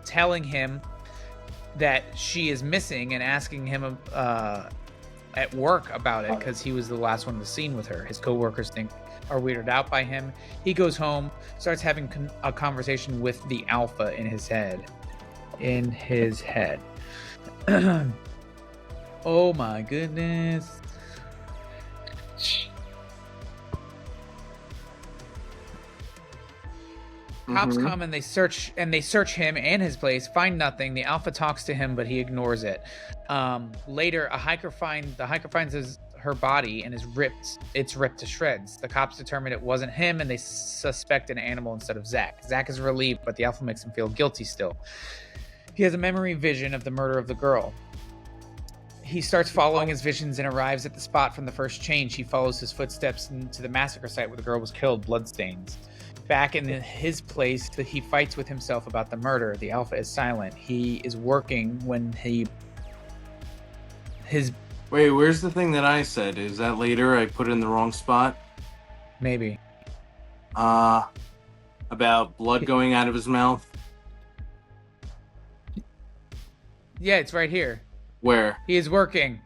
telling him that she is missing and asking him at work about it because he was the last one in the scene with her. His coworkers are weirded out by him. He goes home, starts having a conversation with the alpha in his head. Oh my goodness. Cops come and they search him and his place, find nothing. The alpha talks to him, but he ignores it. Later, the hiker finds her body and it's ripped to shreds. The cops determine it wasn't him and they suspect an animal instead of Zach. Zach is relieved, but the alpha makes him feel guilty still. He has a memory vision of the murder of the girl. He starts following his visions and arrives at the spot from the first change. He follows his footsteps into the massacre site where the girl was killed, bloodstains. Back in his place, he fights with himself about the murder. The alpha is silent. He is working when Wait, where's the thing that I said? Is that later? I put it in the wrong spot? Maybe. About blood going out of his mouth? Yeah, it's right here. Where? He is working.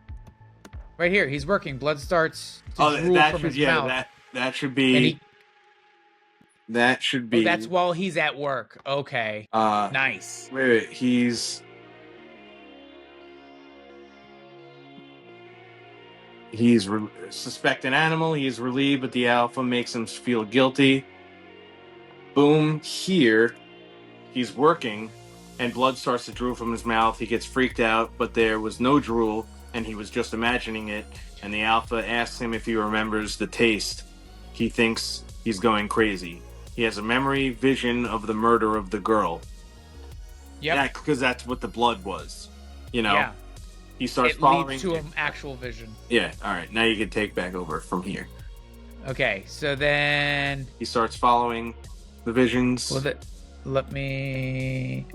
Right here, he's working. Blood starts to drool from his mouth. That should be... That should Oh, be. that's while he's at work. Okay. Nice. Wait. He's suspect an animal. He's relieved, but the alpha makes him feel guilty. Boom. Here, he's working, and blood starts to drool from his mouth. He gets freaked out, but there was no drool, and he was just imagining it. And the alpha asks him if he remembers the taste. He thinks he's going crazy. He has a memory vision of the murder of the girl. Yep. Because that's what the blood was. You know? Yeah. He starts It following. leads to an actual vision. Yeah, alright. Now you can take back over from here. Okay, so then... He starts following the visions. Well, let me...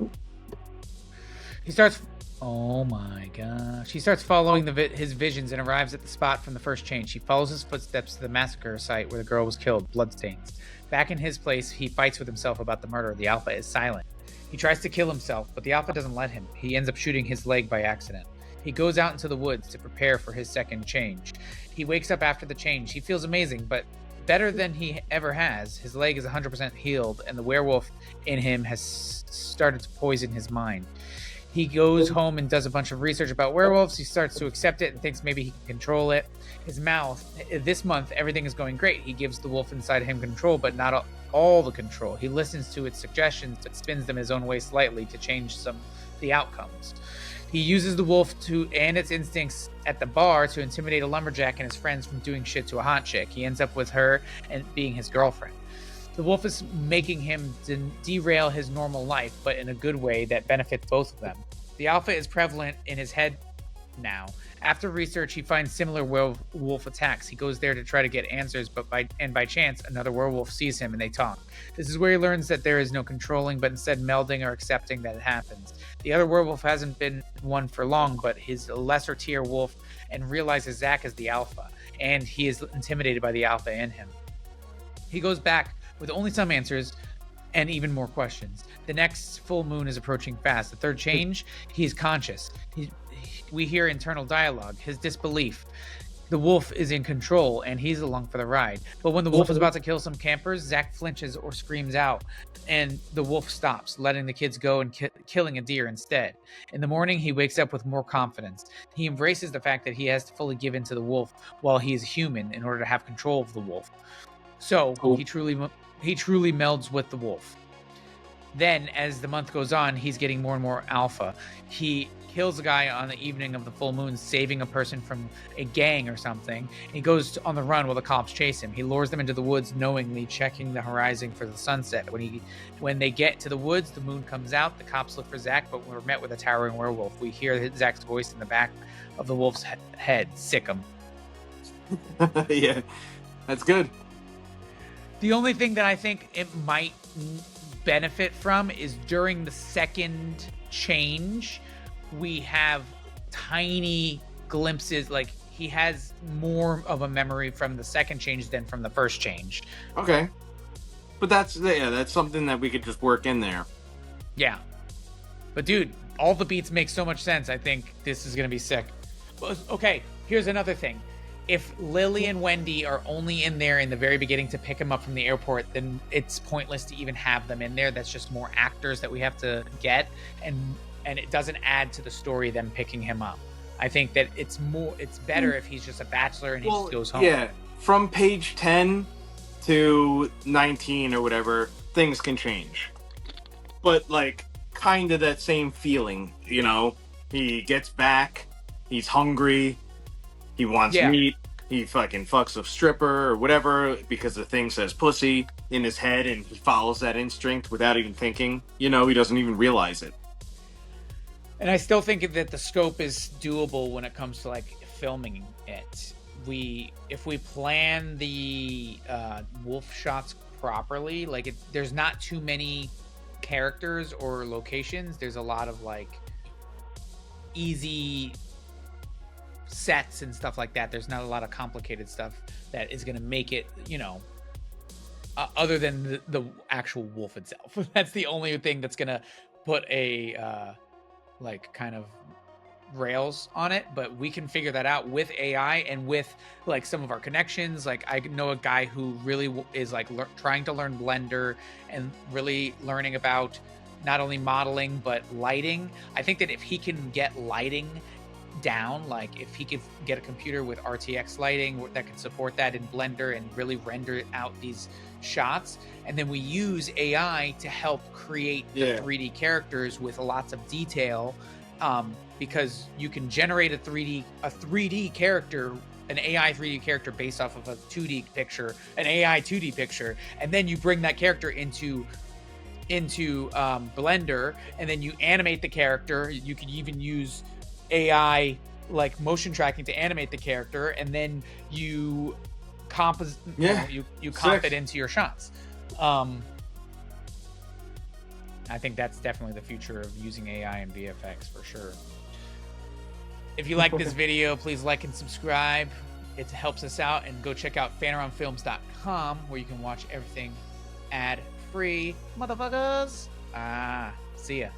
He starts... Oh my gosh. He starts following his visions and arrives at the spot from the first change. He follows his footsteps to the massacre site where the girl was killed, bloodstains. Back in his place, he fights with himself about the murder. The alpha is silent. He tries to kill himself, but the alpha doesn't let him. He ends up shooting his leg by accident. He goes out into the woods to prepare for his second change. He wakes up after the change. He feels amazing, but better than he ever has. His leg is 100% healed, and the werewolf in him has started to poison his mind. He goes home and does a bunch of research about werewolves. He starts to accept it and thinks maybe he can control it. His mouth, this month, everything is going great. He gives the wolf inside him control, but not all the control. He listens to its suggestions, but spins them his own way slightly to change the outcomes. He uses the wolf and its instincts at the bar to intimidate a lumberjack and his friends from doing shit to a hot chick. He ends up with her and being his girlfriend. The wolf is making him derail his normal life, but in a good way that benefits both of them. The alpha is prevalent in his head now. After research, he finds similar werewolf attacks. He goes there to try to get answers, but by chance, another werewolf sees him and they talk. This is where he learns that there is no controlling, but instead melding or accepting that it happens. The other werewolf hasn't been one for long, but he's a lesser tier wolf and realizes Zach is the alpha, and he is intimidated by the alpha in him. He goes back with only some answers and even more questions. The next full moon is approaching fast. The third change, he's conscious. We hear internal dialogue, his disbelief. The wolf is in control, and he's along for the ride. But when the wolf is about to kill some campers, Zach flinches or screams out, and the wolf stops, letting the kids go and killing a deer instead. In the morning, he wakes up with more confidence. He embraces the fact that he has to fully give in to the wolf while he is human in order to have control of the wolf. So he truly melds with the wolf. Then, as the month goes on, he's getting more and more alpha. He kills a guy on the evening of the full moon, saving a person from a gang or something. He goes on the run while the cops chase him. He lures them into the woods, knowingly checking the horizon for the sunset. When they get to the woods, the moon comes out. The cops look for Zach, but we're met with a towering werewolf. We hear Zach's voice in the back of the wolf's head. Sick him. Yeah, that's good. The only thing that I think it might benefit from is during the second change, we have tiny glimpses. Like, he has more of a memory from the second change than from the first change. Okay. But that's something that we could just work in there. Yeah. But dude, all the beats make so much sense. I think this is going to be sick. Okay, here's another thing. If Lily and Wendy are only in there in the very beginning to pick him up from the airport, then it's pointless to even have them in there. That's just more actors that we have to get, and it doesn't add to the story them picking him up. I think that it's better if he's just a bachelor and he just goes home. Yeah, from page 10 to 19 or whatever, things can change. But like, kind of that same feeling, you know? He gets back, he's hungry, he wants meat, he fucking fucks a stripper or whatever because the thing says pussy in his head, and he follows that instinct without even thinking. You know, he doesn't even realize it. And I still think that the scope is doable when it comes to like filming it. If we plan the wolf shots properly, like there's not too many characters or locations. There's a lot of like easy sets and stuff like that. There's not a lot of complicated stuff that is going to make it, you know, other than the actual wolf itself. That's the only thing that's going to put a like kind of rails on it, but we can figure that out with AI and with like some of our connections. Like I know a guy who really is like trying to learn Blender and really learning about not only modeling but lighting. I think that if he can get lighting down, like if he could get a computer with RTX lighting that can support that in Blender and really render out these shots, and then we use AI to help create the 3D characters with lots of detail, because you can generate a 3D character, an AI 3D character based off of a 2D picture, an AI 2D picture, and then you bring that character into Blender, and then you animate the character. You can even use AI like motion tracking to animate the character, and then you comp it into your shots. I think that's definitely the future of using AI and VFX for sure. If you like this video, please like and subscribe. It helps us out, and go check out fanaroundfilms.com where you can watch everything ad-free, motherfuckers. See ya.